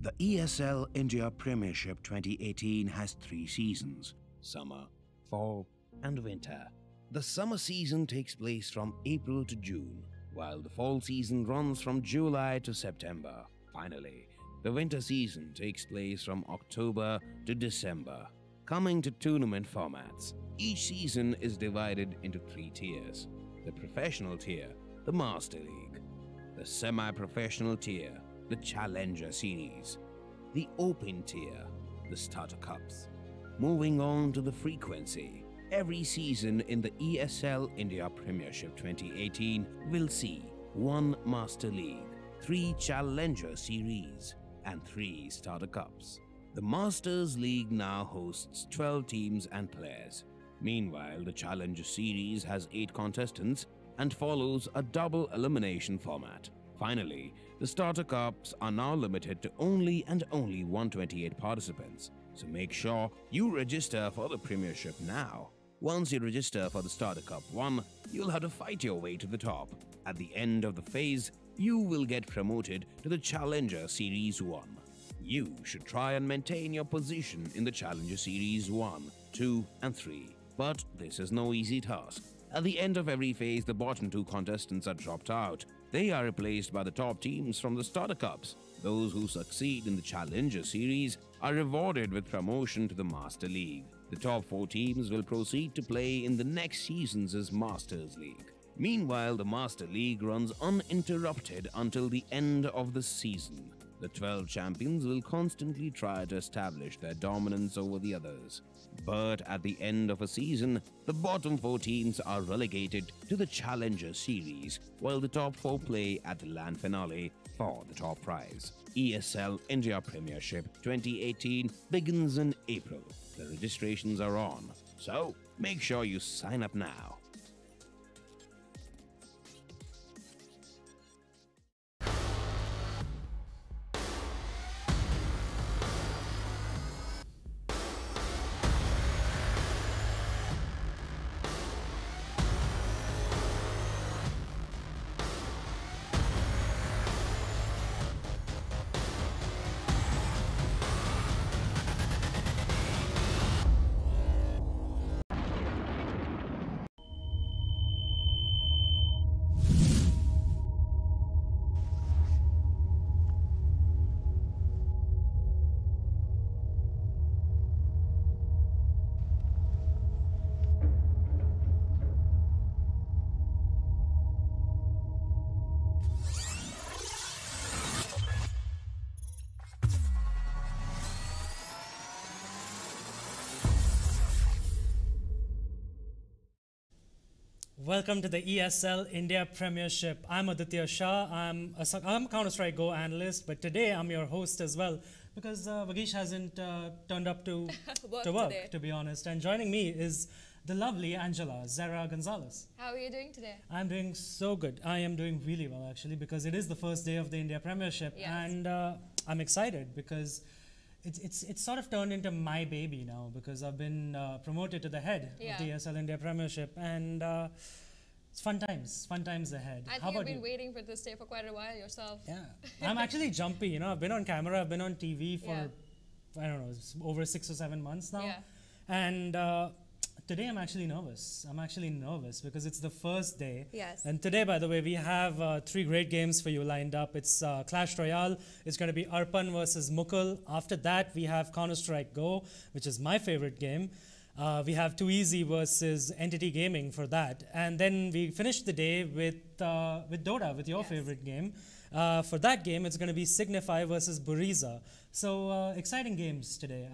The ESL India Premiership 2018 has 3 seasons: summer, fall, and winter. The summer season takes place from April to June, while the fall season runs from July to September. Finally, the winter season takes place from October to December. Coming to tournament formats, each season is divided into 3 tiers: the professional tier, the Master League; the semi-professional tier, the Challenger Series; the Open tier, the Starter Cups. Moving on to the frequency, every season in the ESL India Premiership 2018 will see 1 Master League, 3 Challenger Series, and 3 Starter Cups. The Masters League now hosts 12 teams and players. Meanwhile, the Challenger Series has 8 contestants and follows a double elimination format. Finally, the Starter Cups are now limited to only 128 participants, so make sure you register for the Premiership now. Once you register for the Starter Cup 1, you'll have to fight your way to the top. At the end of the phase, you will get promoted to the Challenger Series 1. You should try and maintain your position in the Challenger Series 1, 2, and 3. But this is no easy task. At the end of every phase, the bottom 2 contestants are dropped out. They are replaced by the top teams from the Starter Cups. Those who succeed in the Challenger Series are rewarded with promotion to the Master League. The top 4 teams will proceed to play in the next season's Masters League. Meanwhile, the Master League runs uninterrupted until the end of the season. The 12 champions will constantly try to establish their dominance over the others. But at the end of a season, the bottom 4 teams are relegated to the Challenger Series, while the top 4 play at the land finale for the top prize. ESL India Premiership 2018 begins in April. The registrations are on, so make sure you sign up now. Welcome to the ESL India Premiership. I'm Aditya Shah. I'm a Counter-Strike Go analyst, but today I'm your host as well because Vagish hasn't turned up to work, to be honest. And joining me is the lovely Angela Zara Gonzalez. How are you doing today? I'm doing so good. I am doing really well, actually, because it is the first day of the India Premiership. Yes. And I'm excited because it's sort of turned into my baby now because I've been promoted to the head of the ESL India Premiership, and it's fun times ahead. I think you've been waiting for this day for quite a while yourself. Yeah, I'm actually jumpy. You know, I've been on camera, I've been on TV for I don't know, over 6 or 7 months now, and today I'm actually nervous. I'm actually nervous because it's the first day. Yes. And today, by the way, we have 3 great games for you lined up. It's Clash Royale. It's going to be Arpan versus Mukul. After that, we have Counter-Strike Go, which is my favorite game. We have Too Easy versus Entity Gaming for that. And then we finish the day with Dota, with your favorite game. For that game, it's going to be Signify versus Buriza. So exciting games today.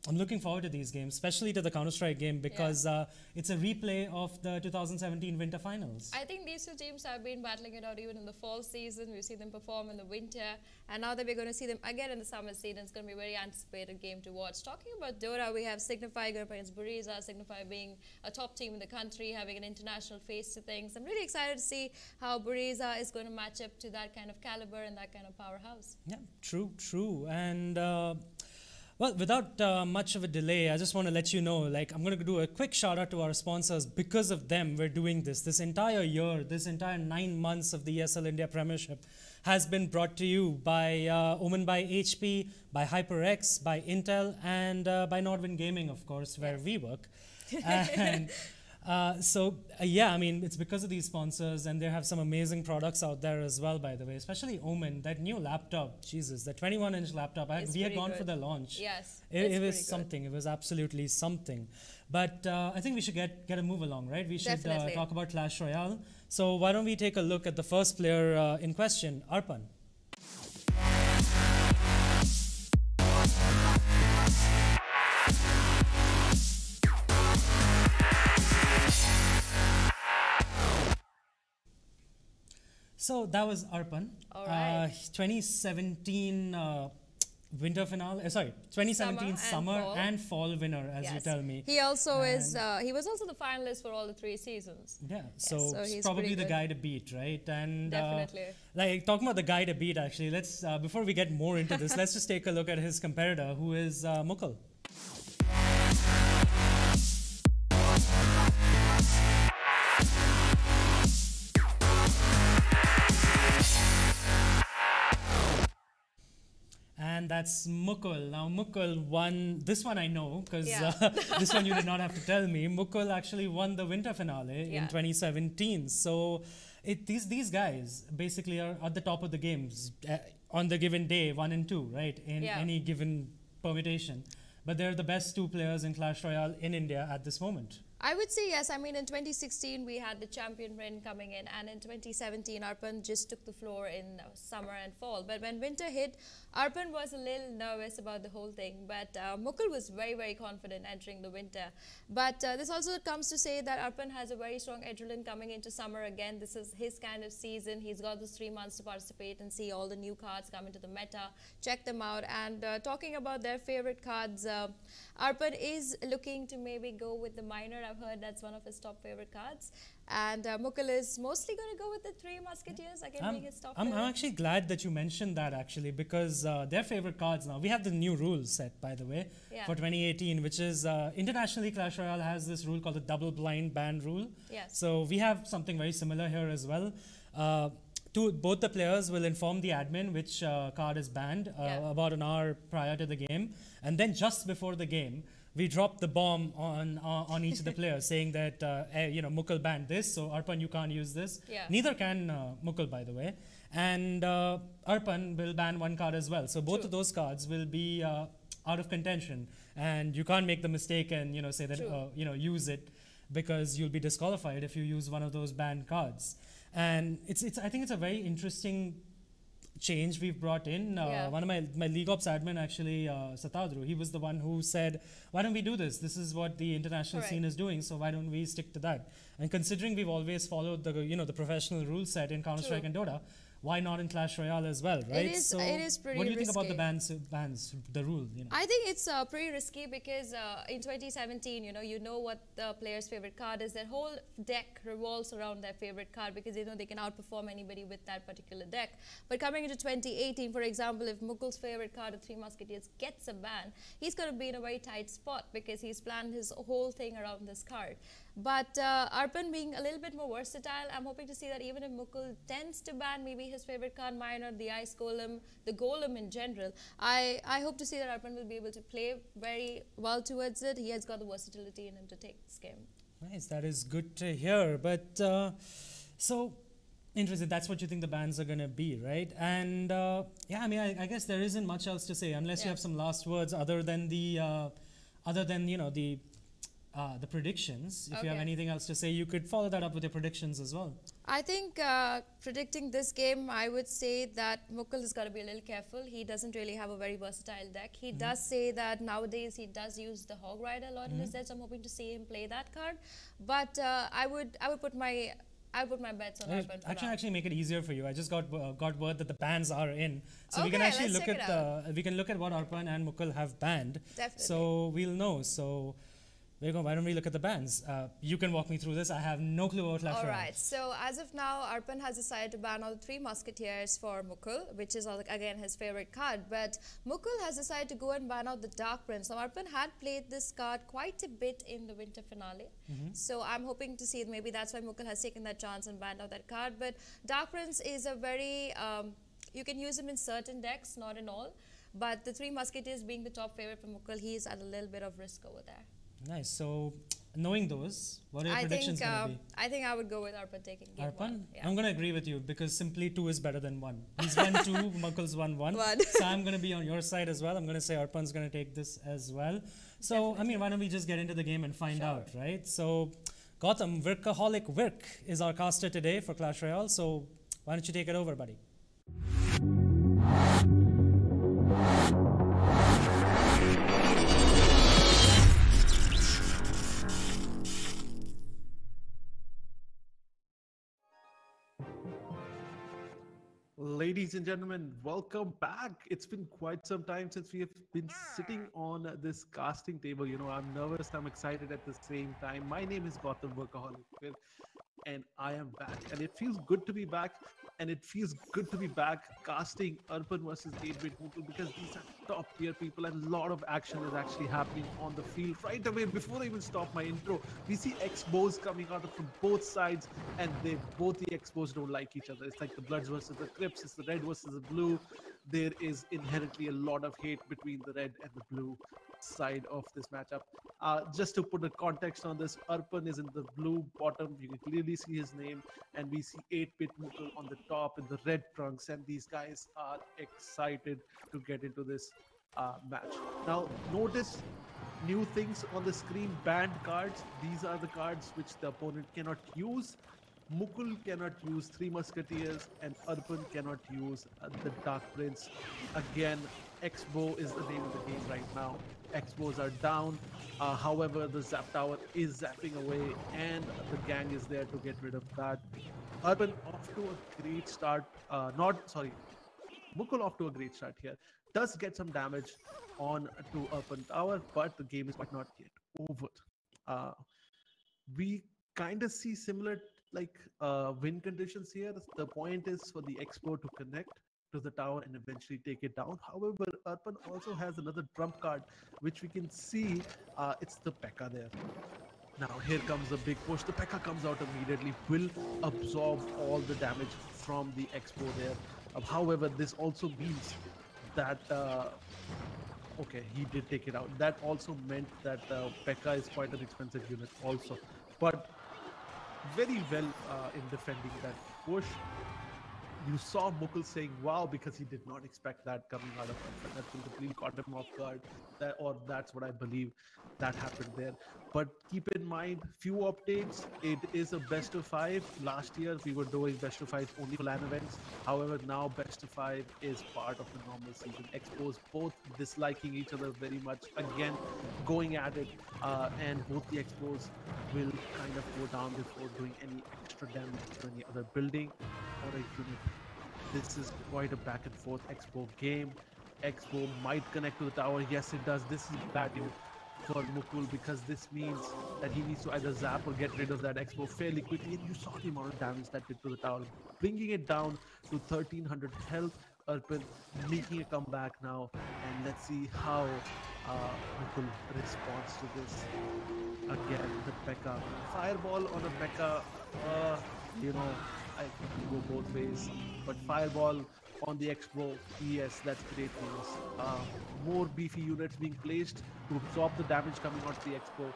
I'm looking forward to these games, especially to the Counter-Strike game because it's a replay of the 2017 Winter Finals. I think these 2 teams have been battling it out even in the fall season. We've seen them perform in the winter, and now that we're going to see them again in the summer season, it's going to be a very anticipated game to watch. Talking about Dota, we have Signify going up against Buriza, Signify being a top team in the country, having an international face to things. I'm really excited to see how Buriza is going to match up to that kind of caliber and that kind of powerhouse. Yeah, true. And Well, without much of a delay, I just want to let you know, like, I'm going to do a quick shout out to our sponsors. Because of them, we're doing this. This entire year, this entire 9 months of the ESL India Premiership has been brought to you by Omen by HP, by HyperX, by Intel, and by Nordwind Gaming, of course, where we work. And yeah, I mean, it's because of these sponsors, and they have some amazing products out there as well, by the way, especially Omen, that new laptop, Jesus, the 21-inch laptop. We had gone for the launch. Yes, it was something. It was absolutely something. But I think we should get a move along, right? We should talk about Clash Royale. So why don't we take a look at the first player in question, Arpan. So that was Arpan. All right. 2017 winter finale. Sorry, 2017 summer and fall winner, as you tell me. He also he was also the finalist for all the 3 seasons. Yeah, so he's probably the guy to beat, right? And definitely. Like talking about the guy to beat, actually, let's before we get more into this, let's just take a look at his competitor, who is Mukul. And that's Mukul. Now, Mukul won, this one I know, because this one you did not have to tell me. Mukul actually won the winter finale in 2017. So these guys basically are at the top of the games on the given day, 1 and 2, right, in any given permutation. But they're the best 2 players in Clash Royale in India at this moment. I would say yes. I mean, in 2016, we had the champion Rin coming in, and in 2017, Arpan just took the floor in summer and fall. But when winter hit, Arpan was a little nervous about the whole thing, but Mukul was very, very confident entering the winter. But this also comes to say that Arpan has a very strong adrenaline coming into summer again. This is his kind of season. He's got those 3 months to participate and see all the new cards come into the meta, check them out. And talking about their favorite cards, Arpan is looking to maybe go with the minor. I've heard that's one of his top favorite cards. And Mukul is mostly going to go with the 3 Musketeers. Again, being his top I'm actually glad that you mentioned that, actually, because their favorite cards now. We have the new rules set, by the way, for 2018, which is internationally, Clash Royale has this rule called the double blind ban rule. Yes. So we have something very similar here as well. Both the players will inform the admin which card is banned about an hour prior to the game. And then just before the game, we drop the bomb on each of the players, saying that Mukul banned this, so Arpan, you can't use this. Neither can Mukul, by the way. And Arpan will ban 1 card as well. So both of those cards will be out of contention, and you can't make the mistake and say that use it, because you'll be disqualified if you use one of those banned cards. And I think it's a very interesting change we've brought in. One of my League Ops admin, actually, Satadru, he was the one who said, why don't we do this? This is what the international scene is doing, so why don't we stick to that? And considering we've always followed the the professional rule set in Counter-Strike and Dota, why not in Clash Royale as well, right? It is pretty what do you think risky. about the bans, the rule? I think it's pretty risky because in 2017, you know what the player's favorite card is. Their whole deck revolves around their favorite card because they know they can outperform anybody with that particular deck. But coming into 2018, for example, if Mukul's favorite card of 3 Musketeers gets a ban, he's going to be in a very tight spot because he's planned his whole thing around this card. But Arpan being a little bit more versatile, I'm hoping to see that even if Mukul tends to ban maybe his favorite card minor, the Ice Golem, the Golem in general, I hope to see that Arpan will be able to play very well towards it. He has got the versatility in him to take this game. Nice, that is good to hear. But so interesting, that's what you think the bans are going to be, right? And yeah, I mean, I guess there isn't much else to say unless you have some last words other than the the predictions. If you have anything else to say, you could follow that up with your predictions as well. I think predicting this game, I would say that Mukul has got to be a little careful. He doesn't really have a very versatile deck. He does say that nowadays he does use the Hog Rider a lot in his deck, so I'm hoping to see him play that card. But I would put my bets on Arpan. I can actually make it easier for you. I just got word that the bans are in, so we Okay, can actually let's look check at we can look at what Arpan and Mukul have banned. Definitely. So we'll know. So Vego, why don't we look at the bans? You can walk me through this. I have no clue about Clash Royale. Alright, so as of now, Arpan has decided to ban all the 3 Musketeers for Mukul, which is again his favorite card. But Mukul has decided to go and ban out the Dark Prince. Now, Arpan had played this card quite a bit in the winter finale. So I'm hoping to see, maybe that's why Mukul has taken that chance and banned out that card. But Dark Prince is a very, you can use him in certain decks, not in all. But the 3 Musketeers being the top favorite for Mukul, he's at a little bit of risk over there. Nice. So, knowing those, what are your predictions going to be? I think I would go with Arpan taking game Arpan? 1. Yeah. I'm going to agree with you because simply 2 is better than 1. He's won 2, Mukul's won 1. So I'm going to be on your side as well. I'm going to say Arpan's going to take this as well. So, definitely. I mean, why don't we just get into the game and find out, right? So, Gautam, Virkaholic Virk is our caster today for Clash Royale. So, why don't you take it over, buddy? Ladies and gentlemen, welcome back. It's been quite some time since we have been sitting on this casting table. You know, I'm nervous, I'm excited at the same time. My name is Gautam Workaholic, and I am back. And it feels good to be back. And it feels good to be back casting Arpan versus 8-bit Mukul, because these are top tier people and a lot of action is actually happening on the field right away. Before I even stop my intro, we see Expos coming out from both sides, and both the Expos don't like each other. It's like the Bloods versus the Crips, it's the red versus the blue. There is inherently a lot of hate between the red and the blue side of this matchup. Just to put a context on this, Arpan is in the blue bottom. You can clearly see his name, and we see 8-bit Mukul on the top in the red trunks, and these guys are excited to get into this match. Now, notice new things on the screen. Banned cards. These are the cards which the opponent cannot use. Mukul cannot use 3 Musketeers, and Arpan cannot use the Dark Prince. Again, Expo is the name of the game right now. Expos are down. However, the Zap Tower is zapping away, and the gang is there to get rid of that. Arpan off to a great start. Mukul off to a great start here. Does get some damage on to Arpan Tower, but the game is quite not yet over. We kind of see similar win conditions here. The point is for the Expo to connect to the tower and eventually take it down. However, Arpan also has another trump card, which we can see. It's the P.E.K.K.A there. Now here comes the big push. The P.E.K.K.A comes out immediately, will absorb all the damage from the Expo there. However, this also means that okay, he did take it out. That also meant that P.E.K.K.A is quite an expensive unit also, but very well in defending that push. You saw Mukul saying wow, because he did not expect that coming out of him. That completely caught him off guard. That's what I believe that happened there. But keep in mind, few updates. It is a best of 5. Last year we were doing best of 5 only for LAN events. However, now best of 5 is part of the normal season. Expos both disliking each other very much. Again, going at it, and both the Expos will kind of go down before doing any extra damage to any other building or a unit. This is quite a back and forth Expo game. Expo might connect to the tower. Yes, it does. This is bad news for Mukul, because this means that he needs to either zap or get rid of that Expo fairly quickly. And you saw the amount of damage that did to the tower, bringing it down to 1300 health. Arpan making a comeback now, and let's see how Mukul responds to this. Again, the P.E.K.K.A. Fireball on a P.E.K.K.A. You know, I can go both ways, but Fireball on the Expo, yes, that's great news. More beefy units being placed to absorb the damage coming out of the Expo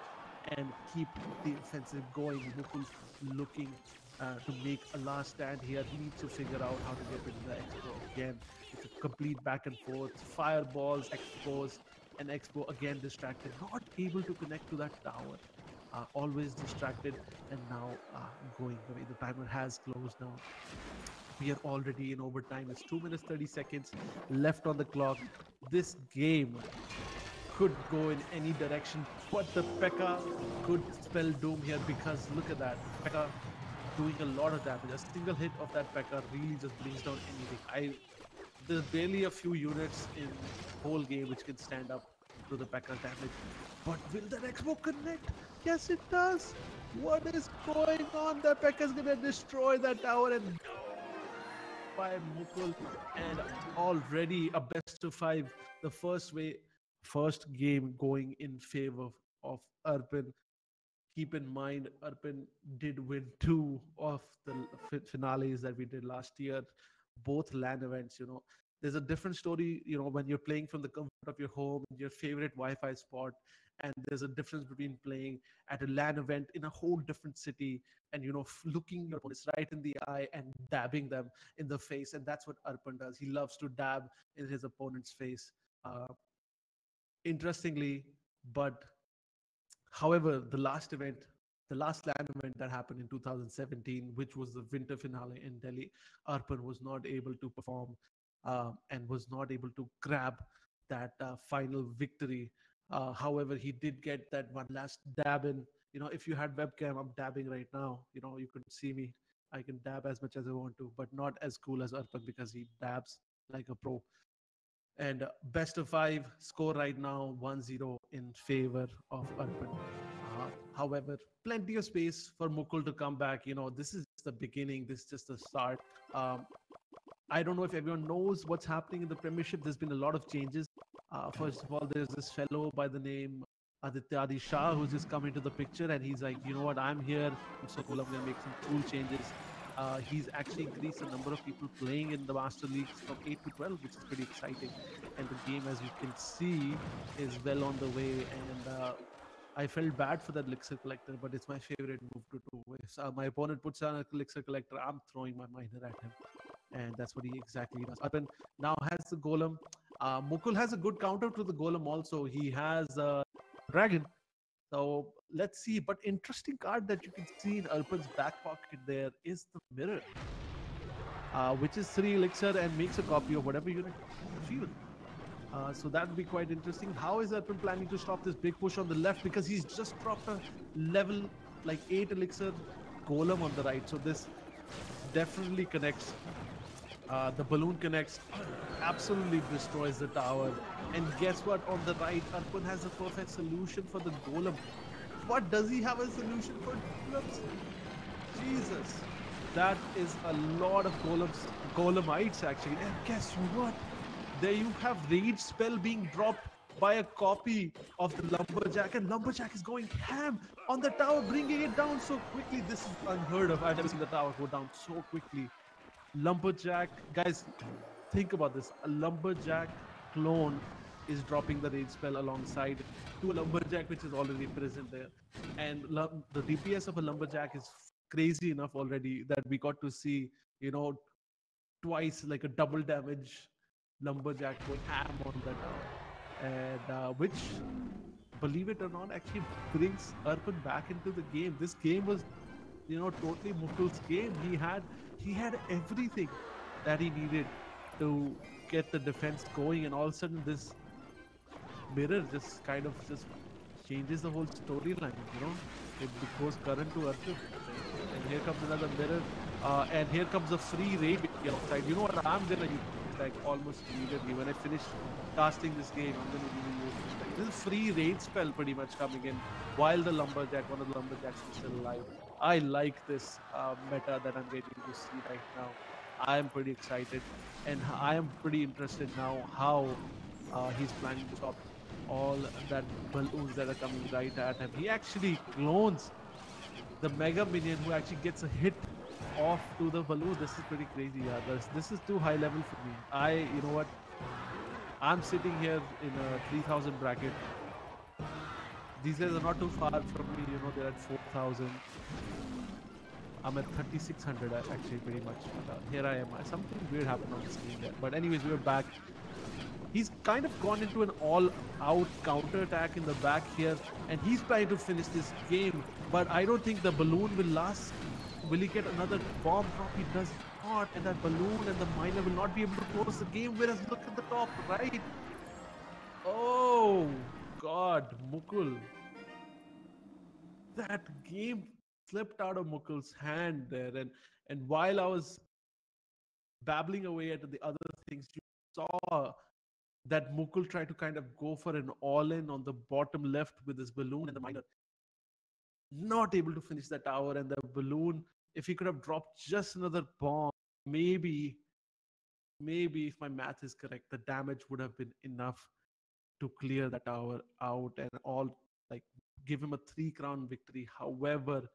and keep the offensive going. Mukul looking to make a last stand here. He needs to figure out how to get rid of the Expo again. It's a complete back and forth. Fireballs, Expos, and Expo again distracted, not able to connect to that tower. Always distracted, and now going away. The timer has closed now. We are already in overtime. It's 2 minutes 30 seconds left on the clock. This game could go in any direction, but the P.E.K.K.A could spell doom here, because look at that. P.E.K.K.A doing a lot of damage. A single hit of that P.E.K.K.A really just brings down anything. There's barely a few units in the whole game which can stand up to the P.E.K.K.A damage. But will the Expo connect? Yes, it does. What is going on? The Pekka is gonna destroy that tower and by Mukul, and already a best of five. The first game going in favor of Arpan. Keep in mind, Arpan did win two of the finales that we did last year, both LAN events. There's a different story. When you're playing from the comfort of your home, your favorite Wi-Fi spot, and there's a difference between playing at a LAN event in a whole different city, and looking your opponents right in the eye and dabbing them in the face, and that's what Arpan does. He loves to dab in his opponent's face. Uh, Interestingly, but however, the last LAN event that happened in 2017, which was the winter finale in Delhi, Arpan was not able to perform and was not able to grab that final victory. However, he did get that one last dab in. If you had webcam, I'm dabbing right now. You could see me. I can dab as much as I want to, but not as cool as Arpan because he dabs like a pro. And best of five score right now 1-0 in favor of Arpan. However, plenty of space for Mukul to come back. This is just the beginning. This is just the start. Um, I don't know if everyone knows what's happening in the Premiership. There's been a lot of changes. First of all, there's this fellow by the name Aditya Adi Shah who's just come into the picture, and he's like, you know what, I'm here. So cool. I'm going to make some cool changes. He's actually increased the number of people playing in the Master Leagues from 8 to 12, which is pretty exciting. And the game, as you can see, is well on the way. And I felt bad for that elixir collector, but it's my favorite move to do. If my opponent puts on a elixir collector, I'm throwing my miner at him. And that's what he exactly does. Arpan now has the golem. Mukul has a good counter to the golem also. He has a dragon. So let's see. But interesting card that you can see in Arpan's back pocket there is the mirror, which is 3 elixir and makes a copy of whatever unit you feel. So that would be quite interesting. How is Arpan planning to stop this big push on the left? Because he's just dropped a level like 8 elixir golem on the right. So this definitely connects. The balloon connects, absolutely destroys the tower. And guess what? On the right, Arpan has a perfect solution for the golem. What does he have a solution for golems? Jesus. That is a lot of golemites actually. And guess what? There you have rage spell being dropped by a copy of the lumberjack, and lumberjack is going ham on the tower, bringing it down so quickly. This is unheard of. I've never seen the tower go down so quickly. Lumberjack, guys, think about this. A lumberjack clone is dropping the rage spell alongside to a lumberjack which is already present there, and the DPS of a lumberjack is crazy enough already that we got to see, twice like a double damage lumberjack going ham on the tower, and which, believe it or not, actually brings Arpan back into the game. This game was, totally Mukul's game. He had everything that he needed to get the defense going, and all of a sudden this mirror just kind of just changes the whole storyline. It goes current to Arpan, and here comes another mirror, and here comes a free raid outside. You know what I'm gonna use? Like almost immediately when I finish casting this game, I'm gonna use this is free raid spell pretty much coming in while one of the lumberjacks is still alive. I like this meta that I'm getting to see right now. I am pretty excited, and I am pretty interested now how he's planning to stop all that balloons that are coming right at him. He actually clones the mega minion who actually gets a hit off to the balloon. This is pretty crazy. This is too high level for me. You know what? I'm sitting here in a 3000 bracket. These guys are not too far from me. They're at 4000. I'm at 3600 actually, pretty much. Here I am. Something weird happened on the screen there. But anyways, we're back. He's kind of gone into an all-out counter-attack in the back here, and he's trying to finish this game. But I don't think the balloon will last. Will he get another bomb drop? He does not, and that balloon and the miner will not be able to close the game. Whereas look at the top right. Oh God, Mukul. That game slipped out of Mukul's hand there, and while I was babbling away at the other things, you saw that Mukul tried to kind of go for an all-in on the bottom left with his balloon and the miner. Not able to finish the tower, and the balloon, if he could have dropped just another bomb, maybe if my math is correct, the damage would have been enough to clear the tower out and all, like, give him a 3 crown victory. However,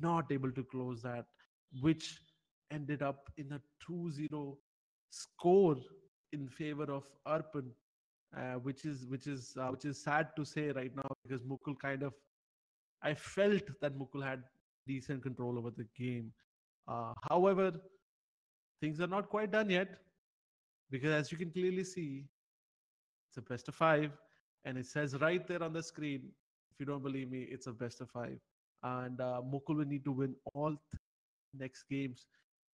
not able to close that, which ended up in a 2-0 score in favor of Arpan, which is sad to say right now, because Mukul kind of, I felt that Mukul had decent control over the game. However, things are not quite done yet, because as you can clearly see, it's a best of 5, and it says right there on the screen. If you don't believe me, it's a best of 5, and Mukul will need to win all next games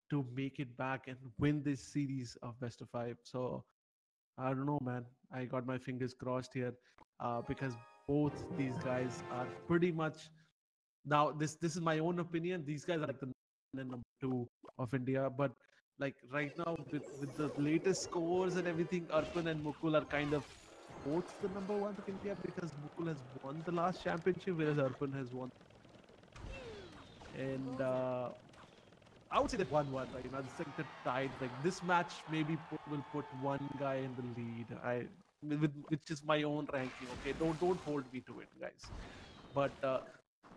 to make it back and win this series of best of 5. So I don't know, man. I got my fingers crossed here, because both these guys are pretty much, now this is my own opinion. These guys are like the number 2 of India, but like right now with the latest scores and everything, Arpan and Mukul are kind of both the number 1 of India, because Mukul has won the last championship, whereas Arpan has won. And I would say that 1-1 right now. It's like the tide. Like this match maybe will put one guy in the lead. Which is my own ranking. Okay, don't hold me to it, guys. But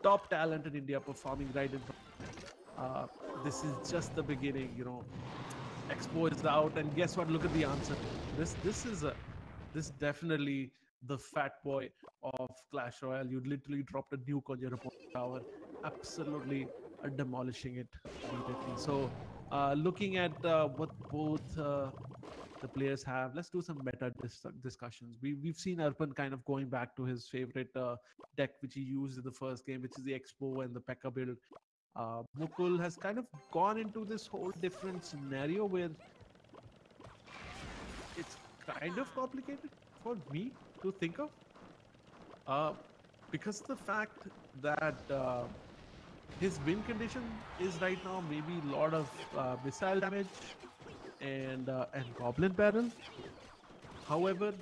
top talent in India performing right in front. This is just the beginning, you know. Expo is out, and guess what? Look at the answer. This definitely the fat boy of Clash Royale. You literally dropped a nuke on your opponent's tower, absolutely demolishing it immediately. So, looking at what both the players have, let's do some meta discussions. We've seen Arpan kind of going back to his favorite deck, which he used in the first game, which is the Expo and the P.E.K.K.A build. Mukul has kind of gone into this whole different scenario where it's kind of complicated for me to think of, because the fact that his win condition is right now maybe a lot of missile damage and goblin barrel. However,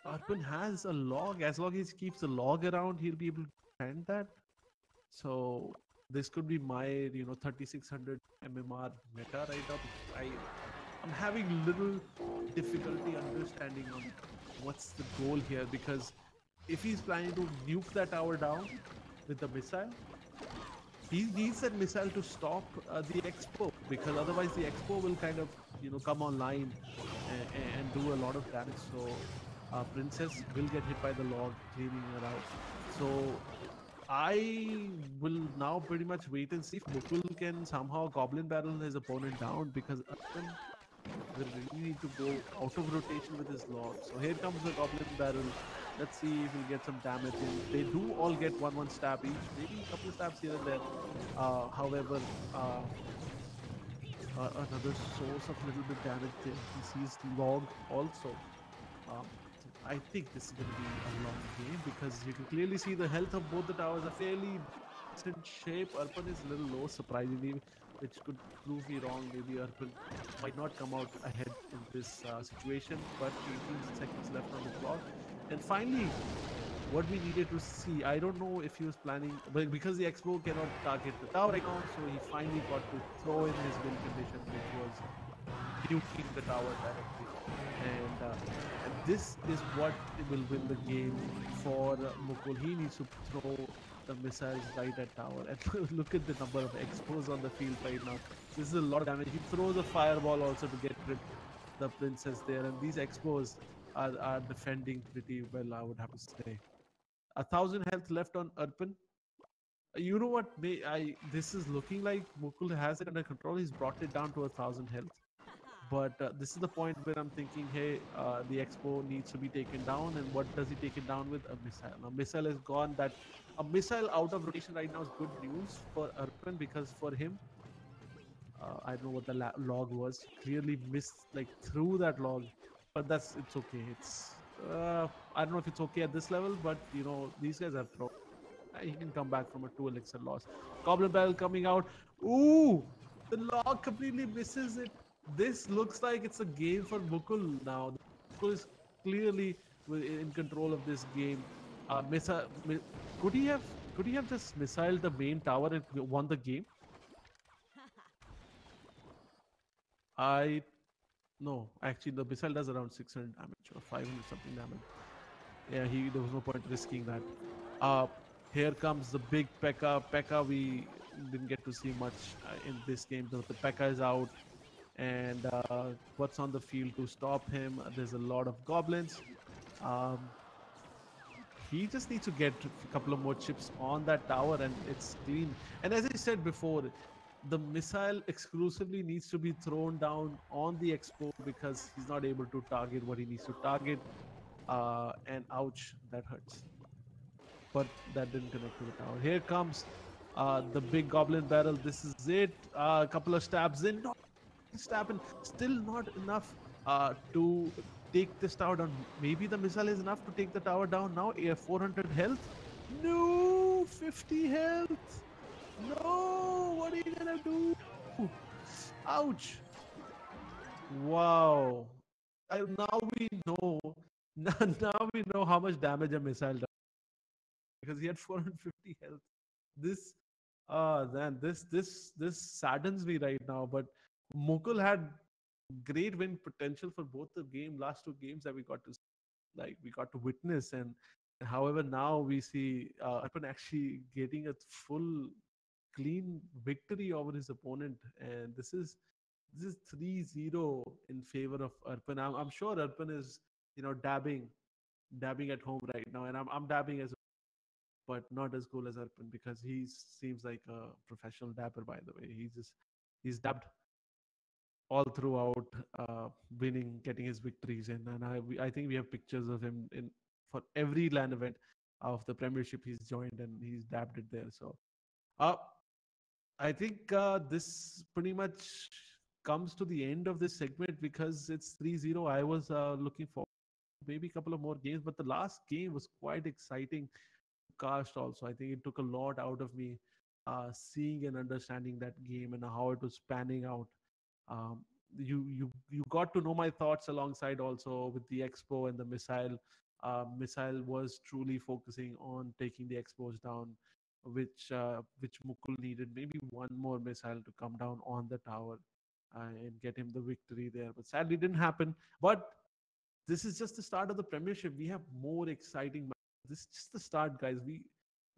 Arpan has a log. As long as he keeps the log around, he'll be able to defend that. So this could be my 3600 MMR meta right now. I'm having little difficulty understanding on what's the goal here, because if he's planning to nuke that tower down with the missile, he needs that missile to stop the Expo, because otherwise the Expo will kind of come online and do a lot of damage. So Princess will get hit by the log, cleaning her out. So I will now pretty much wait and see if Mukul can somehow goblin barrel his opponent down, because Arpan will really need to go out of rotation with his log. So here comes the goblin barrel. Let's see if we'll get some damage in. They do all get 1-1 stab each, maybe a couple of stabs here and there. However, another source of little bit damage there. He sees log also. I think this is going to be a long game, because you can clearly see the health of both the towers are fairly decent shape. Arpan is a little low, surprisingly, which could prove me wrong. Maybe Arpan might not come out ahead in this situation, but 18 seconds left on the clock. And finally, what we needed to see, I don't know if he was planning, but because the Expo cannot target the tower right now, so he finally got to throw in his win condition, which was nuking the tower directly. And this is what will win the game for Mukul. He needs to throw the missiles right at tower. And look at the number of Expos on the field right now. This is a lot of damage. He throws a fireball also to get rid of the princess there. And these Expos are defending pretty well, I would have to say. 1,000 health left on Arpan. You know what? This is looking like Mukul has it under control. He's brought it down to 1,000 health. But this is the point where I'm thinking, hey, the Expo needs to be taken down. And what does he take it down with? A missile. A missile is gone. A missile out of rotation right now is good news for Arpan, because for him, I don't know what the log was. Clearly missed, like, through that log. But it's okay. It's I don't know if it's okay at this level, but these guys are pro. He can come back from a 2 elixir loss. Goblin barrel coming out. Ooh, the log completely misses it. this looks like it's a game for Mukul now. Mukul is clearly in control of this game. Could he have just missiled the main tower and won the game? I No, actually the missile does around 600 damage or 500 something damage. Yeah, there was no point risking that. Uh, Here comes the big P.E.K.K.A. P.E.K.K.A. We didn't get to see much in this game. The P.E.K.K.A. is out, and what's on the field to stop him? There's a lot of goblins. Um, he just needs to get a couple of more chips on that tower, and it's clean. And as I said before, the missile exclusively needs to be thrown down on the expo because he's not able to target what he needs to target. And ouch, that hurts. But that didn't connect to the tower. Here comes the big goblin barrel. This is it. A couple of stabs in. Not stab in. Still not enough to take this tower down. Maybe the missile is enough to take the tower down now. 400 health. No, 50 health. No, what are you gonna do? Ouch. Wow. Now we know. Now we know how much damage a missile does. Because he had 450 health. This this saddens me right now. But Mukul had great win potential for both the last two games that we got to witness. And however, now we see Arpan actually getting a full clean victory over his opponent, and this is 3-0 in favor of Arpan. I'm sure Arpan is dabbing at home right now, and I'm dabbing as well, but not as cool as Arpan because he seems like a professional dabber. By the way, he's dabbed all throughout, winning, getting his victories, and I think we have pictures of him in for every LAN event of the Premiership he's joined, and he's dabbed it there. So I think this pretty much comes to the end of this segment because it's 3-0. I was looking for maybe a couple of more games, but the last game was quite exciting to cast also. I think it took a lot out of me seeing and understanding that game and how it was panning out. Um, you got to know my thoughts alongside also with the expo and the missile. Missile was truly focusing on taking the expos down, which Mukul needed maybe one more missile to come down on the tower and get him the victory there. But sadly, didn't happen. But this is just the start of the Premiership. We have more exciting matches. This is just the start, guys.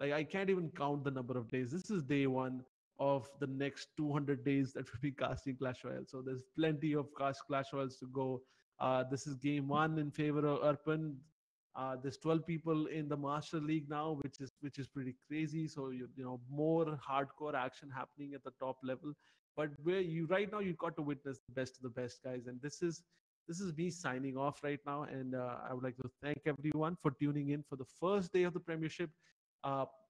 I can't even count the number of days. This is day one of the next 200 days that we'll be casting Clash Royale. So there's plenty of Clash Royales to go. This is game one in favor of Arpan. There's 12 people in the Master League now, which is pretty crazy. So you know more hardcore action happening at the top level. But where you right now you got to witness the best of the best, guys. And this is me signing off right now. And I would like to thank everyone for tuning in for the first day of the Premiership.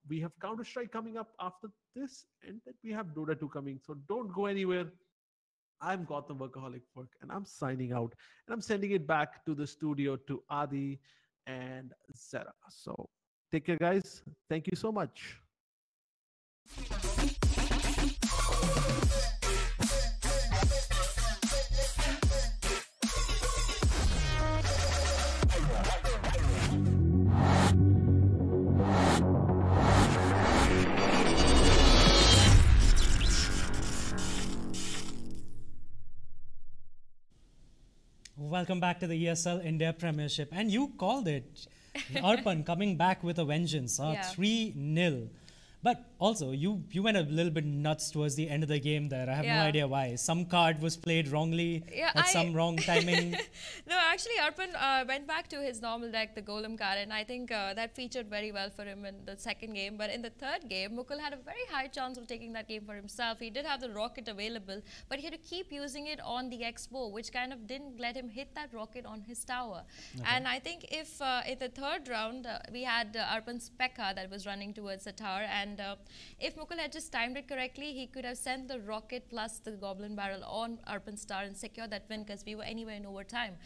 We have Counter-Strike coming up after this, and then we have Dota 2 coming. So don't go anywhere. I'm Gotham Workaholic Work, and I'm signing out. And I'm sending it back to the studio to Adi and Zara. So take care, guys. Thank you so much. Welcome back to the ESL India Premiership. And you called it. Arpan coming back with a vengeance. 3-0. But also, you went a little bit nuts towards the end of the game there. I have no idea why. Some card was played wrongly at some wrong timing. No, actually, Arpan went back to his normal deck, the Golem card, and I think that featured very well for him in the second game. But in the third game, Mukul had a very high chance of taking that game for himself. He did have the rocket available, but he had to keep using it on the Expo, which kind of didn't let him hit that rocket on his tower. Okay. And I think if in the third round, we had Arpan's P.E.K.K.A. that was running towards the tower, and And if Mukul had just timed it correctly, he could have sent the rocket plus the goblin barrel on Arpan Star and secure that win, because we were anywhere in overtime.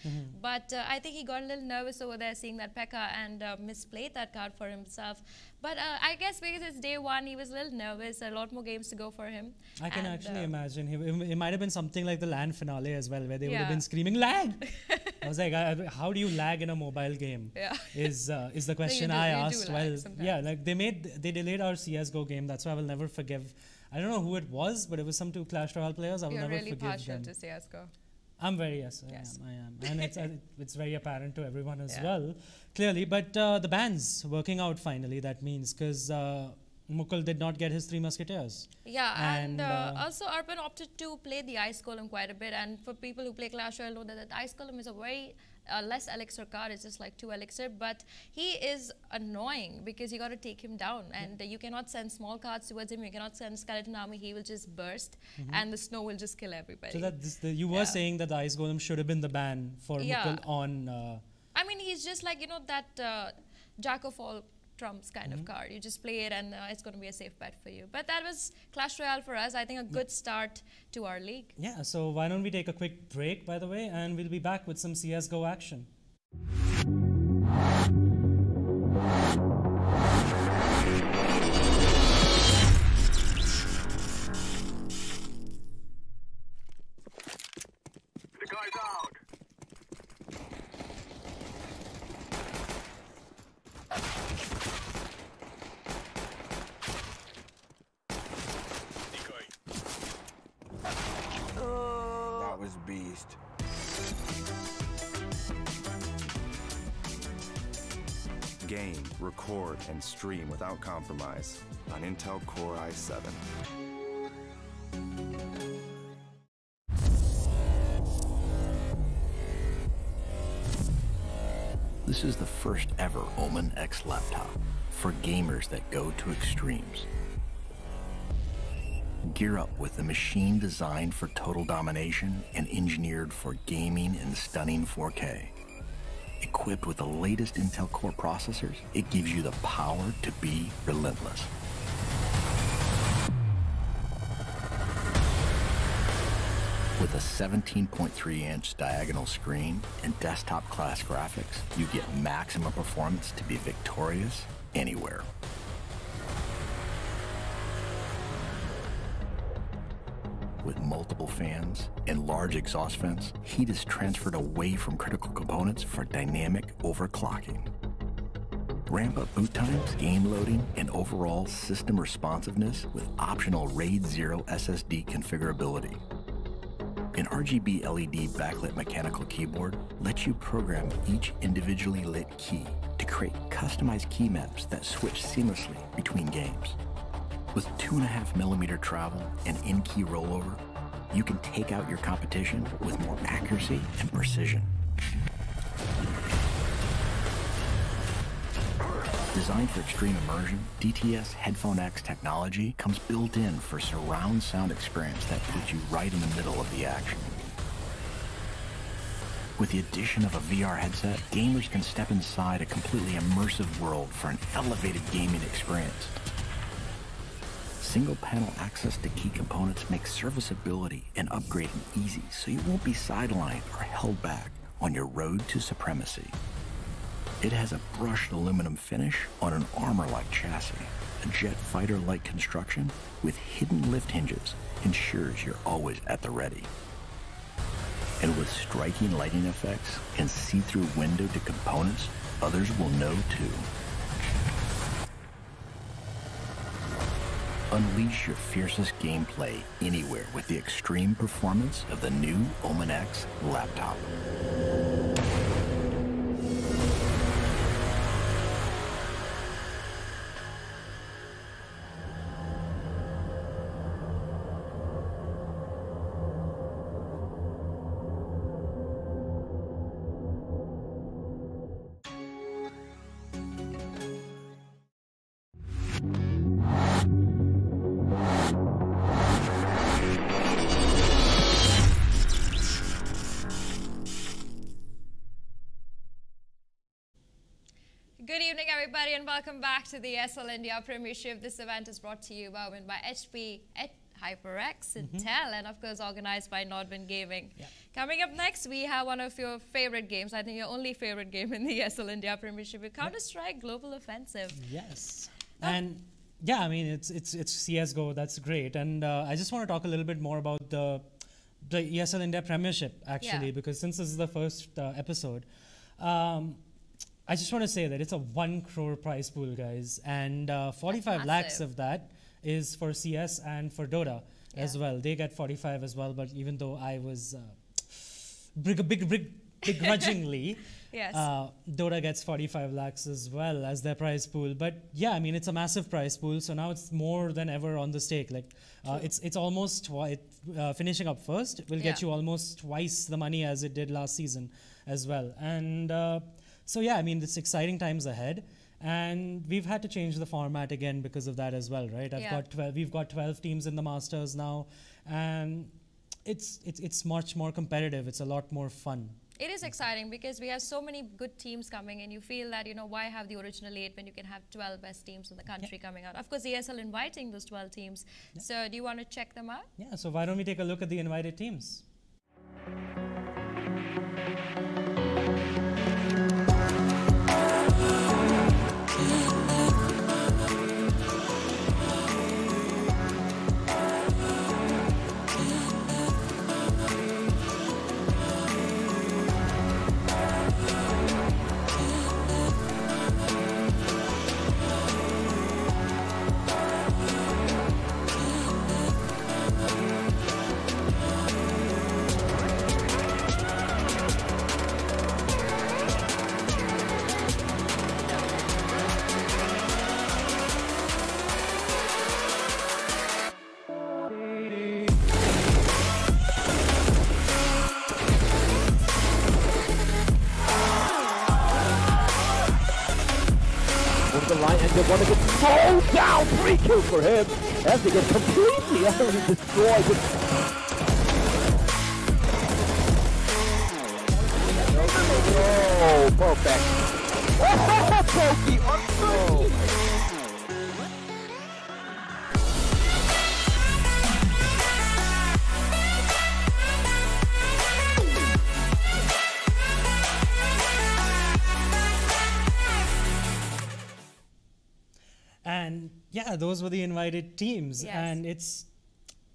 But I think he got a little nervous over there seeing that P.E.K.K.A. and misplayed that card for himself. But I guess because it's day one, he was a little nervous. A lot more games to go for him. I can actually imagine. It might have been something like the LAN finale as well, where they would have been screaming, lag! I was like, how do you lag in a mobile game? Is the question I asked. Well, yeah, like they delayed our CSGO game. That's why I will never forgive. I don't know who it was, but it was some two Clash Royale players. I will never forgive them. You're really partial to CSGO. I'm very, yes. I am. And it's very apparent to everyone as well, clearly. But the bans working out finally, that means, because Mukul did not get his 3 Musketeers. Yeah, and also Arpan opted to play the Ice Golem quite a bit. And for people who play Clash Royale know that the Ice Golem is a very less elixir card. It's just like 2 elixir. But he is annoying because you got to take him down. And you cannot send small cards towards him. You cannot send Skeleton Army. He will just burst. And the snow will just kill everybody. So you were saying that the Ice Golem should have been the ban for Mukul on... I mean, he's just like, you know, that Jack of all trumps kind of card. You just play it and it's going to be a safe bet for you. But that was Clash Royale for us. I think a good start to our league. Yeah, so why don't we take a quick break, by the way, and we'll be back with some CSGO action. The guy's out. That was beast. Game, record, and stream without compromise on Intel Core i7. This is the first ever Omen X laptop for gamers that go to extremes. Gear up with the machine designed for total domination and engineered for gaming in stunning 4K. Equipped with the latest Intel Core processors, it gives you the power to be relentless. With a 17.3-inch diagonal screen and desktop-class graphics, you get maximum performance to be victorious anywhere. With multiple fans and large exhaust vents, heat is transferred away from critical components for dynamic overclocking. Ramp up boot times, game loading, and overall system responsiveness with optional RAID 0 SSD configurability. An RGB LED backlit mechanical keyboard lets you program each individually lit key to create customized key maps that switch seamlessly between games. With 2.5mm travel and in-key rollover, you can take out your competition with more accuracy and precision. Designed for extreme immersion, DTS Headphone X technology comes built in for surround sound experience that puts you right in the middle of the action. With the addition of a VR headset, gamers can step inside a completely immersive world for an elevated gaming experience. Single panel access to key components makes serviceability and upgrading easy, so you won't be sidelined or held back on your road to supremacy. It has a brushed aluminum finish on an armor-like chassis. A jet fighter-like construction with hidden lift hinges ensures you're always at the ready. And with striking lighting effects and see-through window to components, others will know too. Unleash your fiercest gameplay anywhere with the extreme performance of the new Omen X laptop. everybody, and welcome back to the ESL India Premiership. This event is brought to you by HP, HyperX, Intel, and of course organized by Nordwind Gaming. Yeah. Coming up next, we have one of your favorite games, I think your only favorite game in the ESL India Premiership, Counter-Strike Global Offensive. Yes. And yeah, I mean, it's CSGO, that's great. And I just want to talk a little bit more about the ESL India Premiership, actually, because since this is the first episode, I just want to say that it's a 1 crore prize pool, guys, and 45 lakhs of that is for CS and for Dota as well. They get 45 as well, but even though I was begrudgingly, Dota gets 45 lakhs as well as their prize pool. But yeah, I mean, it's a massive prize pool, so now it's more than ever on the stake. Like it's almost finishing up first will get you almost twice the money as it did last season as well. And so yeah, I mean, it's exciting times ahead, and we've had to change the format again because of that as well, right? We've got 12 teams in the Masters now, and it's much more competitive. It's a lot more fun. It is exciting because we have so many good teams coming, and you feel that, you know, why have the original 8 when you can have 12 best teams in the country coming out? Of course, ESL inviting those 12 teams. So do you want to check them out? Yeah, so why don't we take a look at the invited teams? The line and they're going to get thrown down. 3 kills for him as they get completely utterly destroyed. Oh, perfect. Oh, Pokey on 3. And yeah, those were the invited teams, and it's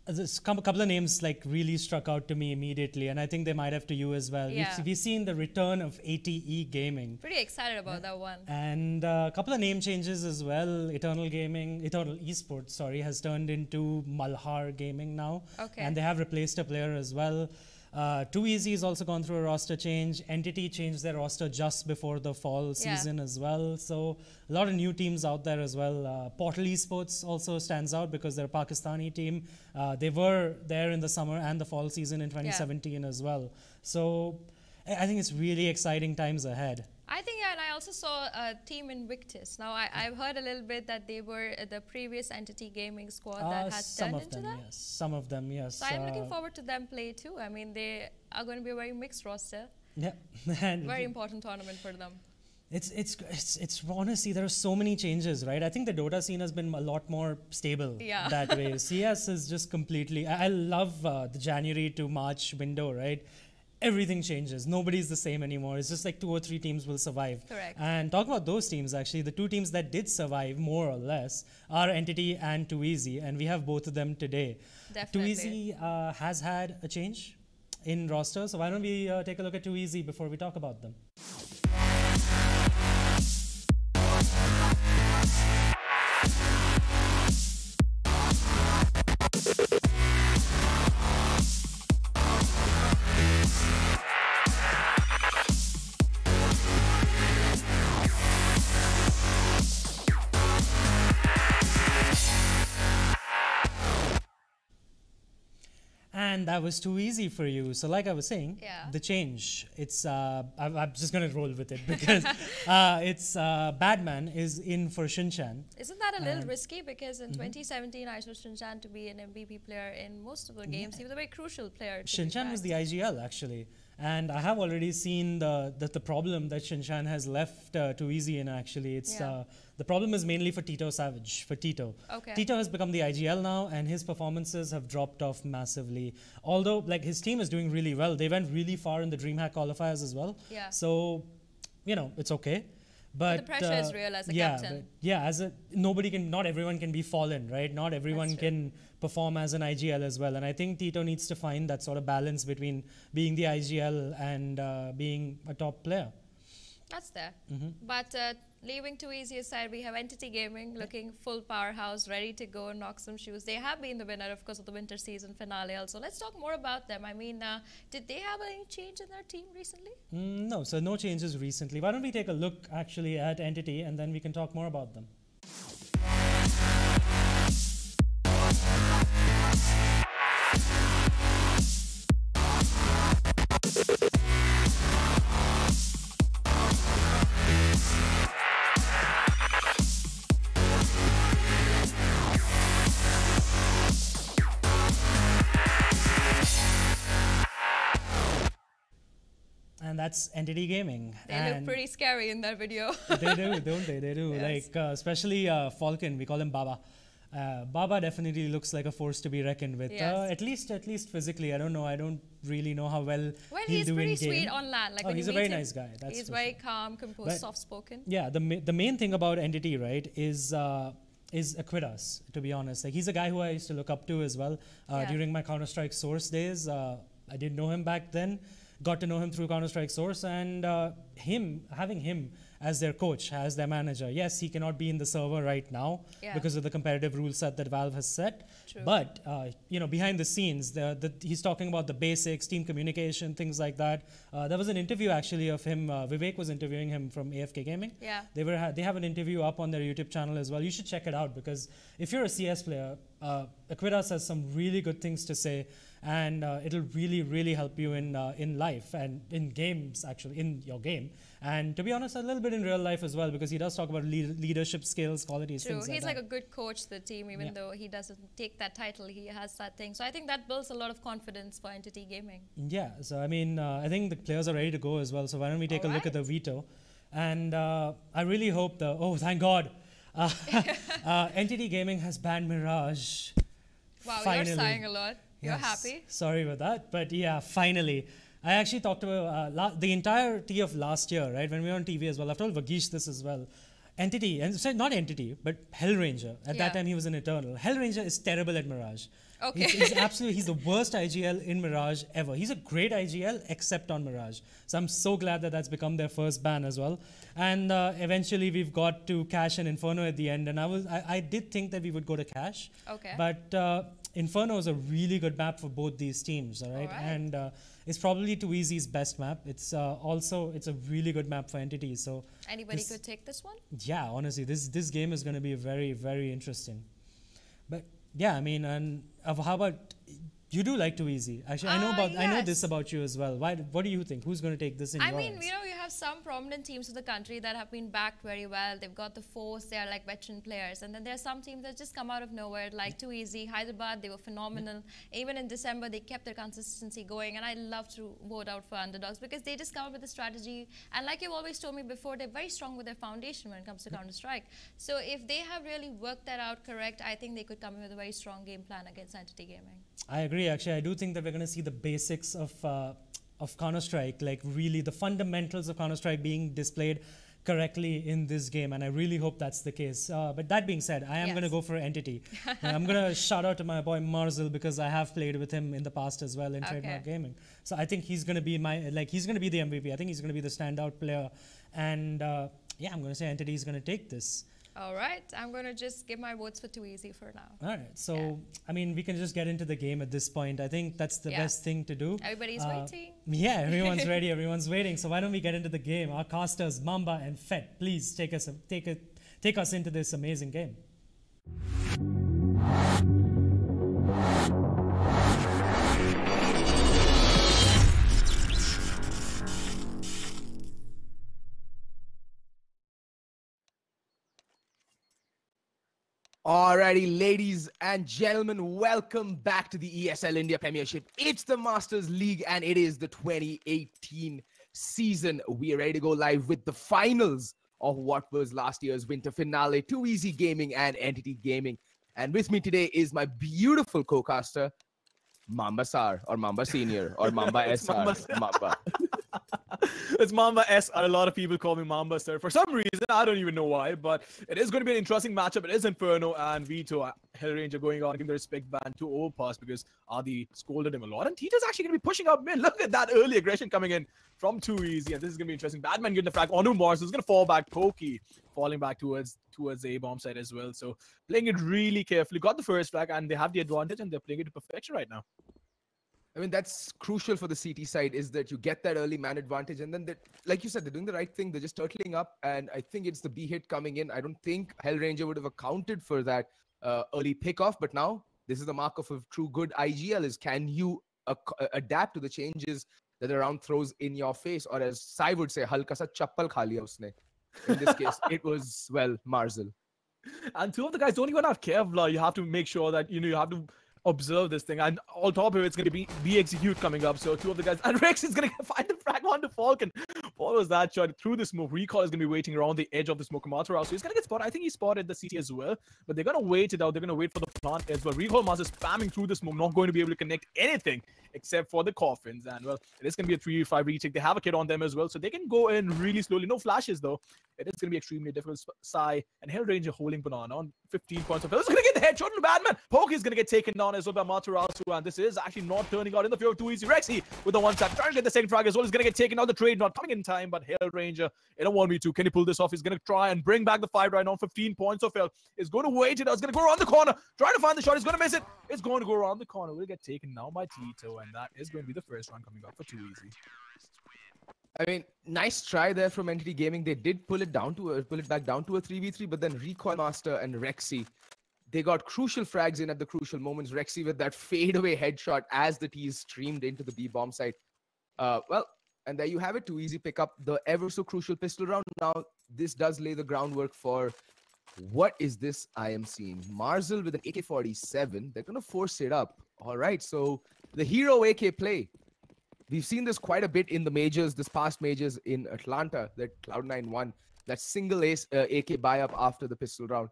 a couple of names like really struck out to me immediately, and I think they might have to you as well. We've seen the return of ATE Gaming. Pretty excited about that one. And a couple of name changes as well. Eternal Esports, sorry, has turned into Malhar Gaming now, and they have replaced a player as well. Too Easy has also gone through a roster change. Entity changed their roster just before the fall season as well. So a lot of new teams out there as well. Portal Esports also stands out because they're a Pakistani team. They were there in the summer and the fall season in 2017 as well. So I think it's really exciting times ahead. I think, and I also saw a team Invictus. Now, I've heard a little bit that they were the previous Entity Gaming squad that has turned into that. Yes, some of them, yes. So I'm looking forward to them play too. I mean, they are going to be a very mixed roster. Yeah. Very important tournament for them. It's honestly, there are so many changes, right? I think the Dota scene has been a lot more stable that way. CS is just completely, I love the January to March window, right? Everything changes. Nobody's the same anymore. It's just like 2 or 3 teams will survive. Correct. And talk about those teams, actually, the 2 teams that did survive, more or less, are Entity and Too Easy, and we have both of them today. Definitely. Too Easy has had a change in roster, so why don't we take a look at Too Easy before we talk about them. And that was too easy for you. So like I was saying, the change, it's, I'm just going to roll with it because it's Badman is in for Shinchan. Isn't that a little risky? Because in 2017, I saw Shinchan to be an MVP player in most of the games. He was a very crucial player. Shinchan was the IGL, actually. And I have already seen the problem that Shinshan has left Too Easy in, actually. It's the problem is mainly for Tito Savage, for Tito. Okay. Tito has become the IGL now, and his performances have dropped off massively. Although, like, his team is doing really well. They went really far in the DreamHack qualifiers as well. Yeah. So, you know, it's okay. But the pressure is real as a captain. Not everyone can be Fallen, right? Not everyone can perform as an IGL as well. And I think Tito needs to find that sort of balance between being the IGL and being a top player. That's there. But leaving Too Easy aside, we have Entity Gaming looking full powerhouse, ready to go and knock some shoes. They have been the winner, of course, of the winter season finale also. Let's talk more about them. I mean, did they have any change in their team recently? No, so no changes recently. Why don't we take a look actually at Entity, and then we can talk more about them. And that's Entity Gaming. They look pretty scary in that video. They do, don't they? They do. Yes. Like, especially Falcon, we call him Baba. Baba definitely looks like a force to be reckoned with. Yes. At least physically. I don't know. I don't really know how well Well, he'll he's do pretty in game. sweet on land. Like, when he's you a very meet him, nice guy. That's he's for very sure. calm, composed, But soft-spoken. Yeah, the main thing about Entity, right, is Aquidas, to be honest. Like, he's a guy who I used to look up to as well during my Counter-Strike Source days. I didn't know him back then. Got to know him through Counter-Strike Source, and having him as their coach, as their manager. Yes, he cannot be in the server right now because of the competitive rule set that Valve has set. True. But you know, behind the scenes, he's talking about the basics, team communication, things like that. There was an interview actually of him. Vivek was interviewing him from AFK Gaming. Yeah. They have an interview up on their YouTube channel as well. You should check it out, because if you're a CS player, Aquidas has some really good things to say. And it'll really help you in life and in games, actually, in your game. And to be honest, a little bit in real life as well, because he does talk about leadership skills, qualities, True. things He's like like a good coach to the team, even though he doesn't take that title, he has that thing. So I think that builds a lot of confidence for Entity Gaming. Yeah, so I mean, I think the players are ready to go as well. So why don't we take a look at the veto? And I really hope thank God, Entity Gaming has banned Mirage. Wow, Finally. you're sighing a lot. You're Yes. happy. Sorry about that, but yeah, finally. I actually talked about the entirety of last year, right? When we were on TV as well. I've told Vagish this as well. Entity, and sorry, not Entity, but Hellranger. At that time, he was an Eternal. Hellranger is terrible at Mirage. Okay. He's the worst IGL in Mirage ever. He's a great IGL except on Mirage. So I'm so glad that that's become their first ban as well. And eventually we've got to Cash and Inferno at the end. And I did think that we would go to Cash. Okay. But Inferno is a really good map for both these teams, all right? And it's probably Too Easy's best map. It's also a really good map for entities. So anybody could take this one? Yeah, honestly, this game is going to be very interesting. But yeah, I mean, and how about you? Do like Too Easy? Actually, I know this about you as well. What do you think? Who's going to take this in? I mean, you know, you have some prominent teams of the country that have been backed very well. They've got the force. They are like veteran players, and then there are some teams that just come out of nowhere, like Too Easy, Hyderabad. They were phenomenal. Even in December, they kept their consistency going, and I love to vote out for underdogs because they just come up with a strategy. And like you've always told me before, they're very strong with their foundation when it comes to Counter-Strike. So if they have really worked that out correct, I think they could come in with a very strong game plan against Entity Gaming. I agree. Actually, I do think that we're going to see the basics of Counter-Strike, like really the fundamentals of Counter-Strike being displayed correctly in this game, and I really hope that's the case. But that being said, I am going to go for Entity. I'm going to shout out to my boy Marzel because I have played with him in the past as well in Trademark Gaming. So I think he's going to be he's going to be the MVP. I think he's going to be the standout player, and yeah, I'm going to say Entity is going to take this. All right, I'm going to just give my votes for Too Easy for now. All right, so I mean, we can just get into the game at this point. I think that's the best thing to do. Everybody's waiting. Yeah, everyone's ready, everyone's waiting. So why don't we get into the game? Our casters, Mamba and Fett, please take us into this amazing game. Alrighty, ladies and gentlemen, welcome back to the ESL India Premiership. It's the Masters League and it is the 2018 season. We are ready to go live with the finals of what was last year's winter finale, Too Easy Gaming and Entity Gaming. And with me today is my beautiful co-caster, Mamba Sar, or Mamba Senior, or Mamba SR. Mamba. It's Mamba SR. A lot of people call me Mamba Sir. For some reason, I don't even know why, but it is going to be an interesting matchup. It is Inferno and Vito, Hellranger going on, giving the respect ban to Overpass because Adi scolded him a lot. And Tito's actually going to be pushing up mid. Look at that early aggression coming in from Too Easy. And this is going to be interesting. Batman getting the frag onto Mars. Is going to fall back. Pokey falling back towards the A-bomb side as well. So playing it really carefully. Got the first flag and they have the advantage and they're playing it to perfection right now. I mean, that's crucial for the CT side is that you get that early man advantage. And then, like you said, they're doing the right thing. They're just turtling up. And I think it's the B hit coming in. I don't think Hellranger would have accounted for that early pickoff. But now, this is the mark of a true good IGL is can you adapt to the changes that the round throws in your face? Or as Sai would say, halka sa chappal kha liya usne. In this case, it was, well, Marzel. And two of the guys don't even have Kevlar. You have to make sure that, you have to observe this thing, and on top of it, it's going to be execute coming up. So two of the guys, and Rex is going to find the frag on to Falcon. Follows that shot through the smoke. Recall is going to be waiting around the edge of the smoke. Matara, so he's going to get spotted. I think he spotted the CT as well, but they're going to wait it out. They're going to wait for the plant as well. Recall Master spamming through the smoke, not going to be able to connect anything except for the coffins. And well, it is going to be a 3v5 retake. They have a kid on them as well, so they can go in really slowly. No flashes though. It is going to be extremely difficult. Sai and Hellranger holding Banana on 15 points of health. It's going to get the headshot to Batman. Pokey is going to get taken down as well by Matarasu, and this is actually not turning out in the favor of Too Easy. Rexy with the one tap, trying to get the second frag as well. He's going to get taken out. The trade not coming in time, but Hellranger in a 1v2. Can he pull this off? He's going to try and bring back the fight right now. 15 points of health. He's going to wait it out. He's going to go around the corner. Trying to find the shot. He's going to miss it. It's going to go around the corner. Will get taken now by Tito, and that is going to be the first round coming up for Too Easy. I mean, nice try there from Entity Gaming. They did pull it back down to a 3v3, but then Recoil Master and Rexy, they got crucial frags in at the crucial moments. Rexy with that fadeaway headshot as the T's streamed into the B-bomb site. Well, and there you have it. Too Easy pick up the ever so crucial pistol round. Now, this does lay the groundwork for what is this I am seeing? Marzel with an AK-47. They're going to force it up. All right, so the hero AK play. We've seen this quite a bit in the majors, this past majors in Atlanta, that Cloud9 won. That single ace AK buy-up after the pistol round.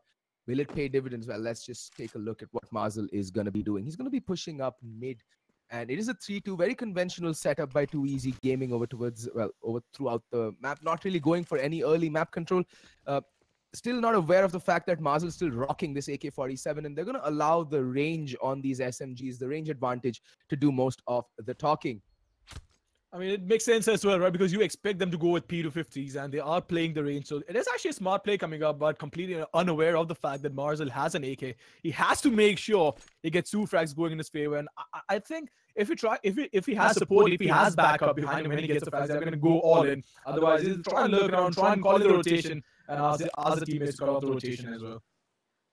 Will it pay dividends? Well, let's just take a look at what Marzel is going to be doing. He's going to be pushing up mid. And it is a 3-2, very conventional setup by Too Easy Gaming over throughout the map. Not really going for any early map control. Still not aware of the fact that Marzel's still rocking this AK-47. And they're going to allow the range on these SMGs, the range advantage, to do most of the talking. I mean, it makes sense as well, right? Because you expect them to go with P250s and they are playing the range. So it is actually a smart play coming up, but completely unaware of the fact that Marzel has an AK. He has to make sure he gets 2 frags going in his favor. And I think if he has support, if he has backup behind him when he gets the frags, they're going to go all in. Otherwise, he'll try and lurk around, try and call it the rotation, and ask the teammates to cut off the rotation as well.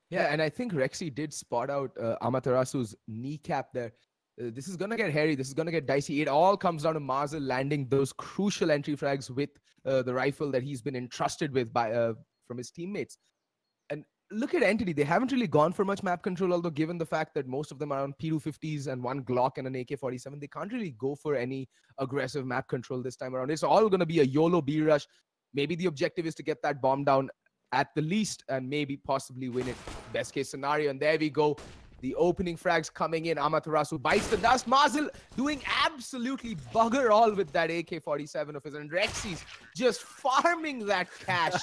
Yeah, and I think Rexy did spot out Amaterasu's kneecap there. This is going to get hairy. This is going to get dicey. It all comes down to Marzel landing those crucial entry frags with the rifle that he's been entrusted with from his teammates. And look at Entity. They haven't really gone for much map control, although given the fact that most of them are on P250s and 1 Glock and an AK-47, they can't really go for any aggressive map control this time around. It's all going to be a YOLO B rush. Maybe the objective is to get that bomb down at the least and maybe possibly win it. Best case scenario. And there we go. The opening frags coming in. Amaterasu bites the dust. Marzel doing absolutely bugger all with that AK-47 of his. And Rexy's just farming that cash.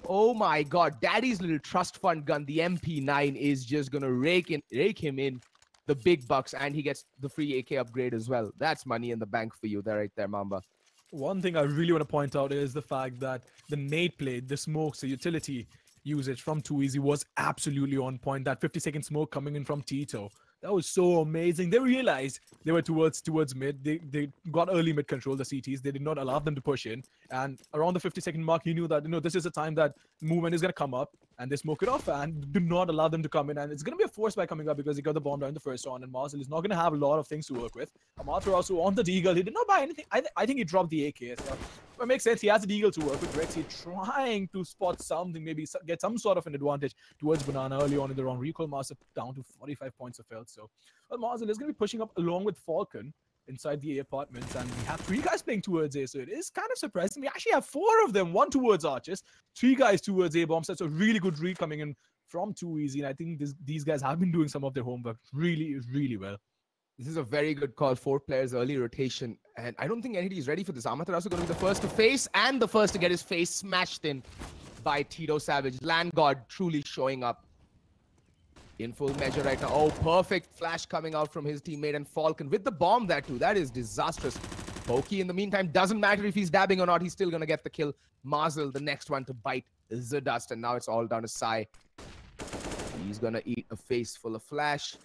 Oh my god. Daddy's little trust fund gun, the MP9, is just going to rake him in the big bucks. And he gets the free AK upgrade as well. That's money in the bank for you there, right there, Mamba. One thing I really want to point out is the fact that the nade play, the smokes, the utility usage from Too Easy was absolutely on point. That 50-second smoke coming in from Tito, that was so amazing. They realized they were towards mid. They got early mid control, the CTs. They did not allow them to push in. And around the 50-second mark, he knew that this is a time that movement is going to come up, and they smoke it off and do not allow them to come in. And it's going to be a force by coming up because he got the bomb down in the first round, and Marzel is not going to have a lot of things to work with. Amater also on the deagle. He did not buy anything. I think he dropped the AK as well. It makes sense. He has the Eagle to work with. Rexy trying to spot something, maybe get some sort of an advantage towards Banana early on in the round. Recall Master down to 45 points of health. So, well, Marzel is going to be pushing up along with Falcon inside the A apartments, and we have 3 guys playing towards A, so it is kind of surprising. We actually have 4 of them, 1 towards Arches, 3 guys towards A bomb. So it's a really good read coming in from Too Easy, and I think these guys have been doing some of their homework really well. This is a very good call. 4 players, early rotation. And I don't think NTD is ready for this. Amaterasu going to be the first to face and the first to get his face smashed in by Tito Savage. Land God truly showing up in full measure right now. Oh, perfect flash coming out from his teammate, and Falcon with the bomb there too. That is disastrous. Pokey in the meantime, doesn't matter if he's dabbing or not. He's still going to get the kill. Marzel, the next one to bite the dust. And now it's all down to Sai. He's going to eat a face full of flash.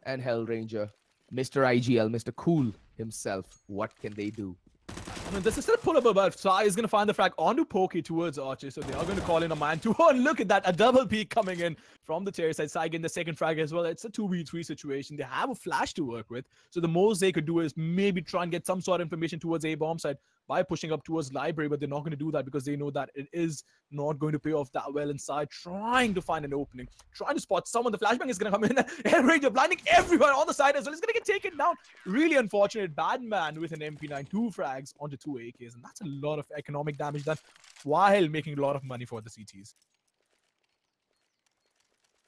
And Hellranger, Mr. IGL, Mr. Cool himself. What can they do? I mean, this is still pullable, but Sai is going to find the frag onto Pokey towards Archer, so they are going to call in a man too. Oh, and look at that, a double peek coming in from the terrace side. Sai getting the second frag as well. It's a 2v3 situation. They have a flash to work with, so the most they could do is maybe try and get some sort of information towards A bomb side by pushing up towards Library, but they're not going to do that because they know that it is not going to pay off that well inside. Trying to find an opening, trying to spot someone. The flashbang is going to come in. Hellranger blinding everyone on the side as well. He's going to get taken down. Really unfortunate. Badman with an MP9, 2 frags onto 2 AKs, and that's a lot of economic damage done while making a lot of money for the CTs.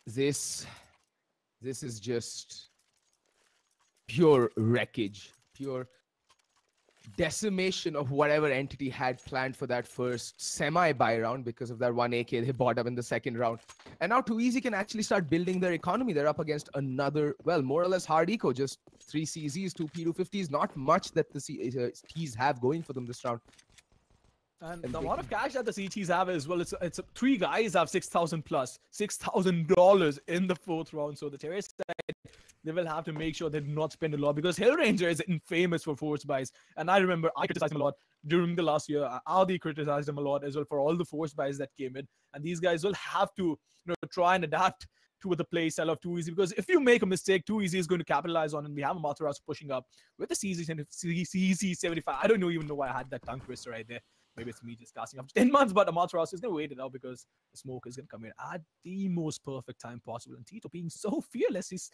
This is just pure wreckage, pure decimation of whatever entity had planned for that first semi-buy round because of that 1 AK they bought up in the second round. And now Too Easy can actually start building their economy. They're up against another, well, more or less hard eco, just 3 CZs, 2 P250s, not much that the Ts have going for them this round. And the amount of cash that the CTs have as well, it's 3 guys have 6,000 plus, $6,000 in the 4th round. So the terrace side, they will have to make sure they do not spend a lot because Hellranger is infamous for force buys. And I remember I criticized him a lot during the last year. Adi criticized him a lot as well for all the force buys that came in. And these guys will have to, try and adapt to the play style of Too Easy, because if you make a mistake, Too Easy is going to capitalize on it. And we have Amaterasu pushing up with the CZ75. I don't even know why I had that tongue twister right there. Maybe it's me just casting up 10 months, but Amaterasu is going to wait it out because the smoke is going to come in at the most perfect time possible. And Tito being so fearless, he's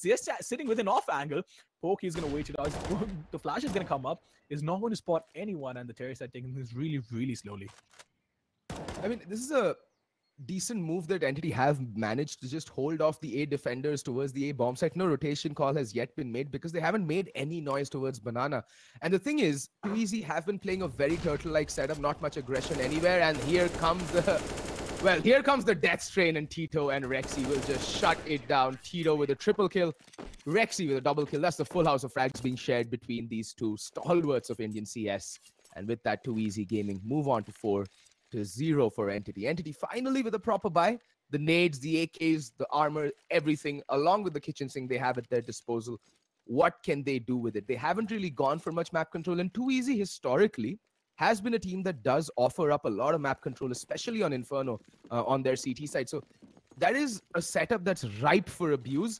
just sitting with an off angle. Pokey is going to wait it out. The flash is going to come up. He's not going to spot anyone, and the terrace side taking this really slowly. I mean, this is a decent move that Entity have managed to just hold off the A defenders towards the A bomb site. No rotation call has yet been made because they haven't made any noise towards Banana. And the thing is, Too Easy have been playing a very turtle-like setup, not much aggression anywhere. And here comes the death strain, and Tito and Rexy will just shut it down. Tito with a triple kill, Rexy with a double kill. That's the full house of frags being shared between these two stalwarts of Indian CS. And with that, Too Easy Gaming move on to 4-0 for Entity. Entity finally with a proper buy. The nades, the AKs, the armor, everything, along with the kitchen sink they have at their disposal. What can they do with it? They haven't really gone for much map control, and Too Easy historically has been a team that does offer up a lot of map control, especially on Inferno, on their CT side. So that is a setup that's ripe for abuse.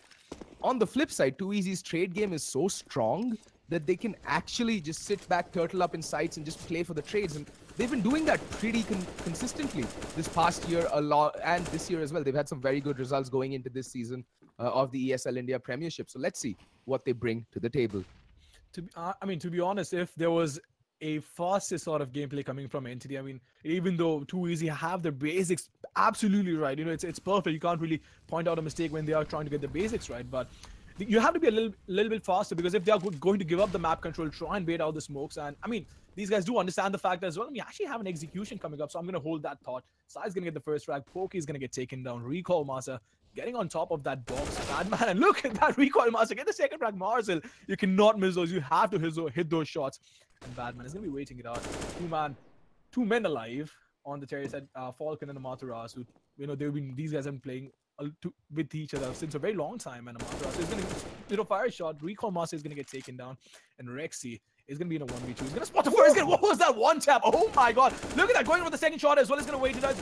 On the flip side, Too Easy's trade game is so strong that they can actually just sit back, turtle up in sites, and just play for the trades. And they've been doing that pretty consistently this past year a lot, and this year as well. They've had some very good results going into this season of the ESL India Premiership. So let's see what they bring to the table. To be honest, if there was a faster sort of gameplay coming from Entity, I mean, even though Too Easy have the basics absolutely right, it's perfect. You can't really point out a mistake when they are trying to get the basics right, but you have to be a little bit faster, because if they are going to give up the map control, try and bait out the smokes. And I mean, these guys do understand the fact as well. We actually have an execution coming up, so I'm going to hold that thought. Sai's going to get the first frag. Pokey is going to get taken down. Recall Master getting on top of that box. Badman, and look at that Recoil Master. Get the second frag. Marcel, you cannot miss those. You have to hit those shots. And Badman is going to be waiting it out. Two men alive on the terrace at Falcon and Amaterasu. These guys have been playing with each other since a very long time, and Amaterasu is going to fire a shot. Recall Master is going to get taken down, and Rexy is going to be in a 1v2. He's going to spot the first hit. What was that one tap? Oh my god, look at that, going for the second shot as well. He's going to wait it out.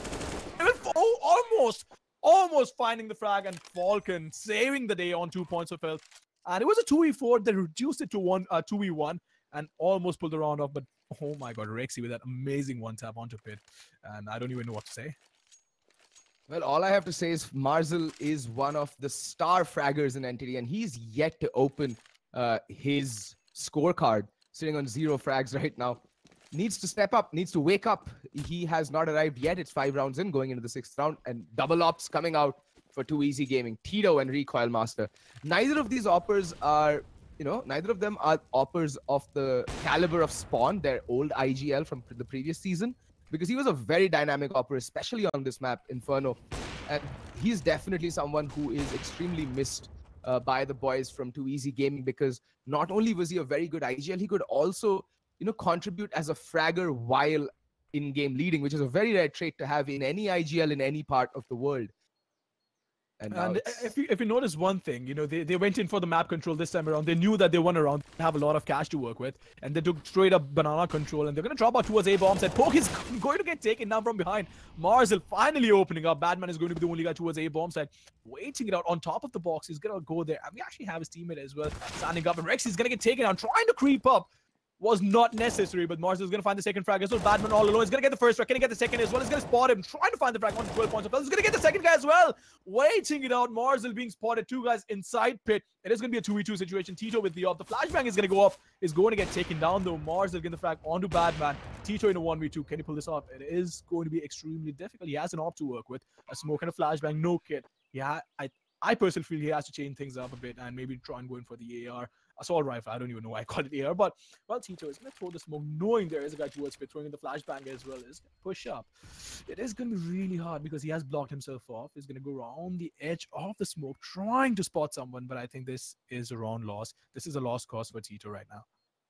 Almost finding the frag, and Falcon saving the day on 2 points of health. And it was a 2v4 that reduced it to 2v1 and almost pulled the round off, but Oh my god, Rexy with that amazing one tap onto Pit. And I don't even know what to say. Well, all I have to say is Marzel is one of the star fraggers in NTD, and he's yet to open his scorecard, sitting on 0 frags right now. Needs to step up, needs to wake up. He has not arrived yet. It's 5 rounds in, going into the 6th round, and double ops coming out for Too Easy Gaming. Tito and Recoil Master. Neither of these oppers are, neither of them are oppers of the caliber of Spawn, their old IGL from the previous season, because he was a very dynamic opper, especially on this map, Inferno. And he's definitely someone who is extremely missed by the boys from Too Easy Gaming, because not only was he a very good IGL, he could also, contribute as a fragger while in-game leading, which is a very rare trait to have in any IGL in any part of the world. And if you notice one thing, they went in for the map control this time around. They knew that they won around, have a lot of cash to work with, and they took straight up banana control, and they're going to drop out towards A bombs, and Poke is going to get taken down from behind. Marzel finally opening up. Badman is going to be the only guy towards A bomb side, waiting it out on top of the box. He's going to go there, and we actually have his teammate as well standing up, and Rex is going to get taken down, trying to creep up. Was not necessary, but Marzel is going to find the second frag as well. Badman all alone. He's going to get the first frag. Can he get the second as well? He's going to spot him, trying to find the frag on 12 points. He's going to get the second guy as well. Waiting it out. Marzel being spotted. 2 guys inside Pit. It is going to be a 2v2 situation. Tito with the op. The flashbang is going to go off. Is going to get taken down though. Marzel getting the frag onto Badman. Tito in a 1v2. Can he pull this off? It is going to be extremely difficult. He has an op to work with. A smoke and a flashbang. No kit. Yeah, I personally feel he has to change things up a bit and maybe try and go in for the AR. Assault rifle, I don't even know why I call it AR, but well, Tito is going to throw the smoke, knowing there is a guy towards Pit, throwing in the flashbang as well. Is push up. It is going to be really hard because he has blocked himself off. He's going to go around the edge of the smoke, trying to spot someone, but I think this is a round loss. This is a lost cause for Tito right now.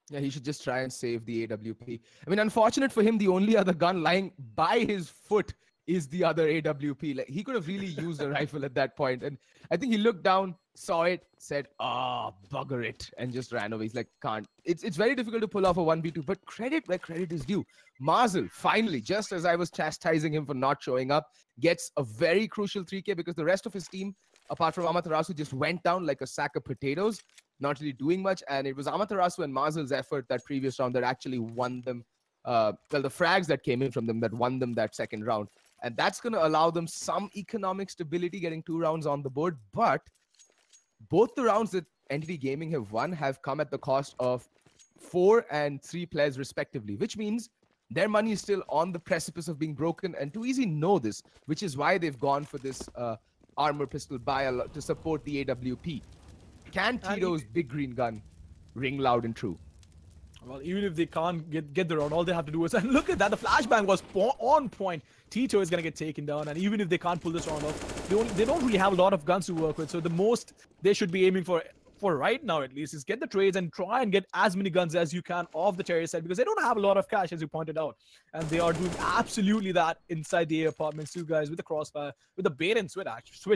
Yeah, he should just try and save the AWP. I mean, unfortunate for him, the only other gun lying by his foot is the other AWP. Like, he could have really used a rifle at that point. And I think he looked down, saw it, said, bugger it, and just ran away. He's like, can't. It's very difficult to pull off a 1v2, but credit where credit is due. Marzel, finally, just as I was chastising him for not showing up, gets a very crucial 3K because the rest of his team, apart from Amaterasu, just went down like a sack of potatoes, not really doing much. And it was Amaterasu and Marzel's effort that previous round that actually won them. Well, the frags that came in from them that won them that second round. And that's going to allow them some economic stability, getting 2 rounds on the board. But both the rounds that Entity Gaming have won have come at the cost of 4 and 3 players respectively, which means their money is still on the precipice of being broken. And Too Easy know this, which is why they've gone for this armor pistol buy to support the AWP. Can Tito's big green gun ring loud and true? Well, even if they can't get the round, all they have to do is, and look at that, the flashbang was on point. Tito is going to get taken down, and even if they can't pull this round off, they don't really have a lot of guns to work with. So the most they should be aiming for right now at least is get the trades and try and get as many guns as you can off the terrace side, because they don't have a lot of cash, as you pointed out, and they are doing absolutely that inside the apartments. 2 guys with the crossfire, with the bait and switch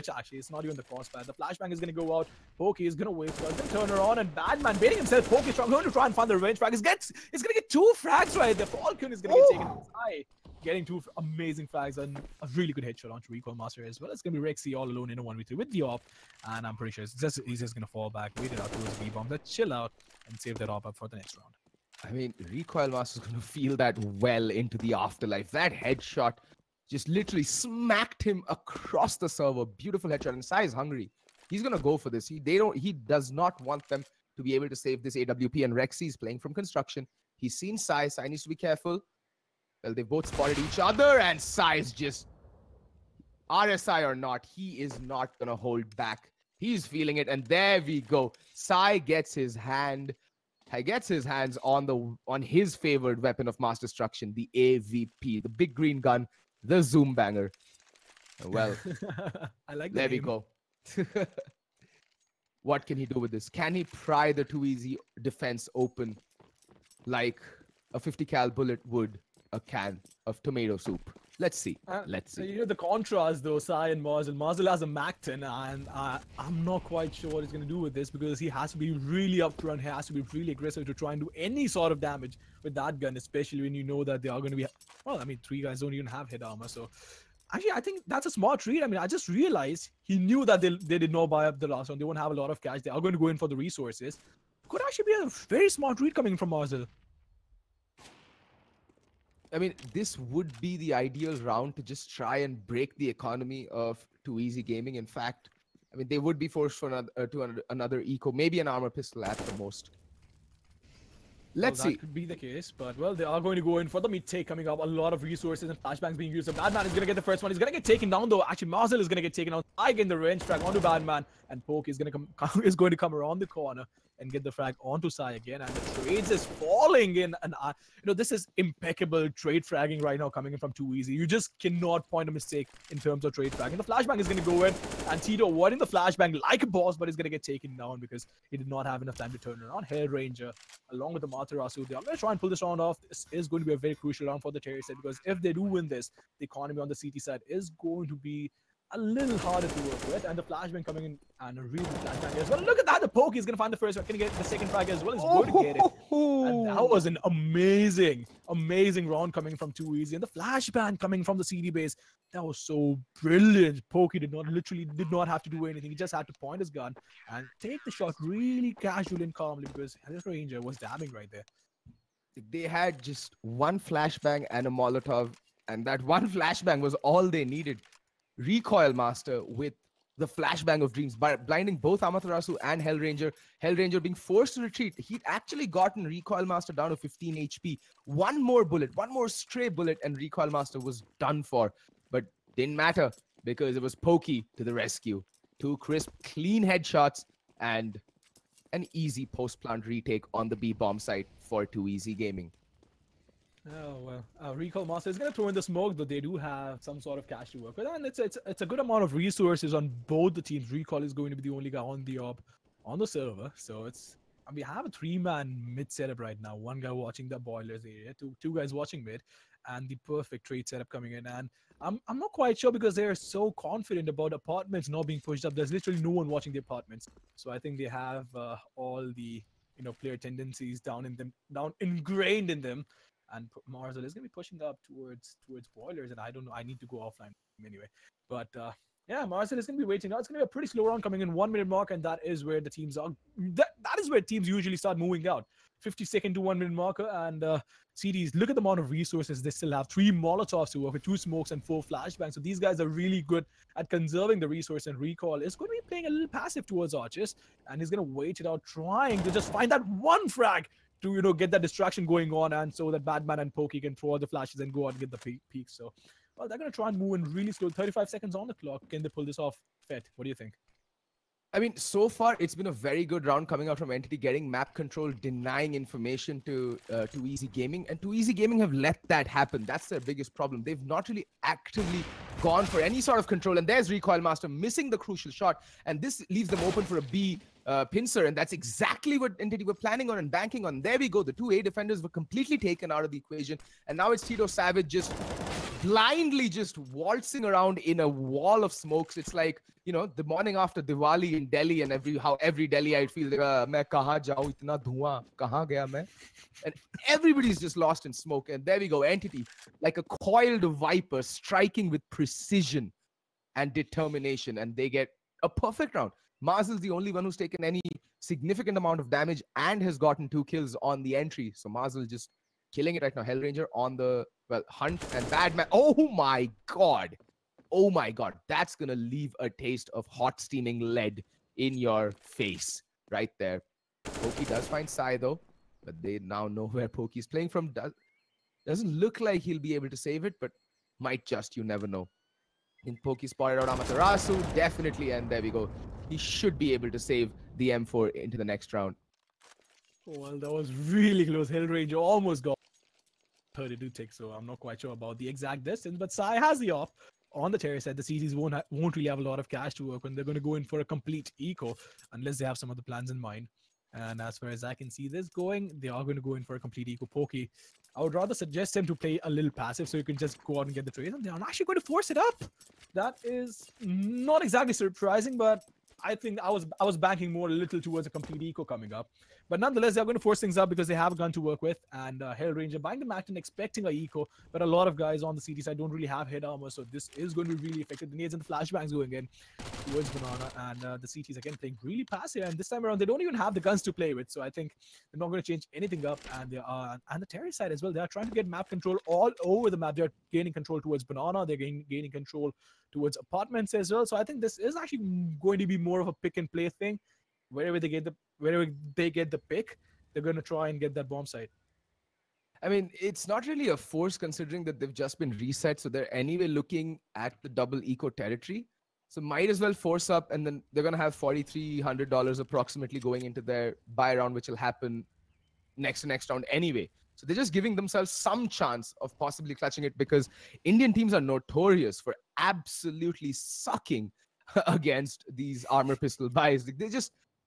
actually. It's not even the crossfire. The flashbang is going to go out. Pokey is going to wait for it, then turn around, and Badman baiting himself. Pokey is going to try and find the revenge frag. It's going to get 2 frags right there. Falcon is going to get taken inside, getting 2 amazing frags and a really good headshot onto Recoil Master as well. It's going to be Rexy all alone in a 1v3 with the op, and I'm pretty sure he's just going to fall back, wait it out towards B-bomb, let's chill out and save that op up for the next round. I mean, Recoil Master is going to feel that well into the afterlife. That headshot just literally smacked him across the server. Beautiful headshot, and Sai is hungry. He's going to go for this. He does not want them to be able to save this AWP, and Rexy is playing from construction. He's seen Sai. Sai needs to be careful. Well, they both spotted each other, and Sai is just, RSI or not, he is not going to hold back. He's feeling it, and there we go. Sai gets his hands on his favored weapon of mass destruction, the AVP, the big green gun, the Zoom banger. Well, I like there we go. What can he do with this? Can he pry the Too Easy defense open like a 50 cal bullet would a can of tomato soup? Let's see. Let's see. You know the contrast though, Sai and Marzel. Marzel has a Mac-10, and I'm not quite sure what he's going to do with this, because he has to be really upfront. He has to be really aggressive to try and do any sort of damage with that gun, especially when you know that they are going to be, well, I mean, 3 guys don't even have head armor. So actually, I think that's a smart read. I mean, I just realized he knew that they did not buy up the last one. They won't have a lot of cash. They are going to go in for the resources. Could actually be a very smart read coming from Marzel. I mean, this would be the ideal round to just try and break the economy of Too Easy Gaming. In fact, I mean, they would be forced for another eco, maybe an armor pistol at the most. Let's That see. could be the case, but well, they are going to go in for the mid take coming up. A lot of resources and flashbangs being used. So Badman is going to get the first one. He's going to get taken down though. Actually, Marcel is going to get taken out. I get the range frag onto Badman, and Poke is going to come around the corner and get the frag onto Sai again. And the trades is falling in, and this is impeccable trade fragging right now coming in from Too Easy. You just cannot point a mistake in terms of trade fragging. The flashbang is going to go in, and Tito avoiding the flashbang like a boss, but he's going to get taken down because he did not have enough time to turn around. Hell Ranger along with the Matarasu, they are going to try and pull this round off. This is going to be a very crucial round for the Terry set, because if they do win this, the economy on the CT side is going to be a little harder to work with. And the flashbang coming in, and a really flashbang as well. Look at that, the Poke is going to find the first one. Can he get the second frag as well? He's going to get it. And that was an amazing round coming from Too Easy. And the flashbang coming from the CD base, that was so brilliant. Pokey did not have to do anything. He just had to point his gun and take the shot really casually and calmly, because this Ranger was dabbing right there. They had just one flashbang and a Molotov, and that one flashbang was all they needed. Recoil Master with the flashbang of dreams, by blinding both Amaterasu and Hellranger. Hellranger being forced to retreat. He'd actually gotten Recoil Master down to 15 HP. One more bullet, one more stray bullet, and Recoil Master was done for. But didn't matter, because it was Pokey to the rescue. 2 crisp, clean headshots, and an easy post-plant retake on the B-bomb site for Too Easy Gaming. Oh, well, Recall Master is going to throw in the smoke, though they do have some sort of cash to work with. And it's a good amount of resources on both the teams. Recall is going to be the only guy on the op on the server. So we have a 3-man mid setup right now. One guy watching the boilers area, two guys watching mid, and the perfect trade setup coming in. And I'm not quite sure, because they're so confident about apartments not being pushed up. There's literally no one watching the apartments. So I think they have all the player tendencies down ingrained in them. And Marzel is going to be pushing up towards boilers, and I don't know. I need to go offline anyway. But yeah, Marzel is going to be waiting out. It's going to be a pretty slow round coming in 1 minute mark, and that is where the teams are. That is where teams usually start moving out. 50-second to 1 minute marker, and CDs. Look at the amount of resources they still have. 3 Molotovs to work with, 2 smokes, and 4 flashbangs. So these guys are really good at conserving the resource. And Recall is going to be playing a little passive towards Arches, and he's going to wait it out, trying to just find that one frag to get that distraction going on, and so that Badman and Pokey can throw out the flashes and go out and get the peak. So, well, they're going to try and move in really slow. 35 seconds on the clock. Can they pull this off? Fett, what do you think? I mean, so far, it's been a very good round coming out from Entity, getting map control, denying information to Too Easy Gaming. And Too Easy Gaming have let that happen. That's their biggest problem. They've not really actively gone for any sort of control. And there's Recoil Master missing the crucial shot. And this leaves them open for a B pincer. And that's exactly what Entity were planning on and banking on. There we go. The 2 A defenders were completely taken out of the equation. And now it's Tito Savage just blindly just waltzing around in a wall of smokes. It's like, the morning after Diwali in Delhi, and every Delhi I'd feel like, main kahan jaun, itna dhuan, kahan gaya main? And everybody's just lost in smoke. And there we go, Entity, like a coiled viper, striking with precision and determination, and they get a perfect round. Marzel's the only one who's taken any significant amount of damage and has gotten 2 kills on the entry. So Marzel just killing it right now. Hellranger on the hunt, and Badman. Oh my god. Oh my god. That's gonna leave a taste of hot steaming lead in your face right there. Pokey does find Sai though, but they now know where Pokey's playing from. Doesn't look like he'll be able to save it, but might just, you never know. In Pokey spotted out Amaterasu, definitely, and there we go. He should be able to save the M4 into the next round. Well, that was really close. Hellranger almost got 32 ticks, so I'm not quite sure about the exact distance, but Sai has the off on the terrace side. The CDs won't really have a lot of cash to work on. They're going to go in for a complete eco unless they have some other plans in mind. And as far as I can see this going, they are going to go in for a complete eco. Pokey, I would rather suggest him to play a little passive so you can just go out and get the trade, and they are actually going to force it up. That is not exactly surprising, but I think I was banking more a little towards a complete eco coming up. But nonetheless, they're going to force things up because they have a gun to work with. And Hellranger buying the Macton, expecting a eco. But a lot of guys on the CT side don't really have head armor. So this is going to be really effective. The nades and the flashbangs going in towards Banana. And the CTs again playing really passive. And this time around, they don't even have the guns to play with. So I think they're not going to change anything up. And they are, and the Terry side as well. They are trying to get map control all over the map. They're gaining control towards Banana. They're gaining control towards apartments as well. So I think this is actually going to be more of a pick and play thing. Wherever they get the pick, they're going to try and get that bomb site. I mean, it's not really a force considering that they've just been reset. So they're anyway looking at the double eco territory. So might as well force up, and then they're going to have $4,300 approximately going into their buy round, which will happen next round anyway. So they're just giving themselves some chance of possibly clutching it, because Indian teams are notorious for absolutely sucking against these armor pistol buys.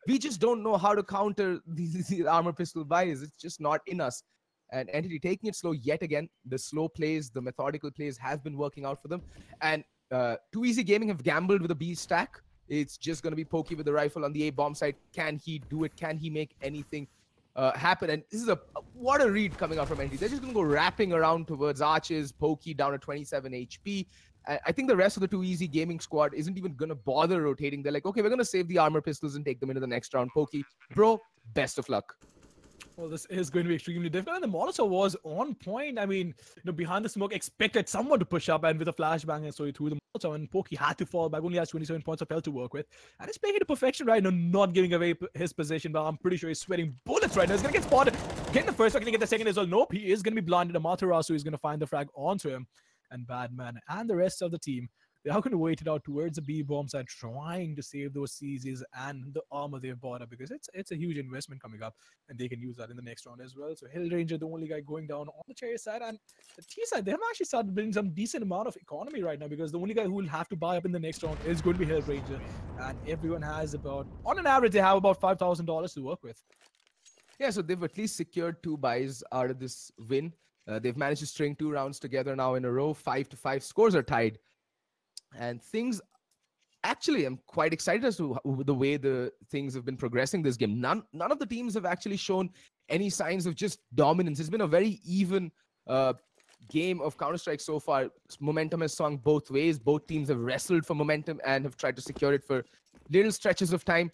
We just don't know how to counter these armor pistol buys. It's just not in us. And Entity taking it slow yet again. The slow plays, the methodical plays have been working out for them. And Too Easy Gaming have gambled with a B stack. It's just going to be Pokey with the rifle on the A bomb site. Can he do it? Can he make anything happen? And this is what a read coming out from Entity. They're just going to go wrapping around towards Arches, Pokey down to 27 HP. I think the rest of the Too Easy Gaming squad isn't even going to bother rotating. They're like, okay, we're going to save the armor pistols and take them into the next round. Pokey, bro, best of luck. Well, this is going to be extremely difficult. And the Molotov was on point. I mean, behind the smoke, expected someone to push up, and with a flashbang, and so he threw the Molotov, and Pokey had to fall back. Only has 27 points of health to work with. And he's playing it to perfection right now, not giving away his position, but I'm pretty sure he's sweating bullets right now. He's going to get spotted. Getting the first, going to get the second as well. Nope, he is going to be blinded. Amaterasu is going to find the frag onto him. And Badman and the rest of the team, they are going to wait it out towards the B bomb side, trying to save those CZs and the armor they've bought up, because it's a huge investment coming up, and they can use that in the next round as well. So Hellranger, the only guy going down on the Cherry side, and the T side, they have actually started building some decent amount of economy right now, because the only guy who will have to buy up in the next round is going to be Hellranger, and everyone has about, on an average, they have about $5,000 to work with. Yeah, so they've at least secured 2 buys out of this win. They've managed to string 2 rounds together now in a row. 5-5 scores are tied. And things, actually, I'm quite excited as to the way the things have been progressing this game. None of the teams have actually shown any signs of just dominance. It's been a very even game of Counter-Strike so far. Momentum has swung both ways. Both teams have wrestled for momentum and have tried to secure it for little stretches of time.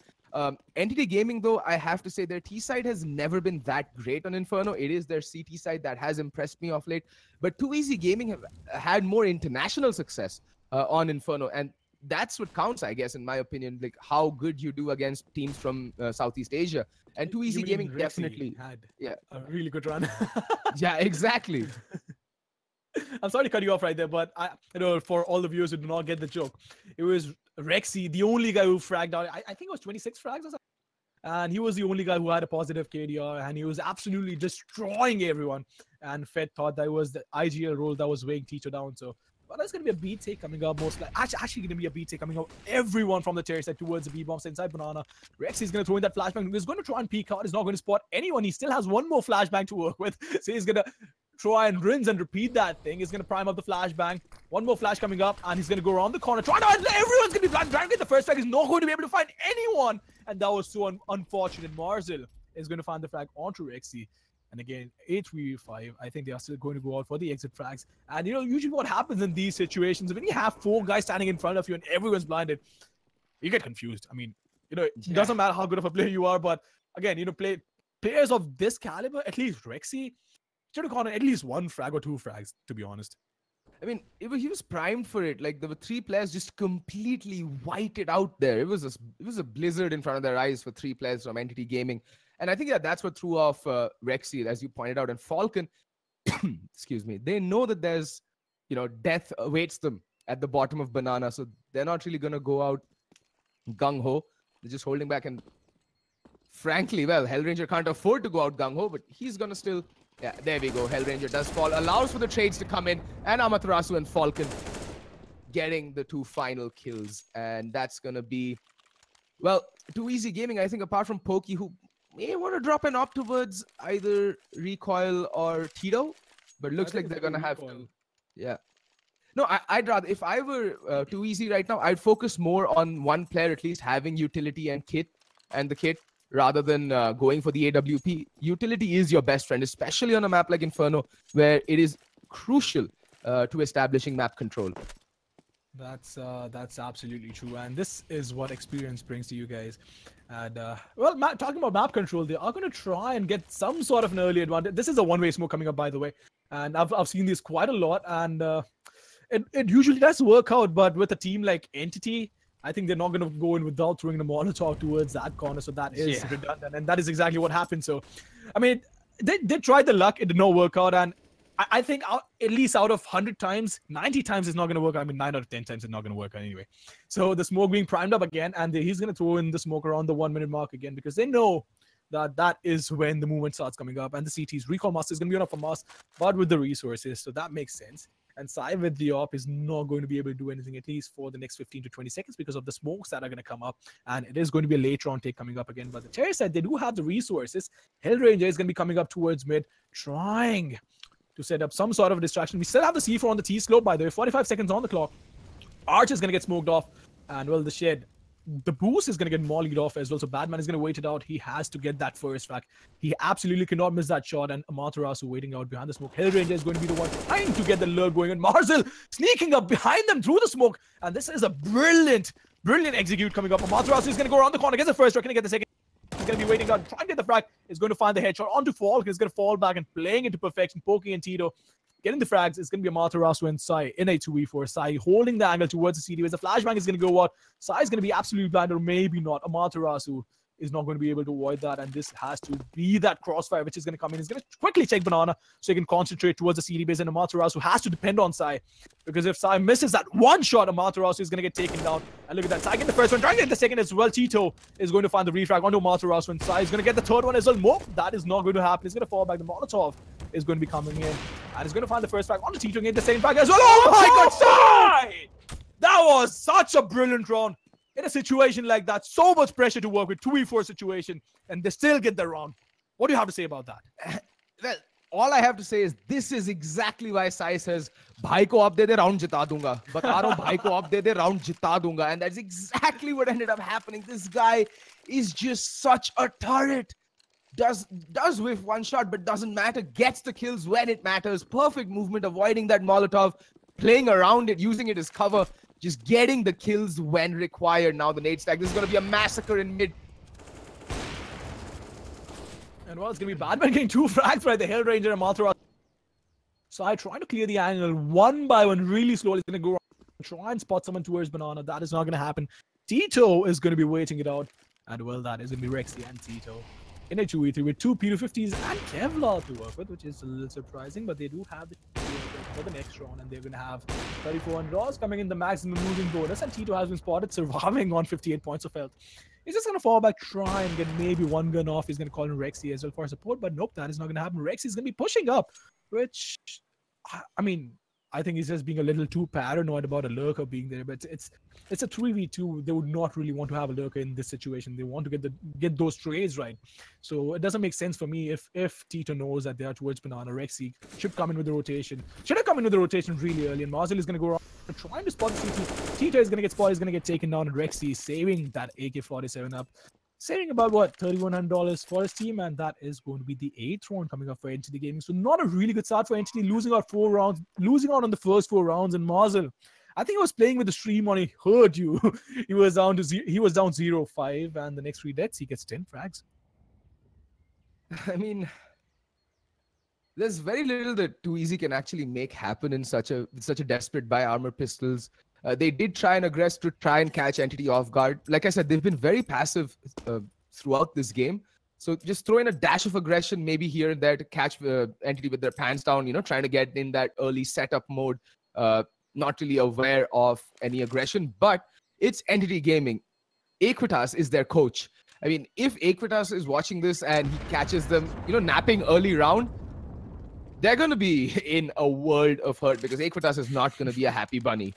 Entity Gaming, though, I have to say their T side has never been that great on Inferno. It is their CT side that has impressed me of late. But Too Easy Gaming have had more international success on Inferno, and that's what counts, I guess, in my opinion, like how good you do against teams from Southeast Asia. And Too Easy Gaming definitely had a really good run. Yeah, exactly. I'm sorry to cut you off right there, but for all the viewers who do not get the joke, it was Rexy, the only guy who fragged out. I think it was 26 frags or something. And he was the only guy who had a positive KDR, and he was absolutely destroying everyone. And Fed thought that was the IGL role that was weighing Teacher down. So, well, there's going to be a B take coming up, most likely. Actually going to be a B take coming up. Everyone from the terrace side towards the B bomb inside Banana. Rexy is going to throw in that flashbang. He's going to try and peek out. He's not going to spot anyone. He still has one more flashbang to work with. So he's going to try and rinse and repeat that thing. He's going to prime up the flashbang. One more flash coming up, and he's going to go around the corner. Everyone's going to be blind. Trying to get the first frag. He's not going to be able to find anyone. And that was so unfortunate. Marzil is going to find the frag onto Rexy. And again, 8-3-5. I think they are still going to go out for the exit frags. And, usually what happens in these situations, when you have 4 guys standing in front of you and everyone's blinded, you get confused. I mean, it doesn't matter how good of a player you are, but again, players of this caliber, at least Rexy, should have gone on at least 1 frag or 2 frags, to be honest. I mean, he was primed for it. Like, there were 3 players just completely whited out there. It was a blizzard in front of their eyes for 3 players from Entity Gaming. And I think that's what threw off Rexy, as you pointed out. And Falcon, excuse me, they know that there's, death awaits them at the bottom of Banana. So they're not really going to go out gung-ho. They're just holding back. And frankly, well, Hellranger can't afford to go out gung-ho, but he's going to still... Yeah, there we go. Hellranger does fall. Allows for the trades to come in. And Amaterasu and Falcon getting the 2 final kills. And that's going to be... Well, Too Easy Gaming, I think, apart from Pokey, who may want to drop an op towards either Recoil or Tito. But looks like they're going to have to... Yeah. No, I'd rather, if I were too easy right now, I'd focus more on one player at least having utility and the kit, rather than going for the AWP. Utility is your best friend, especially on a map like Inferno, where it is crucial to establishing map control. That's absolutely true, and this is what experience brings to you guys. And well, talking about map control, they are going to try and get some sort of an early advantage. This is a one-way smoke coming up, by the way, and I've seen this quite a lot, and it usually does work out. But with a team like Entity, I think they're not going to go in without throwing the Molotov towards that corner, so that is redundant, and that is exactly what happened. So, I mean, they tried the luck, it did not work out, and I think at least out of 100 times, 90 times it's not going to work. I mean, 9 out of 10 times it's not going to work out anyway. So the smoke being primed up again, and he's going to throw in the smoke around the 1 minute mark again, because they know that is when the movement starts coming up, and the CT's Recall Master is going to be on for Mars, but with the resources, so that makes sense. And Sai with the op is not going to be able to do anything, at least for the next 15 to 20 seconds, because of the smokes that are going to come up. And it is going to be a late round take coming up again. But the Cherry side, they do have the resources. Hellranger is going to be coming up towards mid, trying to set up some sort of a distraction. We still have the C4 on the T-slope, by the way. 45 seconds on the clock. Arch is going to get smoked off. And, well, the shed. The boost is going to get mollied off as well, so Batman is going to wait it out. He has to get that first frag. He absolutely cannot miss that shot, and Amaterasu waiting out behind the smoke. Hellranger is going to be the one trying to get the lure going, and Marzel sneaking up behind them through the smoke, and this is a brilliant execute coming up. Amaterasu is going to go around the corner, gets the first frag, can he get the second? He's going to be waiting out, trying to get the frag, is going to find the headshot onto Falk, he's going to fall back and playing into perfection, poking in Tito. Getting the frags, it's going to be Amaterasu and Sai in a 2v4. Sai holding the angle towards the CD. As the flashbang is going to go out, Sai is going to be absolutely blind, or maybe not. Amaterasu is not going to be able to avoid that, and this has to be that crossfire which is going to come in. He's going to quickly check Banana so he can concentrate towards the CD base, and Amaterasu has to depend on Sai, because if Sai misses that one shot, Amaterasu is going to get taken down. And look at that, Sai getting the first one, trying to get the second as well. Tito is going to find the refrag onto Amaterasu, and Sai is going to get the third one as well. Nope, that is not going to happen. He's going to fall back. The Molotov is going to be coming in, and he's going to find the first frag onto Tito and get the second frag as well. Oh my god, Sai! That was such a brilliant round. In a situation like that, so much pressure to work with, 2v4 situation, and they still get the round. What do you have to say about that? Well, all I have to say is this is exactly why Sai says, "Bhai ko ab de round jita dunga." Bata raha hu, bhai ko ab de round jita dunga. And that's exactly what ended up happening. This guy is just such a turret. Does whiff one shot, but doesn't matter. Gets the kills when it matters. Perfect movement, avoiding that Molotov, playing around it, using it as cover. Just getting the kills when required. Now the nade stack. This is going to be a massacre in mid. And well, it's going to be Batman getting 2 frags by the Hellranger and Amaterasu. So I try to clear the angle one by one really slowly. He's going to go around, try and spot someone towards Banana. That is not going to happen. Tito is going to be waiting it out. And well, that is going to be Rexy and Tito in a 2v3 with 2 P250s and Kevlar to work with, which is a little surprising, but they do have the for the next round, and they're going to have 34 draws coming in the maximum losing bonus, and Tito has been spotted surviving on 58 points of health. He's just going to fall back, try and get maybe one gun off. He's going to call in Rexy as well for support, but nope, that is not going to happen. Rexy's going to be pushing up, which, I mean, I think he's just being a little too paranoid about a lurker being there, but it's a 3v2. They would not really want to have a lurker in this situation. They want to get those trades right. So it doesn't make sense for me if Tito knows that they are towards Banana. Rexy should come in with the rotation. Should have come in with the rotation really early, and Marzel is going to go around trying to spot the CT. Tito is going to get spotted, he's going to get taken down, and Rexy saving that AK-47 up. Saving about, what, $3,100 for his team, and that is going to be the 8th round coming up for Entity Gaming. So not a really good start for Entity, losing out on the first 4 rounds. And Marzel, I think he was playing with the stream when he heard you. he was down 0-5, and the next 3 deaths, he gets 10 frags. I mean, there's very little that Too Easy can actually make happen in such a desperate buy armor pistols. They did try and aggress to try and catch Entity off guard. Like I said, they've been very passive throughout this game. So just throw in a dash of aggression maybe here and there to catch Entity with their pants down, you know, trying to get in that early setup mode. Not really aware of any aggression, but it's Entity Gaming. Equitas is their coach. I mean, if Equitas is watching this and he catches them, you know, napping early round, they're going to be in a world of hurt, because Equitas is not going to be a happy bunny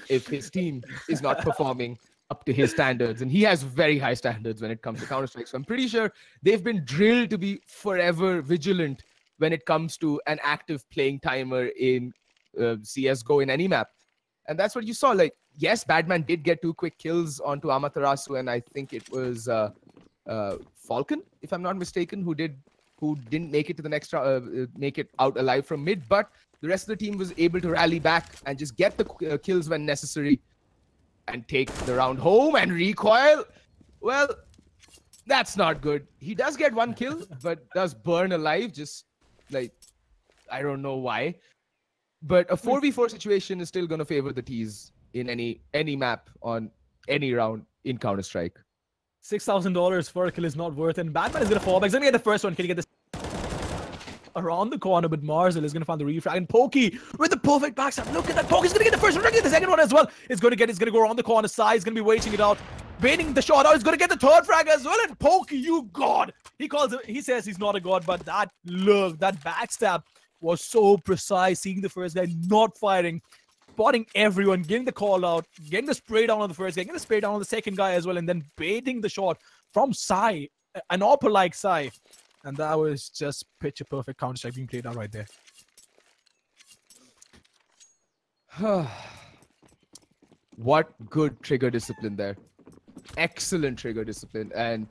if his team is not performing up to his standards. And he has very high standards when it comes to Counter-Strike. So I'm pretty sure they've been drilled to be forever vigilant when it comes to an active playing timer in CSGO in any map. And that's what you saw. Like, yes, Badman did get 2 quick kills onto Amaterasu, and I think it was Falcon, if I'm not mistaken, who didn't make it to the next make it out alive from mid. But the rest of the team was able to rally back and just get the kills when necessary and take the round home. And Recoil, well, that's not good. He does get 1 kill, but does burn alive. Just like, I don't know why. But a 4v4 situation is still going to favor the T's in any map on any round in Counter-Strike. $6,000 for a kill is not worth it. And Batman is going to fall back. He's going to get the first one. Can he get this around the corner? But Marzel is going to find the refrag. And Pokey with the perfect backstab. Look at that. Pokey's going to get the first one. He's going to get the second one as well. It's going to go around the corner side. He's going to be waiting it out. Baiting the shot out. He's going to get the third frag as well. And Pokey, you god. He says he's not a god, but that backstab was so precise. Seeing the first guy not firing, spotting everyone, getting the call out, getting the spray down on the first guy, getting the spray down on the second guy as well, and then baiting the shot from Sai, an AWPer like Sai. And that was just picture perfect Counter-Strike being played out right there. What good trigger discipline there. Excellent trigger discipline. And,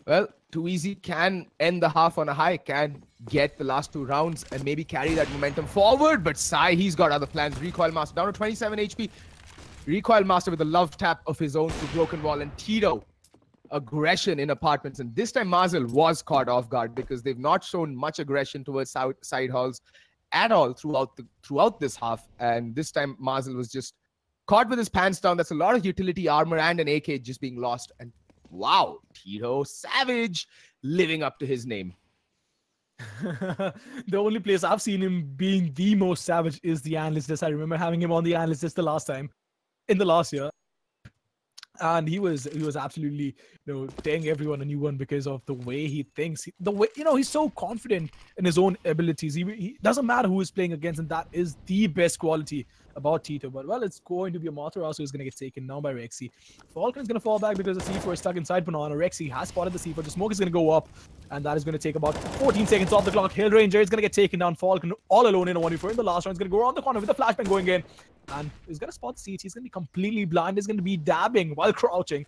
well, Too Easy can end the half on a high, can get the last 2 rounds and maybe carry that momentum forward. But Sai, he's got other plans. Recoil Master down to 27 HP. Recoil Master with a love tap of his own through Broken Wall. And Tito, aggression in Apartments. And this time Marzel was caught off guard because they've not shown much aggression towards side halls at all throughout this half. And this time Marzel was just caught with his pants down. That's a lot of utility armor and an AK just being lost. And wow, Tito Savage living up to his name. The only place I've seen him being the most savage is the analyst list. I remember having him on the analyst list the last time in the last year. And he was absolutely, tearing everyone a new one because of the way he thinks. The way, he's so confident in his own abilities. He doesn't matter who he's playing against, and that is the best quality about Tito. But, well, it's going to be a Amaterasu who's going to get taken down by Rexy. Falcon's going to fall back because the C4 is stuck inside Banana. Rexy has spotted the C4. The smoke is going to go up, and that is going to take about 14 seconds off the clock. Hellranger is going to get taken down. Falcon all alone in a 1v4 in the last round. He's going to go around the corner with the flashbang going in. And he's going to spot the CT. He's going to be completely blind. He's going to be dabbing while crouching.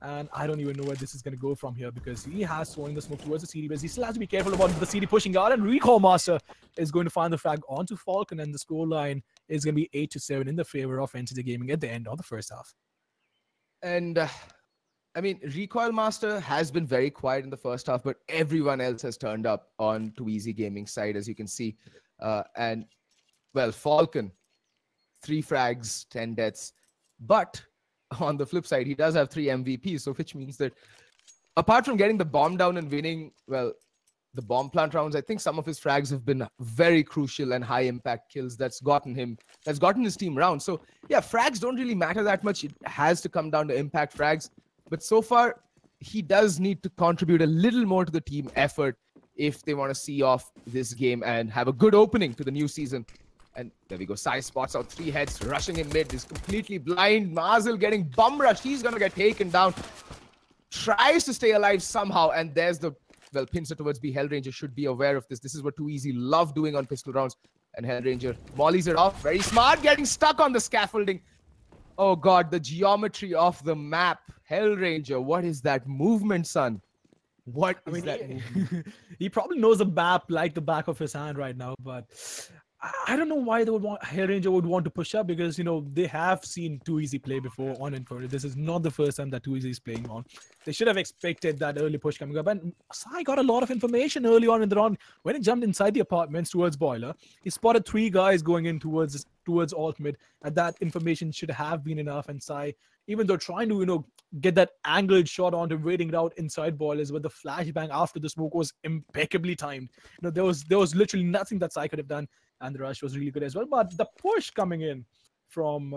And I don't even know where this is going to go from here because he has thrown the smoke towards the CD. But he still has to be careful about the CD pushing out. And Recall Master is going to find the frag onto Falcon. And the scoreline is going to be 8-7 in the favor of NTD Gaming at the end of the first half. And, I mean, Recoil Master has been very quiet in the first half, but everyone else has turned up on Too Easy Gaming side, as you can see. And, well, Falcon, 3 frags, 10 deaths. But on the flip side, he does have 3 MVPs, so which means that apart from getting the bomb down and winning, well, the bomb plant rounds, I think some of his frags have been very crucial and high impact kills that's gotten his team round. So yeah, frags don't really matter that much. It has to come down to impact frags. But so far, he does need to contribute a little more to the team effort if they want to see off this game and have a good opening to the new season. And there we go. Sai spots out 3 heads, rushing in mid. Is completely blind. Marzel getting bum rushed. He's going to get taken down. Tries to stay alive somehow. And there's the, well, pincer towards B. Hellranger should be aware of this. This is what Too Easy love doing on pistol rounds. And Hellranger mollies it off. Very smart. Getting stuck on the scaffolding. Oh, God. The geometry of the map. Hellranger, what is that movement, son? What is that movement? He probably knows the map like the back of his hand right now, but I don't know why they would want Hellranger would want to push up because they have seen Too Easy play before on Inferno. This is not the first time that Too Easy is playing on. They should have expected that early push coming up. And Sai got a lot of information early on in the round. When he jumped inside the apartments towards Boiler, he spotted 3 guys going in towards alt mid, and that information should have been enough. And Sai, even though trying to get that angled shot onto waiting it out inside Boilers, with the flashbang after the smoke was impeccably timed. There was literally nothing that Sai could have done. And the rush was really good as well. But the push coming in from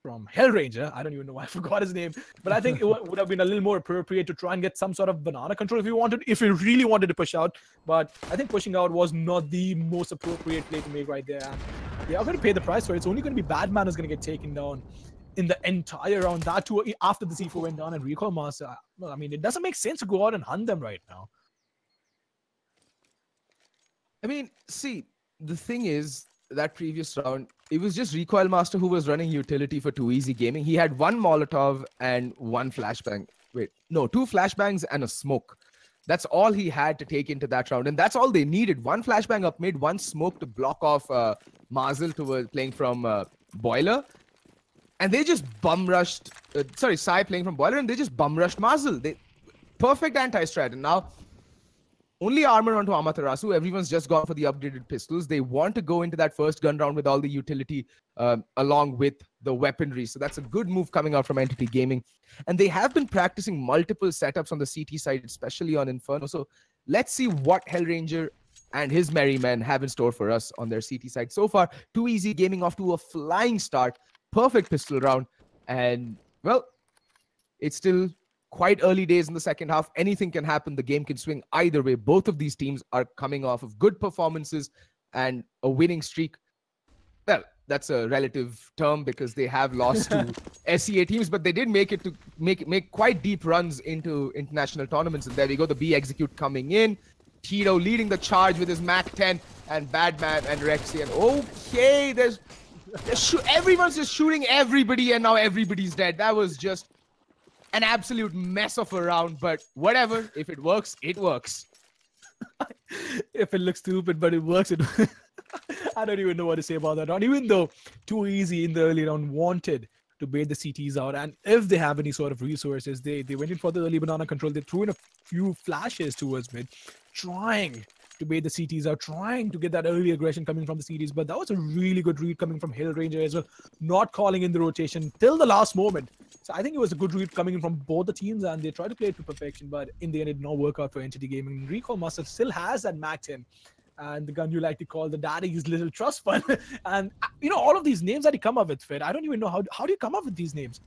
Hellranger, I don't even know why I forgot his name, but I think it would have been a little more appropriate to try and get some sort of banana control if you really wanted to push out. But I think pushing out was not the most appropriate play to make right there. And they are going to pay the price for it. It's only going to be Badman who's going to get taken down in the entire round. That too after the C4 went down and Recoil Master. Well, I mean, it doesn't make sense to go out and hunt them right now. I mean, see, the thing is, that previous round, it was just Recoil Master who was running utility for Too Easy Gaming. He had one Molotov and one flashbang. Wait, no, two flashbangs and a smoke. That's all he had to take into that round. And that's all they needed. One flashbang up mid, one smoke to block off Mazel towards playing from Boiler. And they just bum rushed, Sai playing from Boiler, and they just bum rushed Mazel. Perfect anti-strat. And now, only armor onto Amaterasu. Everyone's just gone for the upgraded pistols. They want to go into that first gun round with all the utility along with the weaponry. So that's a good move coming out from Entity Gaming. And they have been practicing multiple setups on the CT side, especially on Inferno. So let's see what Hellranger and his merry men have in store for us on their CT side. So far, Too Easy Gaming off to a flying start. Perfect pistol round. And, well, it's still quite early days in the second half. Anything can happen. The game can swing either way. Both of these teams are coming off of good performances and a winning streak. Well, that's a relative term because they have lost to SEA teams, but they did make it to make quite deep runs into international tournaments. And there we go, the B Execute coming in. Tito leading the charge with his Mac 10 and Badman and Rexy. And okay, everyone's just shooting everybody and now everybody's dead. That was just an absolute mess of a round, but whatever. If it works, it works. If it looks stupid, but it works, I don't even know what to say about that round. Even though Too Easy in the early round wanted to bait the CTs out, and if they have any sort of resources, they went in for the early banana control. They threw in a few flashes towards mid, trying to bait the CTs out, trying to get that early aggression coming from the CTs. But that was a really good read coming from Hellranger as well, not calling in the rotation till the last moment. So I think it was a good read coming in from both the teams, and they tried to play it to perfection, but in the end, it did not work out for Entity Gaming. Recoil Master still has that Mac 10, and the gun you like to call the daddy's little trust fund. And, you know, all of these names that you come up with, Fed, I don't even know how do you come up with these names?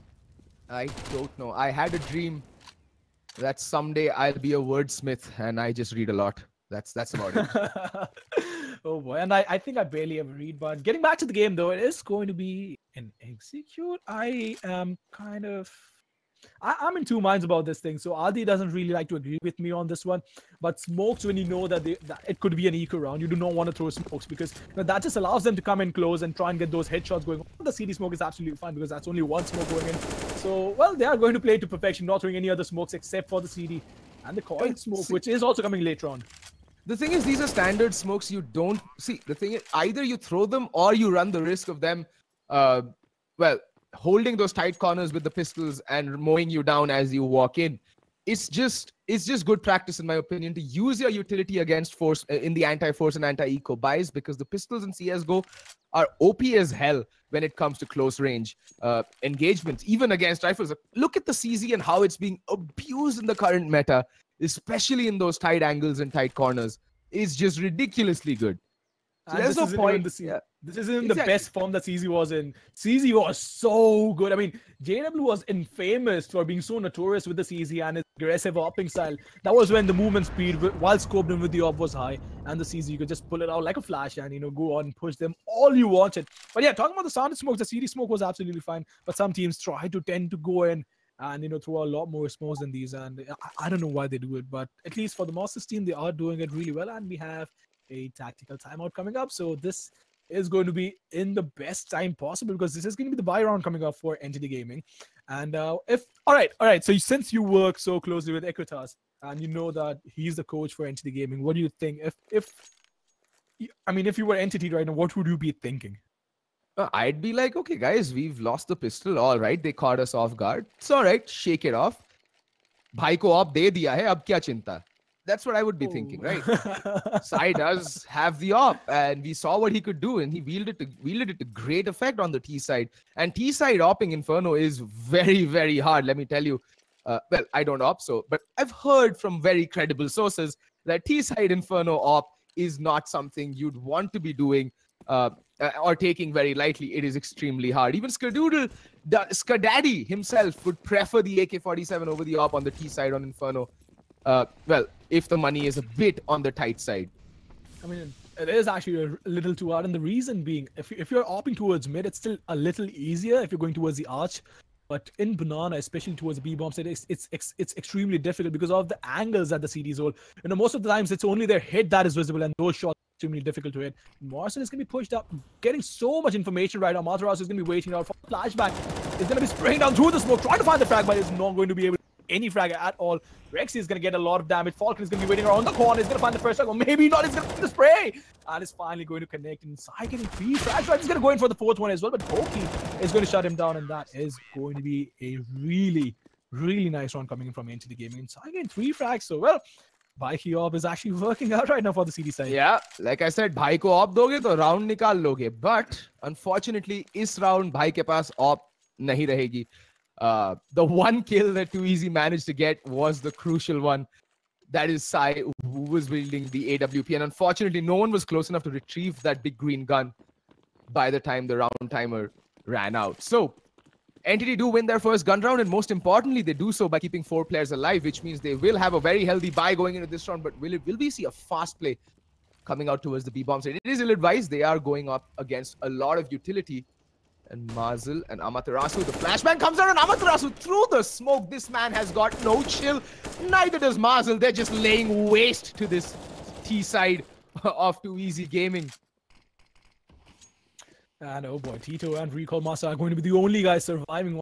I don't know. I had a dream that someday I'll be a wordsmith, and I just read a lot. That's about it. Oh boy, and I think I barely ever read, but getting back to the game though, it is going to be an execute. I am kind of... I'm in two minds about this thing. So Adi doesn't really like to agree with me on this one, but smokes, when you know that it could be an eco round, you do not want to throw smokes because that just allows them to come in close and try and get those headshots going. The CD smoke is absolutely fine because that's only one smoke going in. So, well, they are going to play it to perfection, not throwing any other smokes except for the CD and the coil smoke, which is also coming later on. The thing is, these are standard smokes. You don't see. The thing is, either you throw them or you run the risk of them, holding those tight corners with the pistols and mowing you down as you walk in. It's just good practice, in my opinion, to use your utility against force in the anti-force and anti-eco buys, because the pistols in CSGO are OP as hell when it comes to close range engagements, even against rifles. Look at the CZ and how it's being abused in the current meta, especially in those tight angles and tight corners. It's just ridiculously good. So there's no point. This isn't the best form that CZ was in. CZ was so good. I mean, JW was infamous for being so notorious with the CZ and his aggressive opping style. That was when the movement speed, while scoped in with the op, was high. And the CZ, you could just pull it out like a flash and, you know, go on and push them all you wanted. But yeah, talking about the sounded smokes, the CD smoke was absolutely fine. But some teams tend to go in and, you know, throw a lot more smokes than these. And I don't know why they do it. But at least for the Masters team, they are doing it really well. And we have a tactical timeout coming up, so this is going to be in the best time possible because this is going to be the buy round coming up for Entity Gaming. And all right, so since you work so closely with Equitas and you know that he's the coach for Entity Gaming, what do you think if you were Entity right now, what would you be thinking? I'd be like, okay guys, we've lost the pistol, all right, they caught us off guard, it's all right, shake it off, bhai ko op de diya hai, ab kya chinta. That's what I would be thinking, right? Sai does have the op, and we saw what he could do, and he wielded it to great effect on the T side. And T side opping Inferno is very, very hard. Let me tell you. Well, I don't op, but I've heard from very credible sources that T side Inferno op is not something you'd want to be doing or taking very lightly. It is extremely hard. Even Skadaddy himself would prefer the AK-47 over the op on the T side on Inferno. Well, if the money is a bit on the tight side. I mean, it is actually a little too hard, and the reason being, if you're opping towards mid, it's still a little easier if you're going towards the arch. But in Banana, especially towards the B-bomb side, it's extremely difficult because of the angles that the CDs hold. You know, most of the times it's only their hit that is visible, and those shots are extremely difficult to hit. Marcel is going to be pushed up, getting so much information right now. Matarasu is going to be waiting out for flashback. It's going to be spraying down through the smoke, trying to find the frag, but it's not going to be able to any frag at all. Rexy is going to get a lot of damage. Falcon is going to be waiting around the corner. He's going to find the first frag, or maybe not. He's going to find the spray. And is finally going to connect. Inside getting 3 frags. Right, he's going to go in for the 4th one as well. But Poki is going to shut him down. And that is going to be a really, really nice round coming in from Entity Gaming. Inside getting 3 frags. So, well, Bhai ki op is actually working out right now for the CD side. Yeah, like I said, Bhai ko op doge to round nikal loge. But unfortunately, is round Bhai ke paas op nahi rahegi. The one kill that Too Easy managed to get was the crucial one. That is Sai, who was wielding the AWP. And unfortunately, no one was close enough to retrieve that big green gun by the time the round timer ran out. So, Entity do win their first gun round. And most importantly, they do so by keeping 4 players alive, which means they will have a very healthy buy going into this round. But will we see a fast play coming out towards the B-bomb side? It is ill-advised. They are going up against a lot of utility. And Mazel and Amaterasu. The flashbang comes out and Amaterasu through the smoke. This man has got no chill. Neither does Mazel. They're just laying waste to this T side of Too Easy Gaming. And oh boy, Tito and Recall Master are going to be the only guys surviving.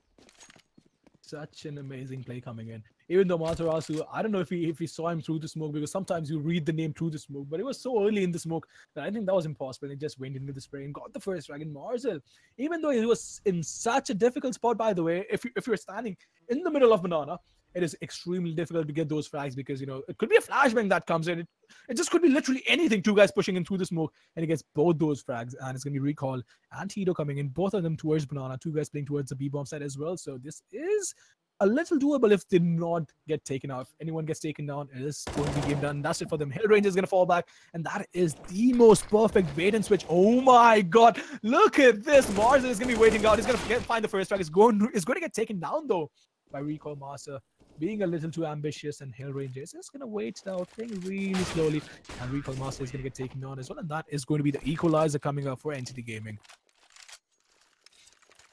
Such an amazing play coming in. Even though Matarasu, I don't know if he saw him through the smoke, because sometimes you read the name through the smoke, but it was so early in the smoke that I think that was impossible. He just went into the spray and got the first frag. And Marcel, even though he was in such a difficult spot, by the way, if you're standing in the middle of Banana, it is extremely difficult to get those frags because, you know, it could be a flashbang that comes in. It just could be literally anything. 2 guys pushing in through the smoke, and he gets both those frags, and it's going to be Recall and Tito coming in, both of them towards Banana, 2 guys playing towards the B-bomb side as well. So this is a little doable if they not get taken out. If anyone gets taken down, it is going to be game done. That's it for them. Hill Ranger is going to fall back, and that is the most perfect bait and switch. Oh my god, look at this. Mars is going to be waiting out. He's going to find the first strike. It's going to get taken down though by Recall Master, being a little too ambitious, and Hill Ranger is just going to wait now, playing really slowly, and Recall Master is going to get taken down as well, and that is going to be the equalizer coming up for Entity Gaming.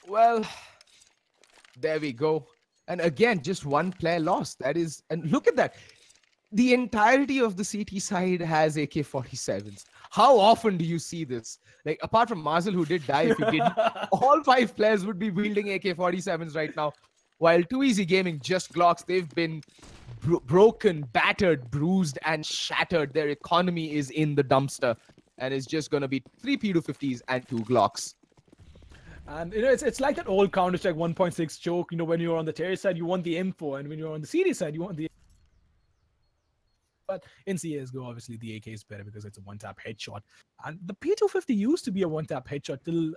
Well, there we go. And again, just 1 player lost. That is, and look at that. The entirety of the CT side has AK-47s. How often do you see this? Like, apart from Mazel, who did die if he didn't, all 5 players would be wielding AK-47s right now. While Too Easy Gaming just Glocks, they've been broken, battered, bruised, and shattered. Their economy is in the dumpster. And it's just going to be 3 P250s and 2 Glocks. And you know, it's like that old Counter-Strike 1.6 joke. You know, when you're on the terror side, you want the info, and when you're on the CD side, you want the. But in CS:GO, obviously the AK is better because it's a 1-tap headshot, and the P250 used to be a 1-tap headshot till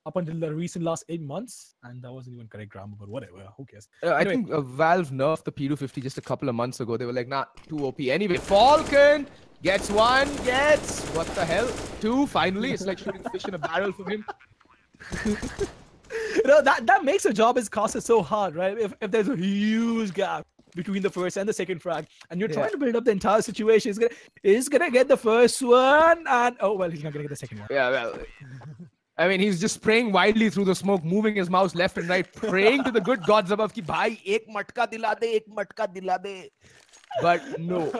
up until the recent last 8 months, and that wasn't even correct grammar, but whatever. Who cares? Anyway, I think Valve nerfed the P250 just a couple of months ago. They were like, nah, too OP. Anyway, Falcon gets 1, gets, what the hell, 2, finally. It's like shooting fish in a barrel for him. You know, that makes a job as caster so hard, right? If there's a huge gap between the first and the second frag, and you're trying to build up the entire situation, he's gonna get the first one, and oh well, he's not gonna get the second one. Yeah, well, I mean, he's just spraying wildly through the smoke, moving his mouse left and right, praying to the good gods above ki bhai ek matka dila de, ek matka dila de. But no,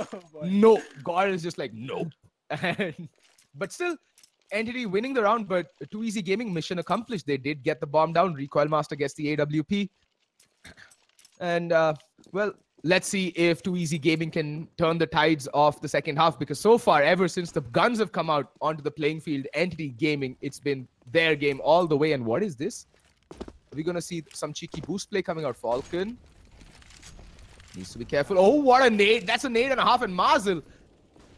no, God is just like no. But still, Entity winning the round, but Too Easy Gaming, mission accomplished. They did get the bomb down. Recoil Master gets the AWP. And, well, let's see if Too Easy Gaming can turn the tides of the second half, because so far, ever since the guns have come out onto the playing field, Entity Gaming, it's been their game all the way. And what is this? We're going to see some cheeky boost play coming out. Falcon needs to be careful. Oh, what a nade. That's a nade and a half, and Mazel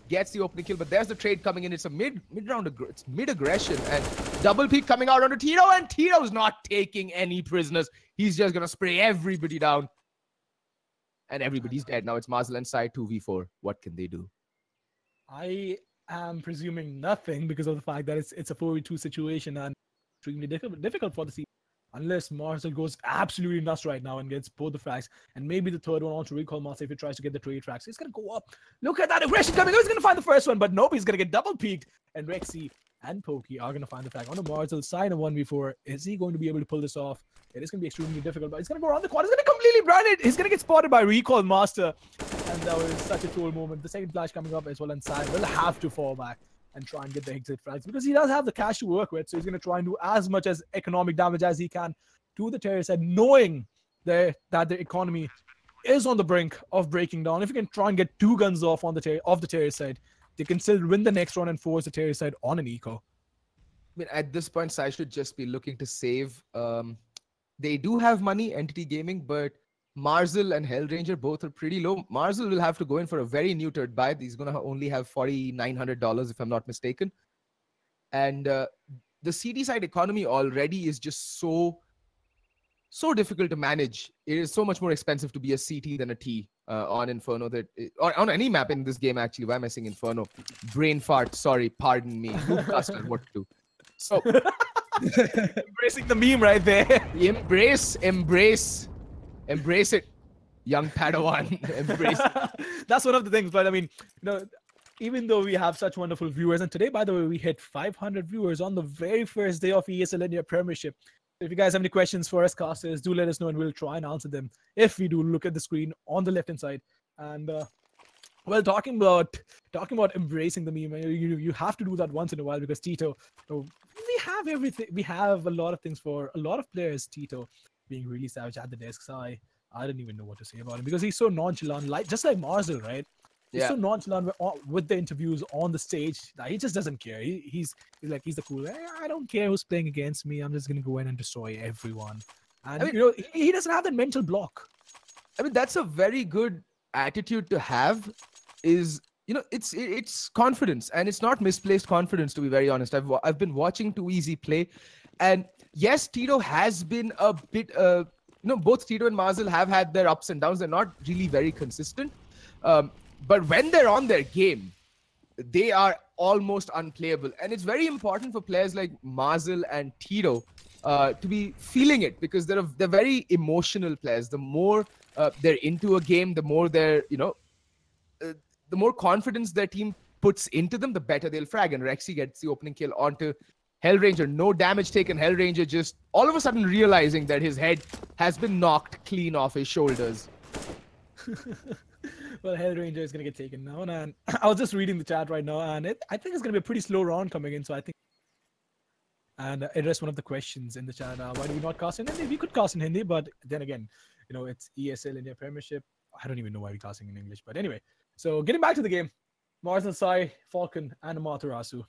gets the opening kill, but there's the trade coming in. It's a mid-round, it's mid-aggression, and double peek coming out onto Tito, and Tito's not taking any prisoners. He's just going to spray everybody down. And everybody's dead. Now it's Mazel and Sai 2v4. What can they do? I am presuming nothing because of the fact that it's a 4v2 situation and extremely difficult for the team. Unless Marcel goes absolutely nuts right now and gets both the frags, and maybe the third one onto Recall Master if he tries to get the trade frags. He's going to go up. Look at that aggression coming. He's going to find the first one, but nope, he's going to get double peeked. And Rexy and Pokey are going to find the frag on the Marzel side of 1v4. Is he going to be able to pull this off? It is going to be extremely difficult, but he's going to go around the corner. He's going to completely brand it. He's going to get spotted by Recall Master. And that was such a cool moment. The second flash coming up as well, and Sai will have to fall back and try and get the exit frags because he does have the cash to work with. So he's going to try and do as much as economic damage as he can to the terrorist side, knowing that the economy is on the brink of breaking down. If you can try and get 2 guns off on the terrorist side, they can still win the next round and force the terrorist side on an eco. I mean, at this point, Sai should just be looking to save. They do have money, Entity Gaming, but Marzel and Hellranger both are pretty low. Marzel will have to go in for a very neutered buy. He's going to only have $4,900 if I'm not mistaken. And the CD side economy already is just so difficult to manage. It is so much more expensive to be a CT than a T on Inferno, or on any map in this game, actually. Why am I saying Inferno? Brain fart, sorry, pardon me. Noob what to do. So, embracing the meme right there. Embrace it, young Padawan. Embrace it. That's one of the things. But I mean, even though we have such wonderful viewers, and today, by the way, we hit 500 viewers on the very first day of ESL India Premiership. If you guys have any questions for us casters, do let us know and we'll try and answer them if we do look at the screen on the left-hand side. And well, talking about embracing the meme, you have to do that once in a while because Tito, we have everything. We have a lot of things for a lot of players. Tito being really savage at the desk. So I didn't even know what to say about him because he's so nonchalant, just like Marzel, right? He's so nonchalant with the interviews on the stage that he just doesn't care. He's the cool. I don't care who's playing against me. I'm just gonna go in and destroy everyone. And I mean, he doesn't have that mental block. I mean, that's a very good attitude to have. It's confidence, and it's not misplaced confidence, to be very honest. I've been watching Too Easy play, and yes, Tito has been a bit. Both Tito and Marzel have had their ups and downs. They're not really very consistent. But when they're on their game, they are almost unplayable. And it's very important for players like Marzel and Tito to be feeling it because they're very emotional players. The more they're into a game, the more the more confidence their team puts into them, the better they'll frag. And Rexy gets the opening kill onto Hellranger. No damage taken. Hellranger just all of a sudden realizing that his head has been knocked clean off his shoulders. Well, Hellranger is going to get taken now. And I was just reading the chat right now, and I think it's going to be a pretty slow round coming in. So I think, and address one of the questions in the chat. Why do we not cast in Hindi? We could cast in Hindi, but then again, it's ESL India Premiership. I don't even know why we're casting in English. But anyway, so getting back to the game, Marzel, Sai, Falcon, and Amaterasu.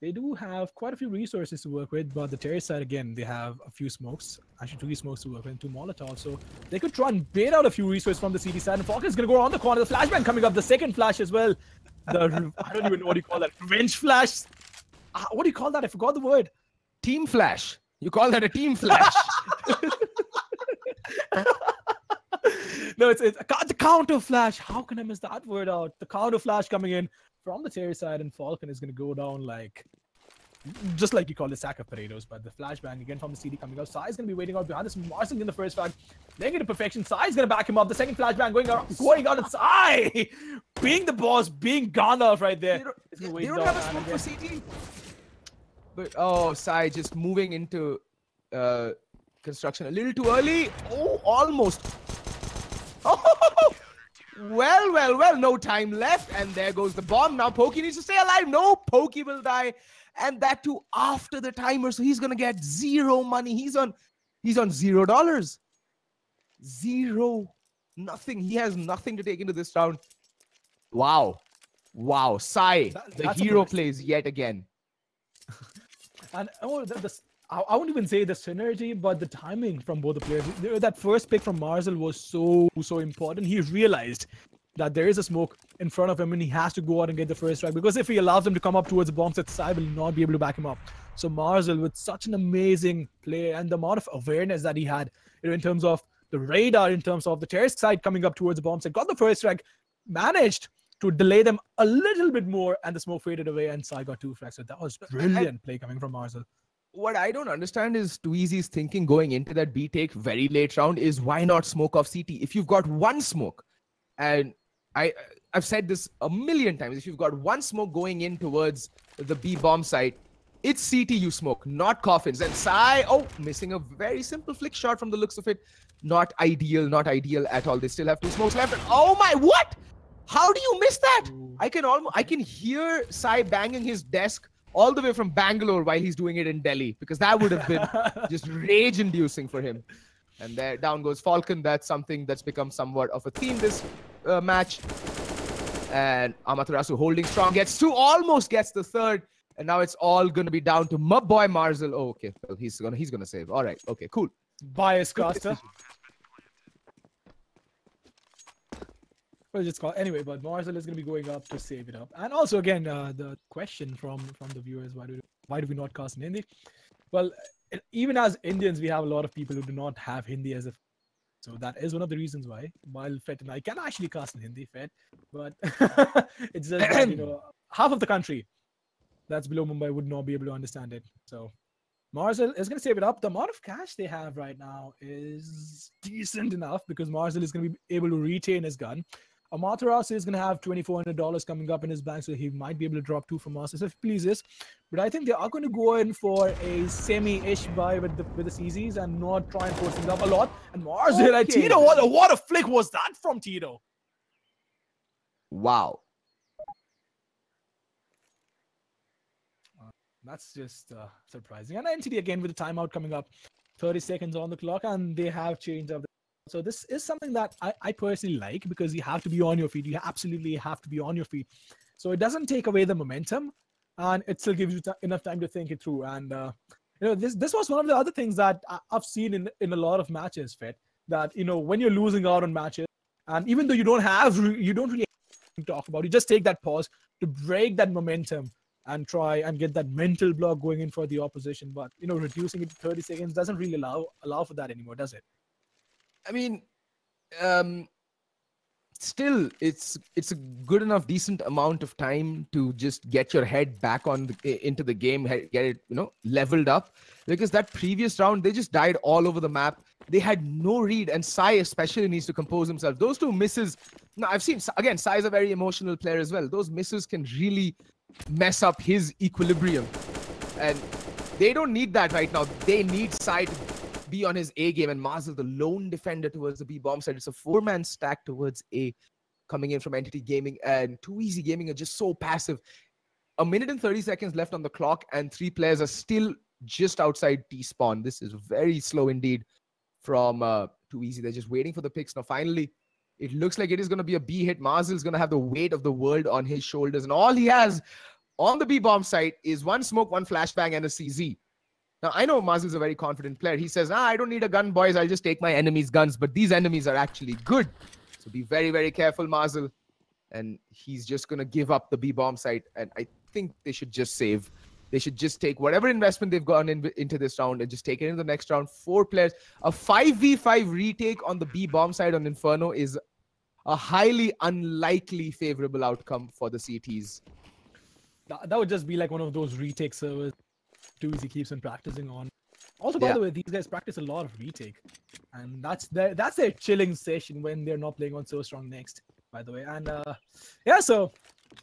They do have quite a few resources to work with, but the terrorist side, again, they have a few smokes. Actually, 2 smokes to work with and 2 Molotovs. So they could try and bait out a few resources from the CD side. And Falcon is going to go around the corner. The flashbang coming up. The second flash as well. I don't even know what you call that. Revenge flash. What do you call that? I forgot the word. Team flash. You call that a team flash. No, it's the counter flash. How can I miss that word out? The counter flash coming in from the terrorist side, and Falcon is going to go down just like you call it, sack of potatoes. But the flashbang again from the CD coming out. Sai is going to be waiting out behind this. Marzel in the first frag, laying it to perfection. Sai is going to back him up. The second flashbang going out, and Sai being the boss, being Gandalf right there. They don't have a smoke for CT. But Sai just moving into construction a little too early. Oh, almost. Oh, well, no time left, and there goes the bomb. Now Pokey needs to stay alive. No, Pokey will die, and that too after the timer. So he's gonna get 0 money. He's on $0. Nothing. He has nothing to take into this round. Wow. Sai, the hero plays yet again. And I won't even say the synergy, but the timing from both the players. That first pick from Marzel was so important. He realized that there is a smoke in front of him and he has to go out and get the first strike, because if he allows them to come up towards the bomb set, Sai will not be able to back him up. So Marzel, with such an amazing play and the amount of awareness that he had, in terms of the radar, in terms of the terrorist side coming up towards the bomb set, got the first strike, managed to delay them a little bit more, and the smoke faded away and Sai got 2 frags. So that was brilliant play coming from Marzel. What I don't understand is Too Easy's thinking going into that B take very late round is why not smoke off CT? If you've got 1 smoke, and I've said this a million times, if you've got 1 smoke going in towards the B bomb site, It's CT you smoke, not coffins. And Sai, oh, missing a very simple flick shot from the looks of it. Not ideal at all. They still have 2 smokes left. And oh my, what? How do you miss that? I can hear Sai banging his desk all the way from Bangalore while he's doing it in Delhi, because that would have been just rage-inducing for him. And there, down goes Falcon. That's something that's become somewhat of a theme this match. And Amaterasu holding strong, gets 2, almost gets the 3rd. And now it's all going to be down to my boy Marzel. Oh, okay. Well, he's gonna save. All right. Okay, cool. Bias caster. Well, just call anyway, but Marzel is going to be going up to save it up. And also, again, the question from the viewers: why do we not cast in Hindi? Well, even as Indians, we have a lot of people who do not have Hindi as a. So that is one of the reasons why. While Fet and I can actually cast in Hindi, Fet, but it's just that, half of the country that's below Mumbai would not be able to understand it. So Marzel is going to save it up. The amount of cash they have right now is decent enough because Marzel is going to be able to retain his gun. Amaterasu is going to have $2,400 coming up in his bank, so he might be able to drop 2 from us if he pleases. But I think they are going to go in for a semi-ish buy with the CZs and not try and force things up a lot. And Marzel and Tito, what a flick was that from Tito? Wow. That's just surprising. And NTD again with the timeout coming up. 30 seconds on the clock, and they have changed up. So this is something that I personally like because you have to be on your feet. You absolutely have to be on your feet. So it doesn't take away the momentum, and it still gives you enough time to think it through. And this was one of the other things that I've seen in a lot of matches, Fet, that when you're losing out on matches, and even though you don't really talk about, you just take that pause to break that momentum and try and get that mental block going in for the opposition. But reducing it to 30 seconds doesn't really allow for that anymore, does it? I mean, still, it's a good enough, decent amount of time to just get your head back into the game, get it, leveled up. Because that previous round, they just died all over the map. They had no read, and Sai especially needs to compose himself. Those 2 misses, now I've seen, again, Sai is a very emotional player as well. Those misses can really mess up his equilibrium. And they don't need that right now. They need Sai to be on his A game, and Marzel, the lone defender towards the B bomb side. It's a 4-man stack towards A coming in from Entity Gaming, and Too Easy Gaming are just so passive. 1 minute and 30 seconds left on the clock, and 3 players are still just outside T spawn. This is very slow indeed from Too Easy. They're just waiting for the picks. Now, finally, it looks like it is going to be a B hit. Marzel is going to have the weight of the world on his shoulders, and all he has on the B bomb site is 1 smoke, 1 flashbang, and a CZ. Now, I know Marzel's a very confident player. He says, I don't need a gun, boys. I'll just take my enemies' guns. But these enemies are actually good. So be very, very careful, Marzel. And he's just going to give up the B-bomb site. And I think they should just save. They should just take whatever investment they've gone into this round and just take it into the next round. 4 players. A 5v5 retake on the B-bomb side on Inferno is a highly unlikely favorable outcome for the CTs. That would just be like one of those retake servers Too Easy keeps on practicing on. Also, by the way, these guys practice a lot of retake, and that's their chilling session when they're not playing on So Strong next, by the way. And so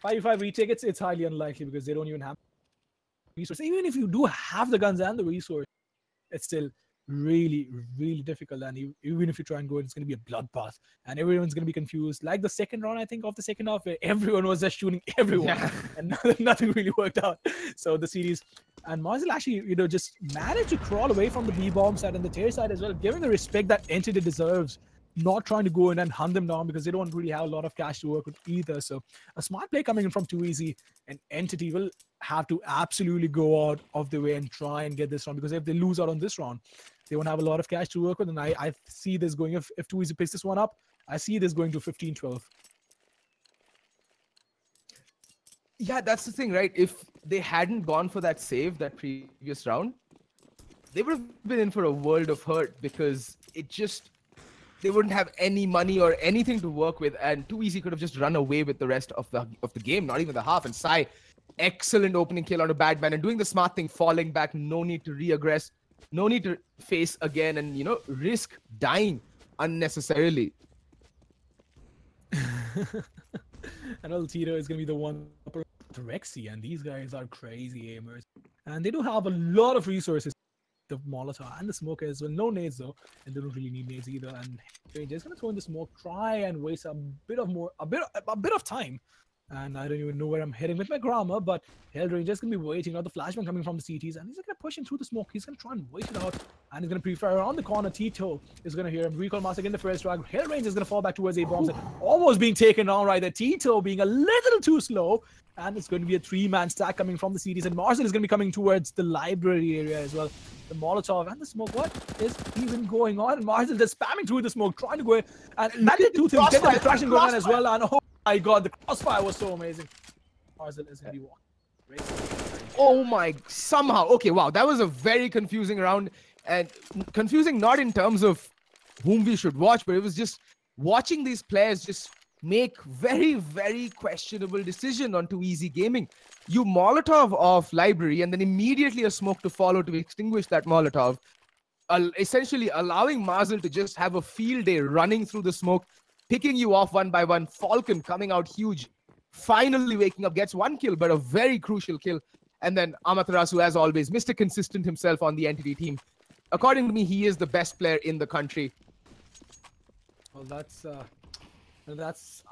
5v5 retake, it's highly unlikely because they don't even have resources. Even if you do have the guns and the resource, it's still really, really difficult. And even if you try and go, it's going to be a bloodbath, and everyone's going to be confused. Like the second round, I think, of the second half, where everyone was just shooting everyone, and nothing really worked out. So the series, and Marzel actually, just managed to crawl away from the B-bomb side and the tier side as well, giving the respect that Entity deserves. Not trying to go in and hunt them down because they don't really have a lot of cash to work with either. So a smart play coming in from Too Easy, and Entity will have to absolutely go out of the way and try and get this round, because if they lose out on this round, they won't have a lot of cash to work with. And I see this going, if Too Easy picks this one up, I see this going to 15-12. Yeah, that's the thing, right? If they hadn't gone for that save that previous round, they would have been in for a world of hurt, because they wouldn't have any money or anything to work with, and Too Easy could have just run away with the rest of the game, not even the half. And Sai, excellent opening kill on a bad man, and doing the smart thing, falling back, no need to re-aggress, no need to face again and, risk dying unnecessarily. And El Tito is going to be the one to Rexy, and these guys are crazy aimers. And they do have a lot of resources. The Molotov and the smoke as well. No nades though, and they don't really need nades either. And they're just gonna throw in the smoke, try and waste a bit of time. And I don't even know where I'm heading with my grammar, but Hellranger's gonna be waiting. Now the flashbang coming from the CTs, and he's gonna push him through the smoke. He's gonna try and wait it out, and he's gonna pre-fire around the corner. Tito is gonna hear him. Recall Master in the first drag. Hellranger's gonna fall back towards A bombs, and almost being taken down right there. Tito being a little too slow, and it's going to be a 3-man stack coming from the CTs, and Marcel is gonna be coming towards the library area as well. The Molotov and the smoke. What is even going on? And Marcel just spamming through the smoke, trying to go in, and that did two things. Get the distraction going on as well, and my god, the crossfire was so amazing. Marcel is going to be walking. Oh my, somehow. Okay, wow, that was a very confusing round. And confusing not in terms of whom we should watch, but it was just watching these players just make very, very questionable decision on Too Easy Gaming. You Molotov off library and then immediately a smoke to follow to extinguish that Molotov. Essentially allowing Marcel to just have a field day running through the smoke, picking you off one by one. Falcon coming out huge, finally waking up, gets 1 kill, but a very crucial kill. And then Amaterasu, as always, Mr. Consistent himself on the Entity team. According to me, he is the best player in the country. Well, that's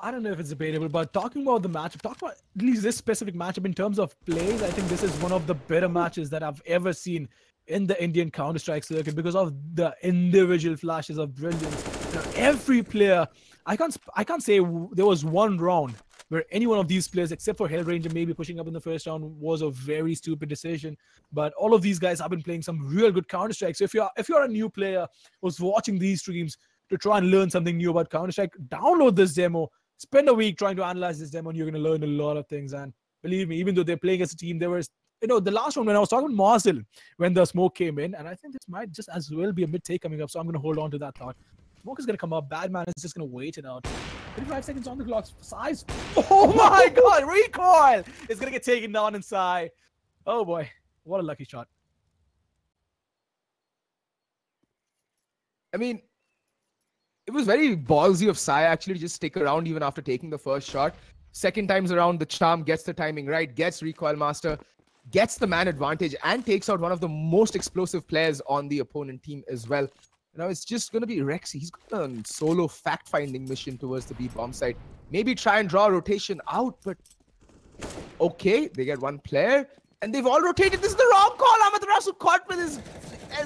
I don't know if it's debatable, but talking about the matchup, talk about at least this specific matchup in terms of plays, I think this is one of the better matches that I've ever seen in the Indian Counter-Strike circuit because of the individual flashes of brilliance. You know, every player, I can't say there was one round where any one of these players, except for Hellranger maybe pushing up in the first round, was a very stupid decision. But all of these guys have been playing some real good Counter-Strike. So if you're a new player who's watching these streams to try and learn something new about Counter-Strike, download this demo, spend a week trying to analyze this demo, and you're going to learn a lot of things. And believe me, even though they're playing as a team, there was, the last one when I was talking with Marcel, when the smoke came in, and I think this might just as well be a mid-take coming up, so I'm going to hold on to that thought. Smoke is going to come up. Badman is just going to wait it out. 35 seconds on the clock. Size. Oh my god, recoil! It's going to get taken down inside. Oh boy, what a lucky shot. I mean, it was very ballsy of Sai actually to just stick around even after taking the first shot. Second times around, the charm gets the timing right, gets recoil master, gets the man advantage, and takes out one of the most explosive players on the opponent team as well. Now it's just going to be Rexy. He's got a solo fact-finding mission towards the B-bomb side. Maybe try and draw a rotation out, but okay, they get one player, and they've all rotated. This is the wrong call. Amaterasu caught with his...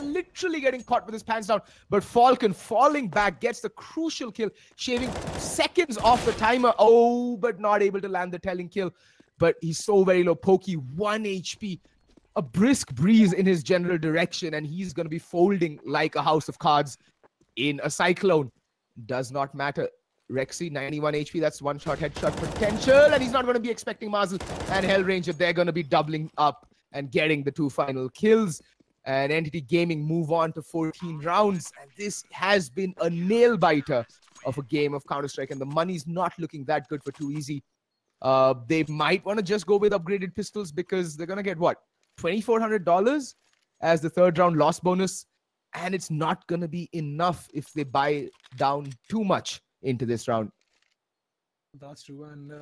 literally getting caught with his pants down, but Falcon falling back gets the crucial kill, shaving seconds off the timer. Oh, but not able to land the telling kill. But he's so very low. Pokey, 1 HP. A brisk breeze in his general direction, and he's going to be folding like a house of cards in a cyclone. Does not matter. Rexy, 91 HP. That's one-shot headshot potential, and he's not going to be expecting Marcel and Hellranger. They're going to be doubling up and getting the 2 final kills. And Entity Gaming move on to 14 rounds. And this has been a nail-biter of a game of Counter-Strike. And the money's not looking that good for Too Easy. They might want to just go with upgraded pistols because they're going to get, what, $2,400 as the third round loss bonus. And it's not going to be enough if they buy down too much into this round. That's true. And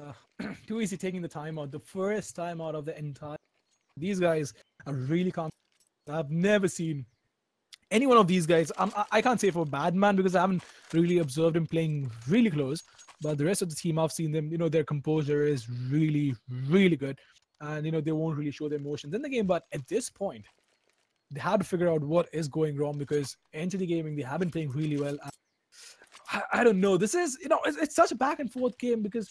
Too Easy taking the time out. The first time out of the entire... These guys are really confident. I've never seen any one of these guys. I can't say for Badman because I haven't really observed him playing really close. But the rest of the team, I've seen them, their composure is really, really good. And, they won't really show their emotions in the game. But at this point, they had to figure out what is going wrong because Entity Gaming, they have been playing really well. I don't know. This is, it's such a back and forth game because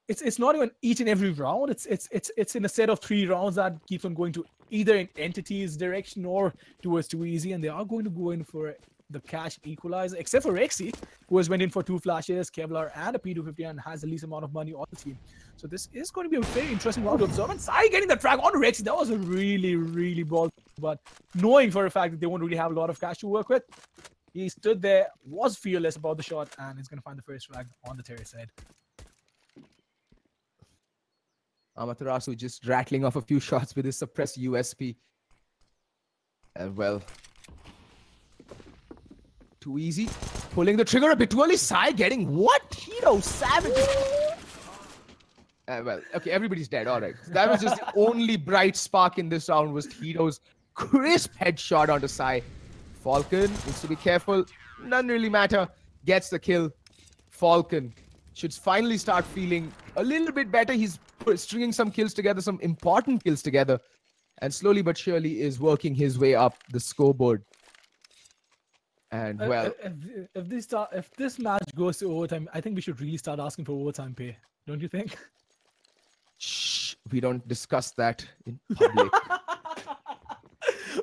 it's not even each and every round. It's in a set of 3 rounds that keeps on going to either in Entity's direction or towards Too Easy, and they are going to go in for the cash equalizer, except for Rexy, who has went in for 2 flashes, Kevlar, and a P250, and has the least amount of money on the team. So this is going to be a very interesting round to observe. And Sai getting the track on Rexy, that was a really, really ball. But knowing for a fact that they won't really have a lot of cash to work with, he stood there, was fearless about the shot, and is going to find the first frag on the terrace side. Amaterasu just rattling off a few shots with his suppressed USP. And well, Too Easy. Pulling the trigger a bit too early. Sai getting what? Tito savage. Well, okay, everybody's dead. All right. So that was just the only bright spark in this round was Tito's crisp headshot onto Sai. Falcon needs to be careful. None really matter. Gets the kill. Falcon should finally start feeling a little bit better. He's stringing some kills together, some important kills together, and slowly but surely is working his way up the scoreboard. And well, if this match goes to overtime, I think we should really start asking for overtime pay. Don't you think? Shh, we don't discuss that in public.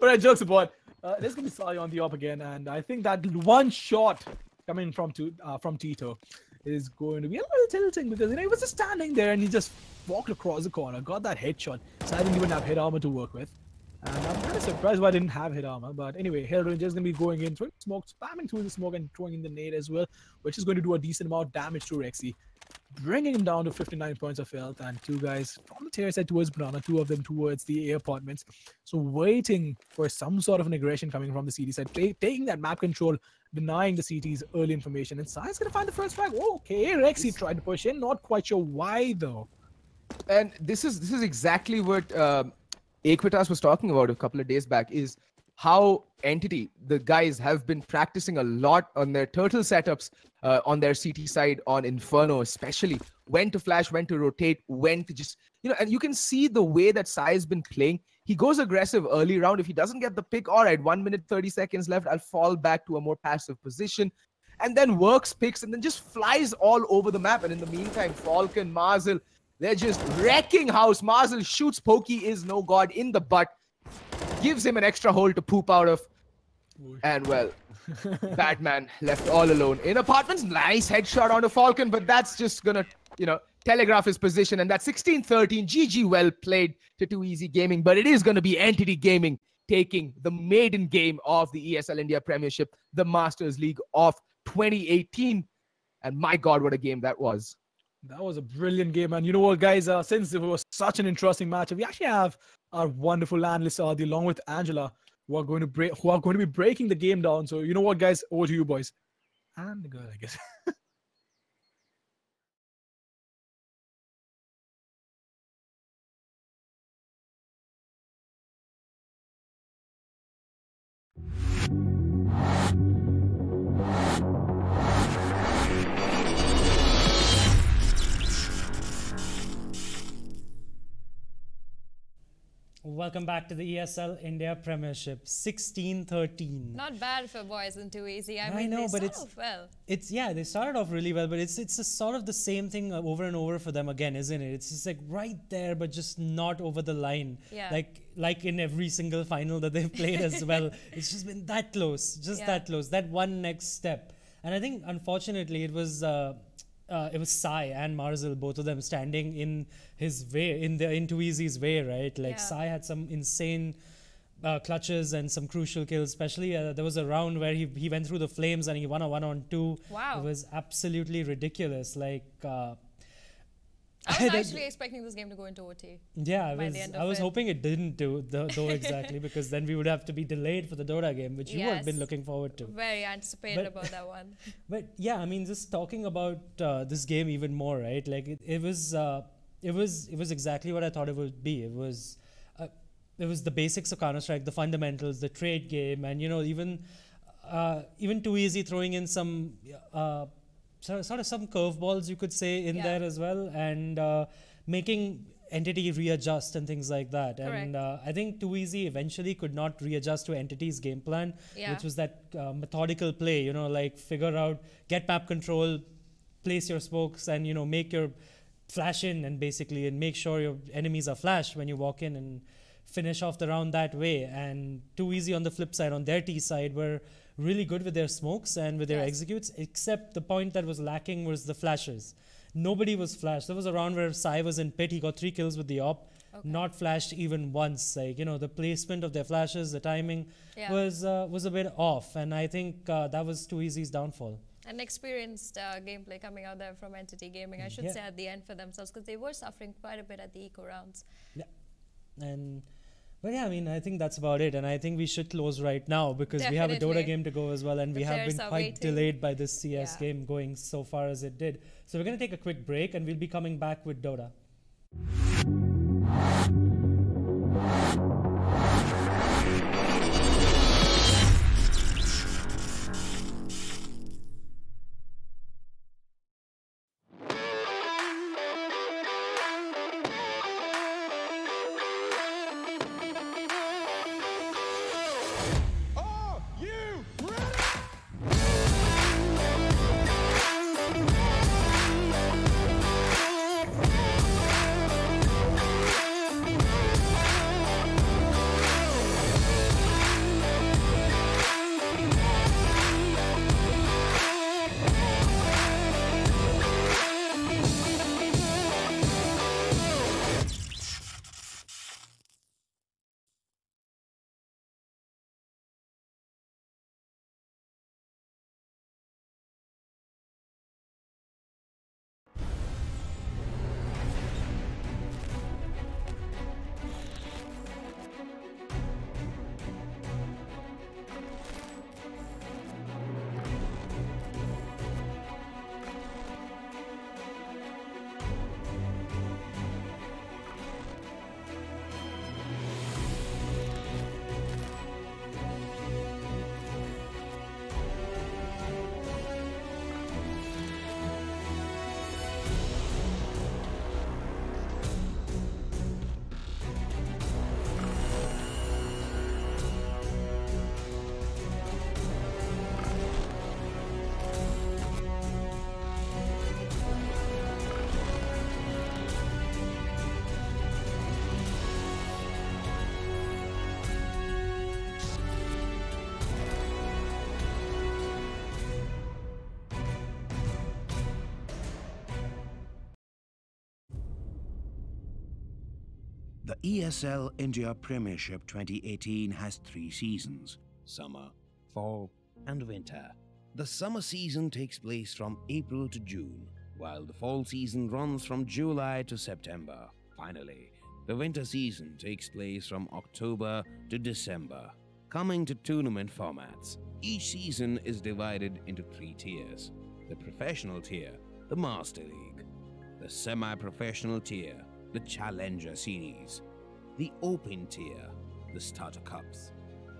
All right, jokes apart. There's gonna be Sai on the up again, and I think that one shot coming from Tito is going to be a little tilting because he was just standing there and he just walked across the corner, got that headshot. So I didn't even have hit armor to work with. And I'm kind of surprised why I didn't have hit armor. But anyway, Hell Ranger's going to be going in, throwing smoke, spamming through the smoke and throwing in the nade as well, which is going to do a decent amount of damage to Rexy, bringing him down to 59 points of health. And two guys from the tier side towards Banana, two of them towards the A apartments. So waiting for some sort of an aggression coming from the CT side, taking that map control, denying the CT's early information. And Sai's going to find the first frag. Okay, Rexy tried to push in. Not quite sure why, though. And this is exactly what Equitas was talking about a couple of days back, is how Entity, the guys, have been practicing a lot on their turtle setups on their CT side, on Inferno especially. When to flash, when to rotate, when to just, and you can see the way that Sai has been playing. He goes aggressive early round. If he doesn't get the pick, all right, 1 minute, 30 seconds left, I'll fall back to a more passive position. And then works picks and then just flies all over the map. And in the meantime, Falcon, Marzel, they're just wrecking house. Marzel shoots Pokey is no god in the butt. Gives him an extra hole to poop out of. And well, Batman left all alone in apartments. Nice headshot onto Falcon, but that's just gonna, telegraph his position. And that's 16-13. GG, well played to Too Easy Gaming. But it is gonna be Entity Gaming taking the maiden game of the ESL India Premiership, the Masters League of 2018. And my god, what a game that was. That was a brilliant game. And you know what, guys, since it was such an interesting match, we actually have our wonderful analysts, along with Angela, who are going to be breaking the game down. So you know what, guys, over to you, boys. And the girl, I guess. Welcome back to the ESL India Premiership, 16-13. Not bad for boys in Too Easy. I mean, know, they but started off well. They started off really well, but it's a sort of the same thing over and over for them again, isn't it? It's just like right there, but just not over the line. Yeah. Like in every single final that they've played as well. It's just been that close, that close, that one next step. And I think, unfortunately, it was Sai and Marzel, both of them standing in his way, in Too Easy's way, right? Like Sai had some insane clutches and some crucial kills. Especially there was a round where he went through the flames and he won a 1-on-2. Wow! It was absolutely ridiculous. Like I was actually expecting this game to go into OT. Yeah, I was hoping it didn't though exactly, because then we would have to be delayed for the Dota game, which you have been looking forward to. Very anticipated about that one. But yeah, I mean, just talking about this game even more, right? Like it was exactly what I thought it would be. It was the basics of Counter-Strike, the fundamentals, the trade game, and even Too Easy throwing in some sort of some curveballs, you could say, in there as well, and making Entity readjust and things like that. Correct. And I think Too Easy eventually could not readjust to Entity's game plan, which was that methodical play, like figure out, get map control, place your smokes, and make your flash in and make sure your enemies are flashed when you walk in, and finish off the round that way. And Too Easy on the flip side, on their T side, were really good with their smokes and with their executes, except the point that was lacking was the flashes. Nobody was flashed. There was a round where Sai was in pit, he got 3 kills with the op, not flashed even once. Like, the placement of their flashes, the timing was a bit off, and I think that was Too Easy's downfall. An experienced gameplay coming out there from Entity Gaming, I should say, at the end for themselves, because they were suffering quite a bit at the eco rounds. Yeah, but yeah, I mean, I think that's about it, and I think we should close right now, because we have a Dota game to go as well, and we have been quite delayed by this CS game going so far as it did. So we're going to take a quick break, and we'll be coming back with Dota. The ESL India Premiership 2018 has 3 seasons: summer, fall, and winter. The summer season takes place from April to June, while the fall season runs from July to September. Finally, the winter season takes place from October to December. Coming to tournament formats, each season is divided into 3 tiers: the professional tier, the Master League; the semi-professional tier, the Challenger Series; the Open tier, the Starter Cups.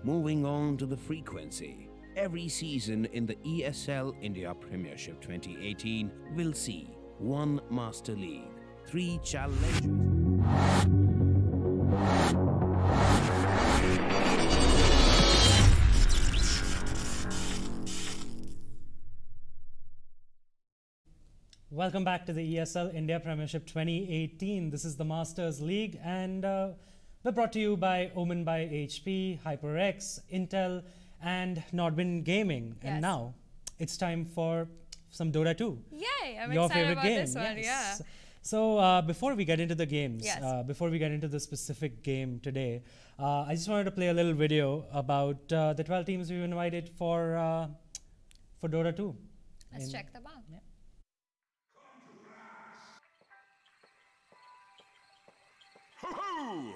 Moving on to the frequency, every season in the ESL India Premiership 2018 will see 1 Master League, 3 Challengers. Welcome back to the ESL India Premiership 2018. This is the Masters League, and we're brought to you by Omen by HP, HyperX, Intel, and Nordbin Gaming. Yes. And now it's time for some Dota 2. Yay! I'm Your excited favorite about game. this one. Yes. Yeah. So before we get into the games, Yes. before we get into the specific game today, I just wanted to play a little video about the 12 teams we've invited for Dota 2. Let's check them out. Yeah. Ho-ho!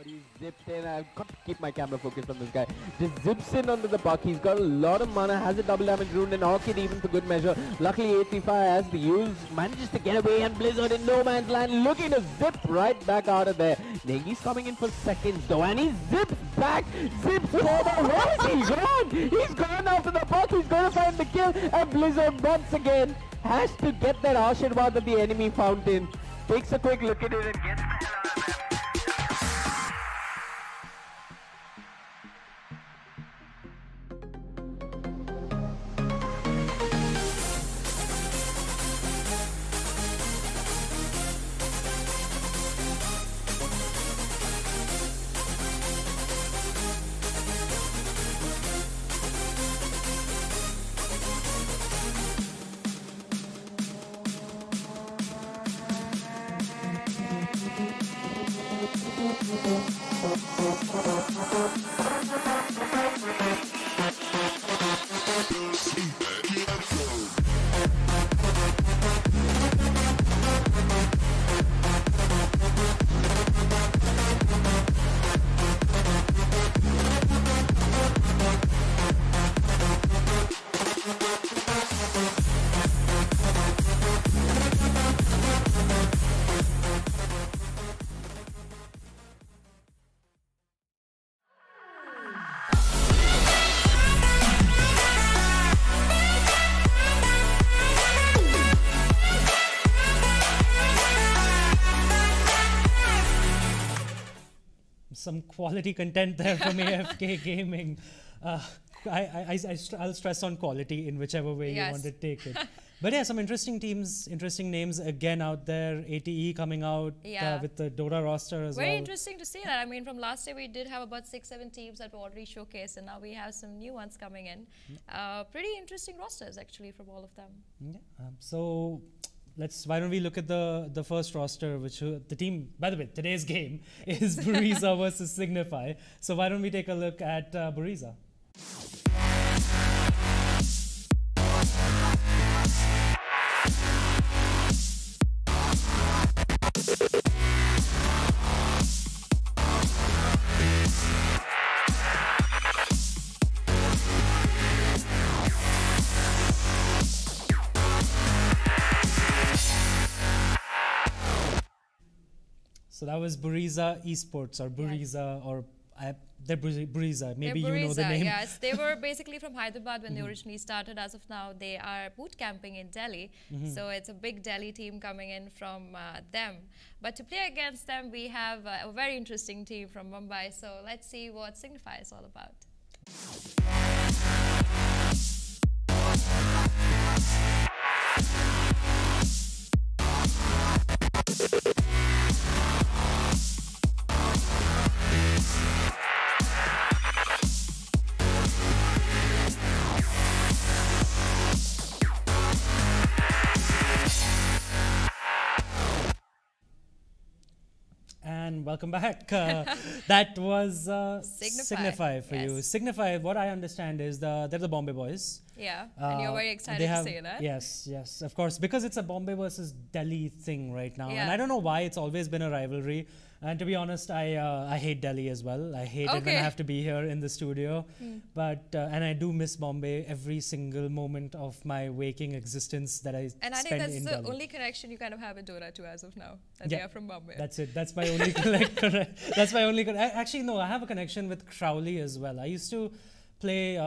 He zips in. I've got to keep my camera focused on this guy. Just zips in onto the puck. He's got a lot of mana, has a double damage rune and Orchid even for good measure. Luckily 85 has the use, manages to get away, and Blizzard in no man's land looking to zip right back out of there. Nengi's coming in for seconds though, and he zips back, zips over. Where is he gone? He's gone after the puck. He's going to find the kill, and Blizzard once again has to get that Ashirwad that the enemy fountain. Takes a quick look at it and gets the hell out of there. quality content there from AFK Gaming. I'll stress on quality in whichever way you want to take it. But yeah, some interesting teams, interesting names again out there. ATE coming out with the Dota roster as well. Very interesting to see that. I mean, from last year we did have about 6-7 teams that were already showcased, and now we have some new ones coming in. Pretty interesting rosters actually from all of them. So why don't we look at the first roster, which the team, by the way, today's game is Buriza versus Signify. So why don't we take a look at Buriza? So that was Buriza Esports, or Buriza, or they're Buriza. Maybe they're Buriza, you know the name. Yes, they were basically from Hyderabad when they originally started. As of now, they are boot camping in Delhi. So it's a big Delhi team coming in from them. But to play against them, we have a very interesting team from Mumbai. So let's see what Signify is all about. And welcome back. That was Signify for you. Yes. Signify, what I understand is they're the Bombay boys. Yeah, and you're very excited to say that. Yes, of course, because it's a Bombay versus Delhi thing right now. Yeah. And I don't know why it's always been a rivalry. And to be honest, I hate Delhi as well. I hate it when I have to be here in the studio. But and I do miss Bombay every single moment of my waking existence that I spend in Delhi. And I think that's the only connection you kind of have with Dota too as of now. That they are from Bombay. That's it. That's my only That's my only actually, no, I have a connection with Crowley as well. I used to play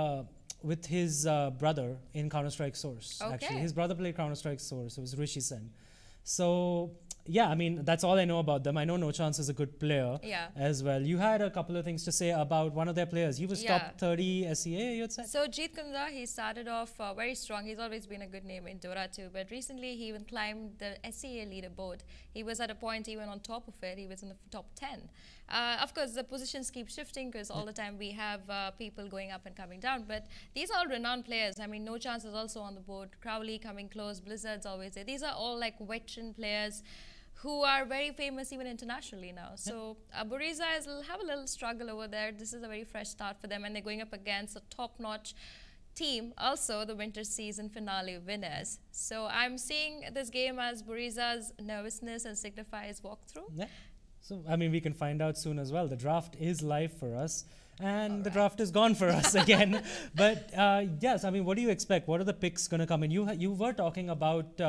with his brother in Counter-Strike Source. Actually, his brother played Counter-Strike Source. It was Rishi Sen. So yeah, I mean, that's all I know about them. I know No Chance is a good player as well. You had a couple of things to say about one of their players. He was top 30 SEA, you'd say? So Jeet Kundra, he started off very strong. He's always been a good name in Dota too. But recently, he even climbed the SEA leaderboard. He was at a point even on top of it. He was in the top 10. Of course, the positions keep shifting because all the time we have people going up and coming down. But these are all renowned players. I mean, No Chance is also on the board. Crowley coming close. Blizzard's always there. These are all like veteran players who are very famous even internationally now. So Buriza have a little struggle over there. This is a very fresh start for them, and they're going up against a top-notch team, also the winter season finale winners. So I'm seeing this game as Buriza's nervousness and Signify's walkthrough. Yeah. So, I mean, we can find out soon as well. The draft is live for us, and the draft is gone for us again. But yes, I mean, what do you expect? What are the picks going to come in? You were talking about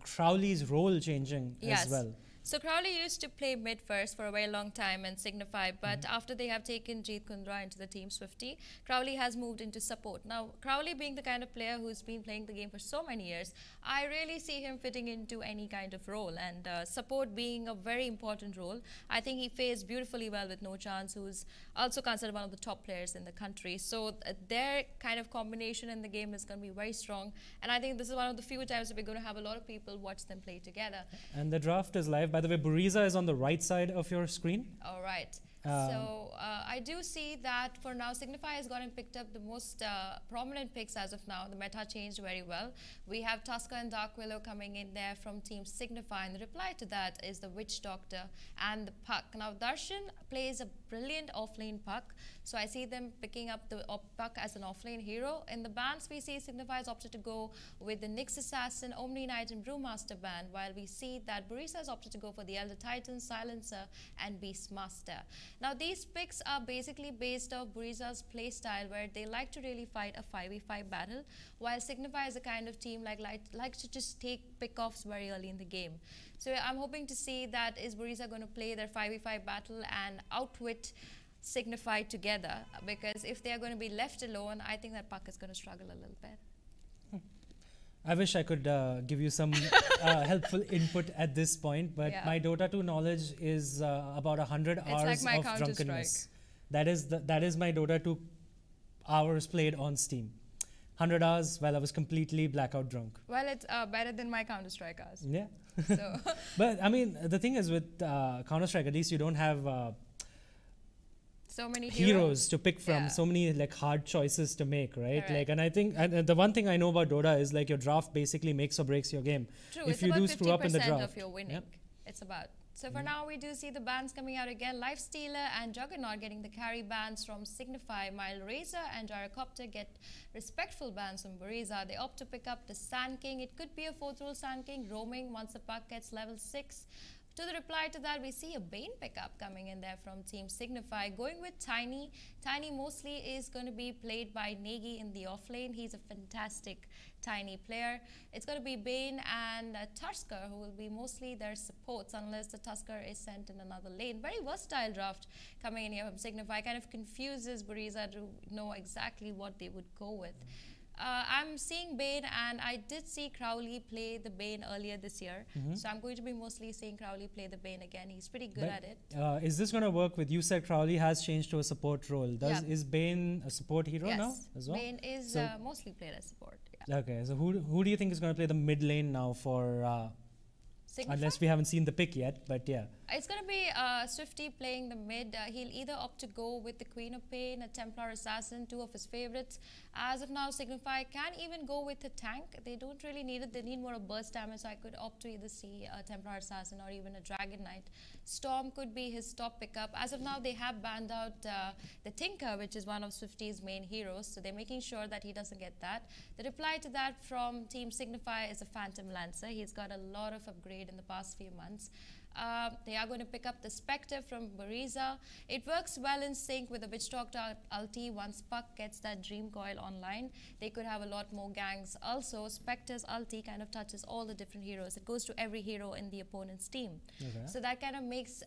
Crowley's role changing as well. So Crowley used to play mid first for a very long time and Signify, but after they have taken Jeet Kundra into the team Swifty, Crowley has moved into support. Now, Crowley being the kind of player who's been playing the game for so many years, I really see him fitting into any kind of role, and support being a very important role. I think he fares beautifully well with No Chance, who's also considered one of the top players in the country. So their kind of combination in the game is going to be very strong, and I think this is one of the few times that we're going to have a lot of people watch them play together. And the draft is live. By the way, Buriza is on the right side of your screen. All right. So I do see that for now Signify has gotten picked up the most prominent picks as of now. The meta changed very well. We have Tusker and Dark Willow coming in there from Team Signify, and the reply to that is the Witch Doctor and the Puck. Now Darshan plays a brilliant offlane Puck, so I see them picking up the Puck as an offlane hero. In the bans we see Signify has opted to go with the Nyx Assassin, Omni Knight and Brewmaster ban, while we see that Buriza has opted to go for the Elder Titan, Silencer and Beastmaster. Now these picks are basically based off Buriza's playstyle, where they like to really fight a 5v5 battle, while Signify is a kind of team likes to just take pick-offs very early in the game. So I'm hoping to see that is Buriza going to play their 5v5 battle and outwit Signify together, because if they are going to be left alone, I think that Puck is going to struggle a little bit. I wish I could give you some helpful input at this point, but Yeah. my Dota 2 knowledge is about 100 It's hours like my of Counter-Strike. drunkenness. That is my Dota 2 hours played on Steam. 100 hours while I was completely blackout drunk. Well, it's better than my Counter-Strike hours. Yeah. So But I mean, the thing is with Counter-Strike, at least you don't have so many heroes to pick from, Yeah. so many like hard choices to make, right? Correct. Like, and I think and the one thing I know about Dota is like your draft basically makes or breaks your game. True, If it's you about do screw up in the 50% draft, of your winning. Yep. It's about. So for now, we do see the bans coming out again. Lifestealer and Juggernaut getting the carry bans from Signify. While Razor and Gyrocopter get respectful bans from Buriza. They opt to pick up the Sand King. It could be a 4th rule Sand King roaming once the puck gets level 6. To the reply to that, we see a Bane pickup coming in there from Team Signify. Going with Tiny. Tiny mostly is going to be played by Negi in the offlane. He's a fantastic Tiny player. It's going to be Bane and Tusker, who will be mostly their supports unless the Tusker is sent in another lane. Very versatile draft coming in here from Signify. Kind of confuses Buriza to know exactly what they would go with. I'm seeing Bane, and I did see Crowley play the Bane earlier this year. So I'm going to be mostly seeing Crowley play the Bane again. He's pretty good at it. Is this going to work with, you said Crowley has changed to a support role. Is Bane a support hero Yes, now as well? Bane is So- mostly played as support. Yeah. Okay, so who do you think is going to play the mid lane now for, Signify? unless we haven't seen the pick yet, but yeah. It's going to be Swifty playing the mid. He'll either opt to go with the Queen of Pain, a Templar Assassin, 2 of his favorites. As of now, Signify can even go with a tank. They don't really need it. They need more of burst damage, so I could opt to either see a Templar Assassin or even a Dragon Knight. Storm could be his top pickup. As of now, they have banned out the Tinker, which is one of Swifty's main heroes, so they're making sure that he doesn't get that. The reply to that from Team Signify is a Phantom Lancer. He's got a lot of upgrade in the past few months. They are going to pick up the Spectre from Buriza. It works well in sync with the Witch Doctor ulti. Once Puck gets that Dream Coil online, they could have a lot more gangs. Also, Spectre's ulti kind of touches all the different heroes. It goes to every hero in the opponent's team. Okay. So that kind of makes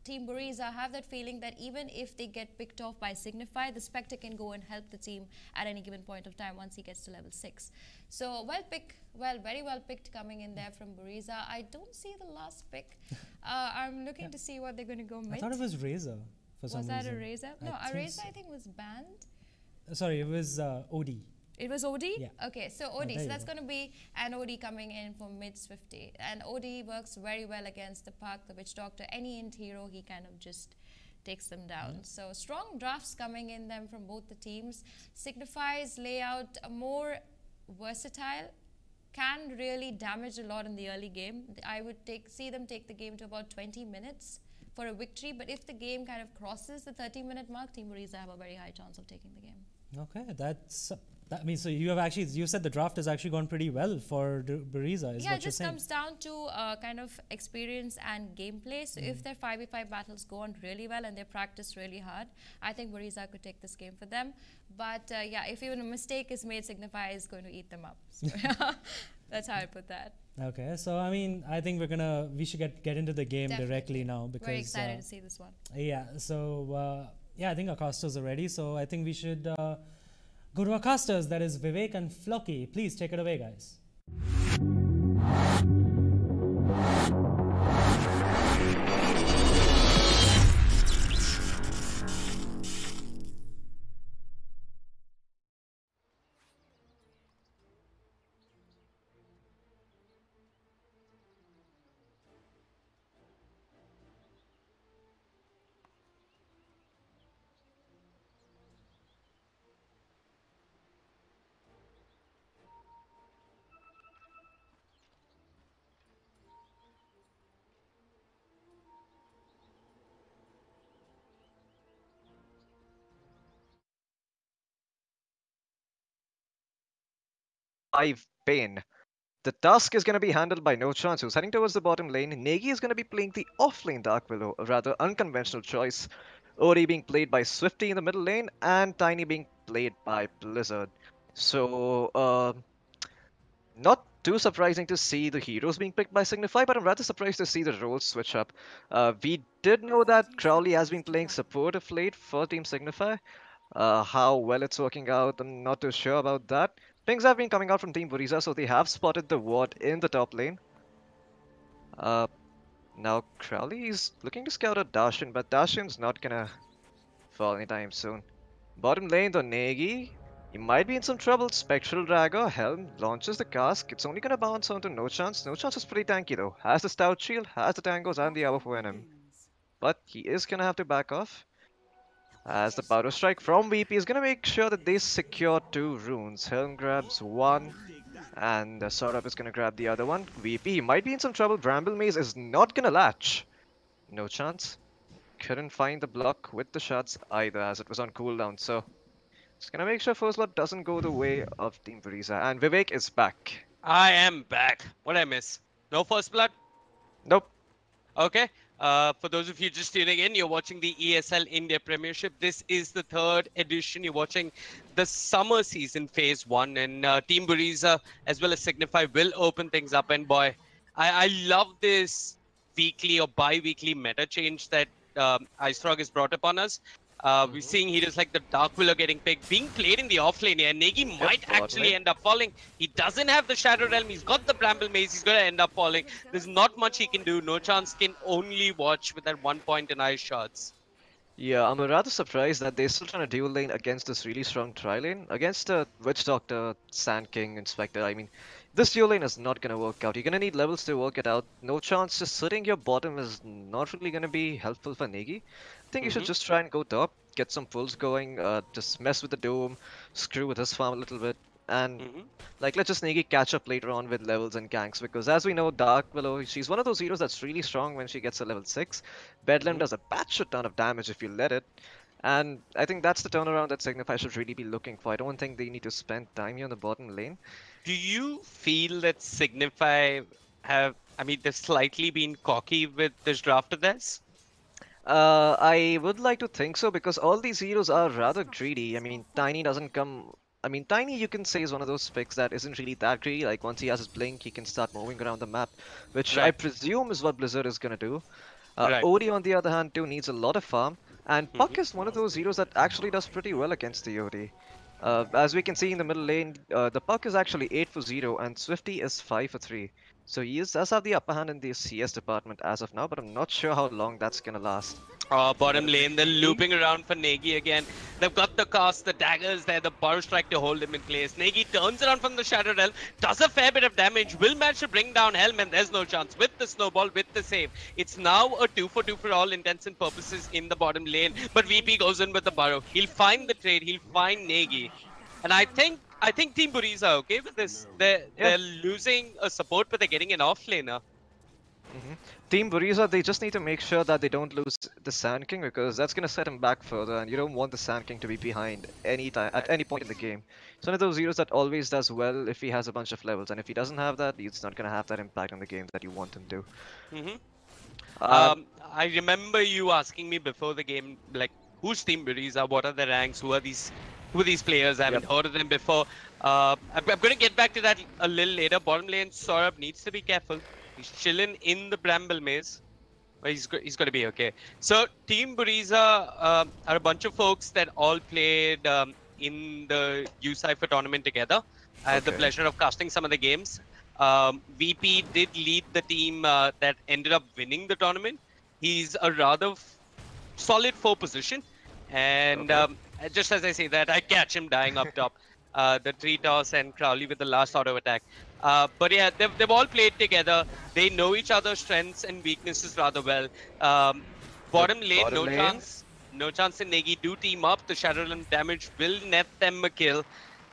Team Buriza have that feeling that even if they get picked off by Signify, the Spectre can go and help the team at any given point of time once he gets to level 6. So very well picked coming in there from Buriza. I don't see the last pick. I'm looking to see what they're going to go mid. I thought it was Razor for some Was reason. that a Razor? No, I a think Razor so. I think was banned. Sorry, it was OD. It was OD? Yeah. Okay, so OD. there So you that's go. going to be an OD coming in for mid Swifty. And OD works very well against the Puck, the Witch Doctor, any int hero, he kind of just takes them down. So strong drafts coming in them from both the teams. Signify's layout more versatile, can really damage a lot in the early game. I would see them take the game to about 20 minutes for a victory. But if the game kind of crosses the 30-minute mark, Team Buriza have a very high chance of taking the game. Okay, that means so you said the draft has actually gone pretty well for Buriza, is Yeah, what it you're just saying. comes down to kind of experience and gameplay. So if their 5v5 battles go on really well and they practice really hard, I think Buriza could take this game for them. But yeah, if even a mistake is made, Signify is going to eat them up. So that's how I put that. Okay, so I mean, I think we should get into the game directly now because Very excited to see this one. Yeah, so yeah, I think our casters are ready. So I think we should go to our casters. That is Vivek and Flocky. Please take it away, guys. Bane. The task is going to be handled by No Chance, who's heading towards the bottom lane. Negi is going to be playing the off-lane Dark Willow, a rather unconventional choice. Ori being played by Swifty in the middle lane, and Tiny being played by Blizzard. So, not too surprising to see the heroes being picked by Signify, but I'm rather surprised to see the roles switch up. We did know that Crowley has been playing support of late for Team Signify. How well it's working out, I'm not too sure about that. Pings have been coming out from Team Buriza, so they have spotted the ward in the top lane. Now Crowley is looking to scout out Darshan, but Darshan's not gonna fall anytime soon. Bottom lane, though, Negi, he might be in some trouble. Spectral Dagger, Helm launches the cask. It's only gonna bounce onto No Chance. No Chance is pretty tanky though. Has the Stout Shield, has the Tangos and the Hour for Venom. But he is gonna have to back off. As the Powder Strike from VP is gonna make sure that they secure 2 runes. Helm grabs 1, and Saurabh is gonna grab the other one. VP might be in some trouble. Bramble Maze is not gonna latch. No chance. Couldn't find the block with the shots either, as it was on cooldown. So it's gonna make sure First Blood doesn't go the way of Team Buriza. And Vivek is back. I am back. What did I miss? No First Blood? Nope. Okay. For those of you just tuning in, you're watching the ESL India Premiership. This is the 3rd edition. You're watching the summer season phase 1, and Team Buriza as well as Signify will open things up. And boy, I love this weekly or bi-weekly meta change that Istrog has brought upon us. We're seeing heroes like the Dark Willow getting picked, being played in the offlane here. Negi might actually end up falling. He doesn't have the Shadow Realm. He's got the Bramble Maze. He's going to end up falling. There's not much he can do. No Chance can only watch with that 1 point in eye shots. Yeah, I'm rather surprised that they're still trying to dual lane against this really strong tri-lane. Against Witch Doctor, Sand King, Inspector. I mean, this dual lane is not going to work out. You're going to need levels to work it out. No Chance just sitting your bottom is not really going to be helpful for Negi. I think you should just try and go top, get some pulls going, just mess with the Dome, screw with his farm a little bit, and like let just Negi catch up later on with levels and ganks, because as we know, Dark Willow, she's one of those heroes that's really strong when she gets a level 6. Bedlam does a batshit ton of damage if you let it, and I think that's the turnaround that Signify should really be looking for. I don't think they need to spend time here on the bottom lane. Do you feel that Signify have, I mean, they've slightly been cocky with this draft of theirs? I would like to think so, because all these heroes are rather greedy. I mean, Tiny doesn't come... I mean, Tiny you can say is one of those picks that isn't really that greedy. Like, once he has his blink, he can start moving around the map, which I presume is what Blizzard is gonna do. Odie, on the other hand, too, needs a lot of farm, and Puck is one of those heroes that actually does pretty well against the Odie. As we can see in the middle lane, the Puck is actually 8 for 0, and Swifty is 5 for 3. So he does have the upper hand in the CS department as of now, but I'm not sure how long that's gonna last. Bottom lane, they're looping around for Negi again. They've got the cast, the daggers there, the Burrow Strike to hold him in place. Negi turns around from the Shadow Realm, does a fair bit of damage, will manage to bring down Helm, and there's no chance with the snowball, with the save. It's now a 2 for 2 for all intents and purposes in the bottom lane, but VP goes in with the Burrow. He'll find the trade, he'll find Negi. And I think Team Buriza are okay with this. They're losing a support, but they're getting an offlaner. Team Buriza, they just need to make sure that they don't lose the Sand King, because that's gonna set him back further, and you don't want the Sand King to be behind at any point in the game. It's one of those heroes that always does well if he has a bunch of levels, and if he doesn't have that, he's not gonna have that impact on the game that you want him to. I remember you asking me before the game, like, who's Team Buriza? What are the ranks? Who are these players? I haven't heard of them before. I'm going to get back to that a little later. Bottom lane, Saurabh needs to be careful. He's chilling in the Bramble Maze. But he's going to be okay. So, Team Buriza are a bunch of folks that all played in the U-Cypher tournament together. I had the pleasure of casting some of the games. VP did lead the team that ended up winning the tournament. He's a rather solid 4 position. And just as I say that, I catch him dying up top. The 3 toss and Crowley with the last auto attack. But yeah, they've all played together. They know each other's strengths and weaknesses rather well. Bottom lane, no chance in Negi do team up. The Shadow Realm damage will net them a kill.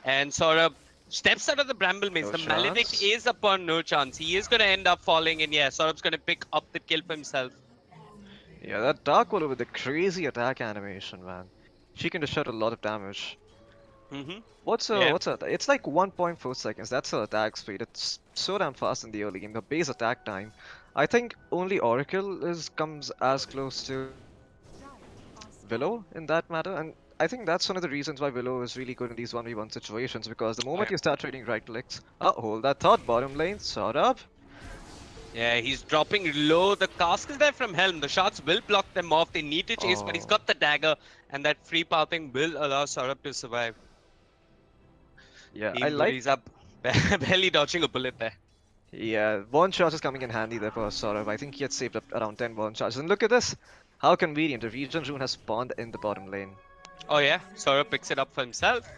And Saurabh steps out of the Bramble Maze. The Maledict is upon No Chance. He is going to end up falling, and yeah, Saurabh's going to pick up the kill for himself. Yeah, that Dark Willow with the crazy attack animation, man. She can dish out a lot of damage. What's her? It's like 1.4 seconds. That's her attack speed. It's so damn fast in the early game. The base attack time, I think only Oracle comes as close to Willow in that matter, and I think that's one of the reasons why Willow is really good in these 1v1 situations, because the moment you start trading right clicks, hold that thought, bottom lane, Saurabh. Yeah, he's dropping low. The cask is there from Helm. The shots will block them off. They need to chase, but he's got the dagger, and that free pathing will allow Saurabh to survive. Yeah, Team I like. Buriza barely dodging a bullet there. Yeah, one charge is coming in handy there for Saurav. I think he had saved up around 10 one charges. And look at this. How convenient. The region rune has spawned in the bottom lane. Oh yeah, Sora picks it up for himself.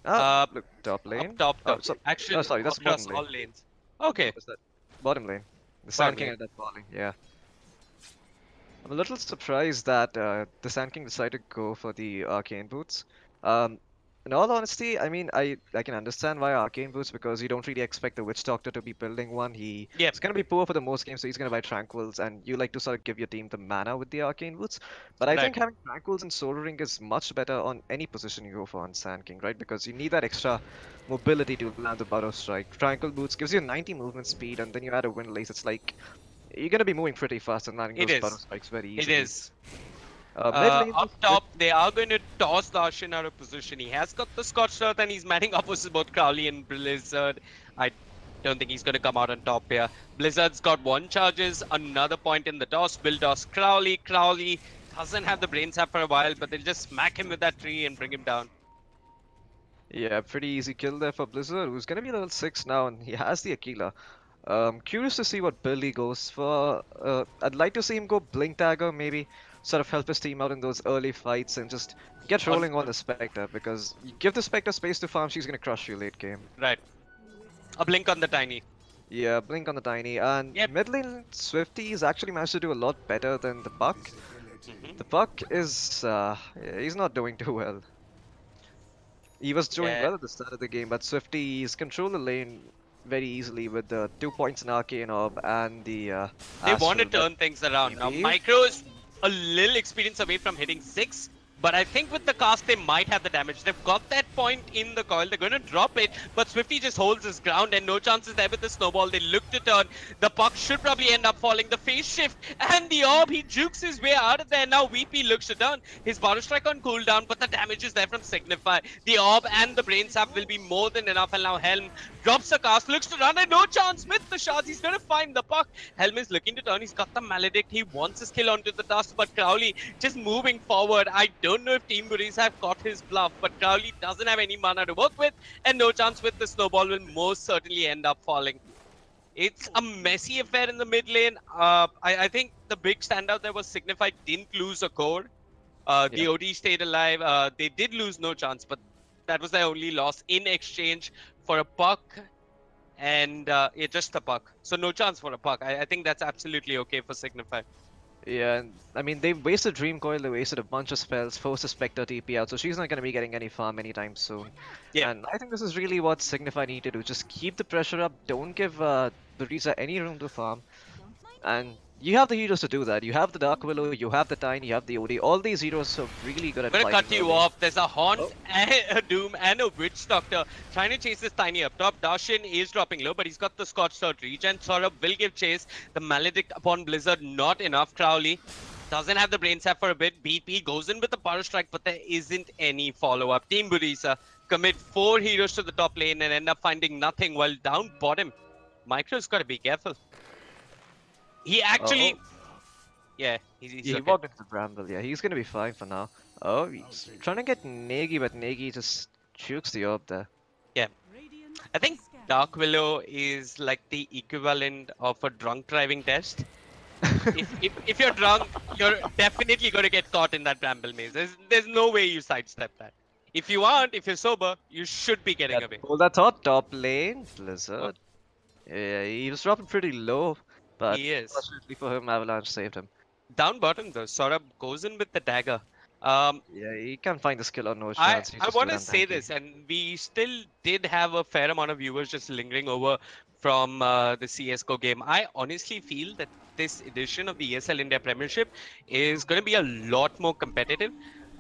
Ah, look, top Up lane. top, Oh, top. so, Actually, sorry, that's across bottom lane. all lanes. Okay. What was that? Bottom lane. The Bottom Sand King lane. at that bottom lane, yeah. I'm a little surprised that the Sand King decided to go for the Arcane Boots. In all honesty, I mean, I can understand why Arcane Boots, because you don't really expect the Witch Doctor to be building one. He's going to be poor for the most games, so he's going to buy Tranquils, and you like to sort of give your team the mana with the Arcane Boots. But I think having Tranquils and Soul Ring is much better on any position you go for on Sand King, right? Because you need that extra mobility to land the Burrow Strike. Tranquil Boots gives you 90 movement speed, and then you add a Windlace. It's like, you're going to be moving pretty fast and landing those Burrow Strikes very easily. It is. Mid lane, up top, they are going to toss Darshan out of position. He has got the Scorched Earth and he's matching up with both Crowley and Blizzard. I don't think he's going to come out on top here. Blizzard's got one charges, another point in the toss. Will toss Crowley. Crowley doesn't have the brain sap for a while, but they'll just smack him with that tree and bring him down. Yeah, pretty easy kill there for Blizzard, who's going to be level 6 now, and he has the Aquila. Curious to see what build he goes for. I'd like to see him go Blink Dagger, maybe sort of help his team out in those early fights and just get rolling on the Spectre, because you give the Spectre space to farm, she's going to crush you late game. Right. A Blink on the Tiny. Yeah, Blink on the Tiny. And mid lane Swifty has actually managed to do a lot better than the Buck. The Buck is, he's not doing too well. He was doing well at the start of the game, but Swifty's controlled the lane very easily with the 2 points in Arcane Orb and the They want to turn things around. Now, Micro is a little experience away from hitting 6, but I think with the cast they might have the damage. They've got that point in the coil. They're going to drop it, but Swifty just holds his ground and no chances there with the snowball. They look to turn. The puck should probably end up falling. The phase shift and the orb, he jukes his way out of there. Now VP looks to turn. His Barrow Strike on cooldown, but the damage is there from Signify. The orb and the brain sap will be more than enough, and now Helm drops the cast, looks to run, and no chance with the shards. He's going to find the puck. Helm is looking to turn. He's got the Maledict. He wants his kill onto the dust, but Crowley just moving forward. I don't know if Team Buriza have caught his bluff, but Crowley doesn't have any mana to work with, and no chance with the snowball will most certainly end up falling. It's a messy affair in the mid lane. I think the big standout there was Signify didn't lose a core. The OD stayed alive. They did lose no chance, but that was their only loss in exchange for a puck and just a puck. So no chance for a puck. I think that's absolutely okay for Signify. Yeah, and, I mean, they wasted Dream Coil, they wasted a bunch of spells, forced a Spectre TP out, so she's not going to be getting any farm anytime soon. Yeah. And I think this is really what Signify need to do. Just keep the pressure up, don't give Buriza any room to farm. And you have the heroes to do that. You have the Dark Willow, you have the Tiny, you have the OD. All these heroes are really good at I'm fighting. gonna cut you off. There's a Haunt, and a Doom, and a Witch Doctor trying to chase this Tiny up top. Darshan is dropping low, but he's got the Scorched Earth regen. Saurabh will give chase. The Maledict upon Blizzard, not enough. Crowley doesn't have the brain sap for a bit. BP goes in with the Power Strike, but there isn't any follow-up. Team Buriza commit 4 heroes to the top lane and end up finding nothing, while down bottom, Micro's got to be careful. He actually... Yeah, he's he okay. walked into the Bramble, yeah, he's gonna be fine for now. Oh, he's trying to get Negi, but Negi just jukes the orb there. Yeah. I think Dark Willow is like the equivalent of a drunk driving test. if you're drunk, you're definitely going to get caught in that Bramble maze. There's no way you sidestep that. If you aren't, if you're sober, you should be getting away. Hold that thought, top lane, Blizzard. Yeah, he was dropping pretty low, but he is. Fortunately for him, Avalanche saved him. Down bottom though, Saurabh goes in with the dagger. Yeah, he can't find the skill or no chance. I want to say this, and we still did have a fair amount of viewers just lingering over from the CSGO game. I honestly feel that this edition of the ESL India Premiership is going to be a lot more competitive.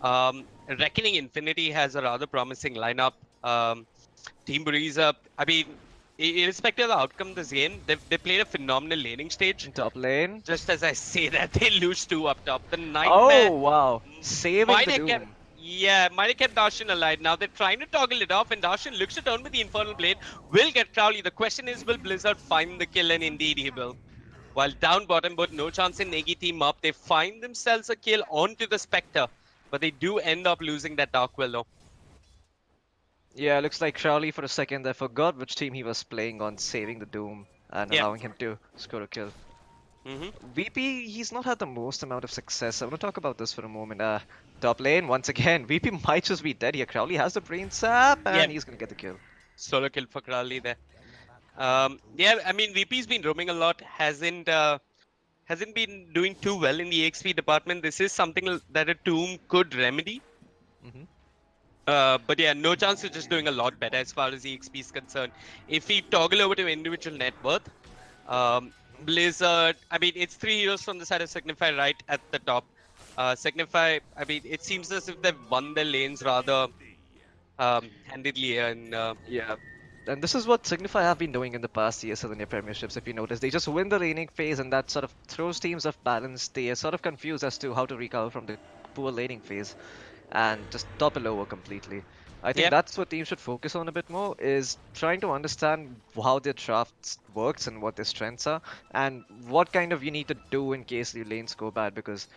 Reckoning Infinity has a rather promising lineup. Team Buriza, I mean, irrespective of the outcome of this game, they played a phenomenal laning stage. Top lane. Just as I say that, they lose 2 up top. The Nightmare. Oh, wow. Saving the Doom. Yeah, might have kept Darshan alive. Now they're trying to toggle it off, and Darshan looks to turn with the Infernal Blade. Will get Crowley. The question is, will Blizzard find the kill? And indeed he will. While down bottom, but no chance in Negi team up. They find themselves a kill onto the Spectre, but they do end up losing that Dark Willow. Yeah, looks like Crowley for a second there forgot which team he was playing on, saving the Doom and allowing him to score a kill. VP, he's not had the most amount of success. I want to talk about this for a moment. Top lane, once again, VP might just be dead here. Crowley has the brain sap, and he's going to get the kill. Solo kill for Crowley there. Yeah, I mean, VP's been roaming a lot. Hasn't been doing too well in the EXP department. This is something that a Tomb could remedy. But yeah, no chance is just doing a lot better as far as EXP is concerned. If we toggle over to individual net worth, Blizzard, I mean, it's 3 heroes from the side of Signify right at the top. Signify, I mean, it seems as if they've won their lanes rather handedly. And yeah, and this is what Signify have been doing in the past ESL and their premierships. If you notice, they just win the laning phase, and that sort of throws teams off balance. They are sort of confused as to how to recover from the poor laning phase, and just topple over completely. I think that's what teams should focus on a bit more, is trying to understand how their drafts works and what their strengths are, and what kind of you need to do in case your lanes go bad. Because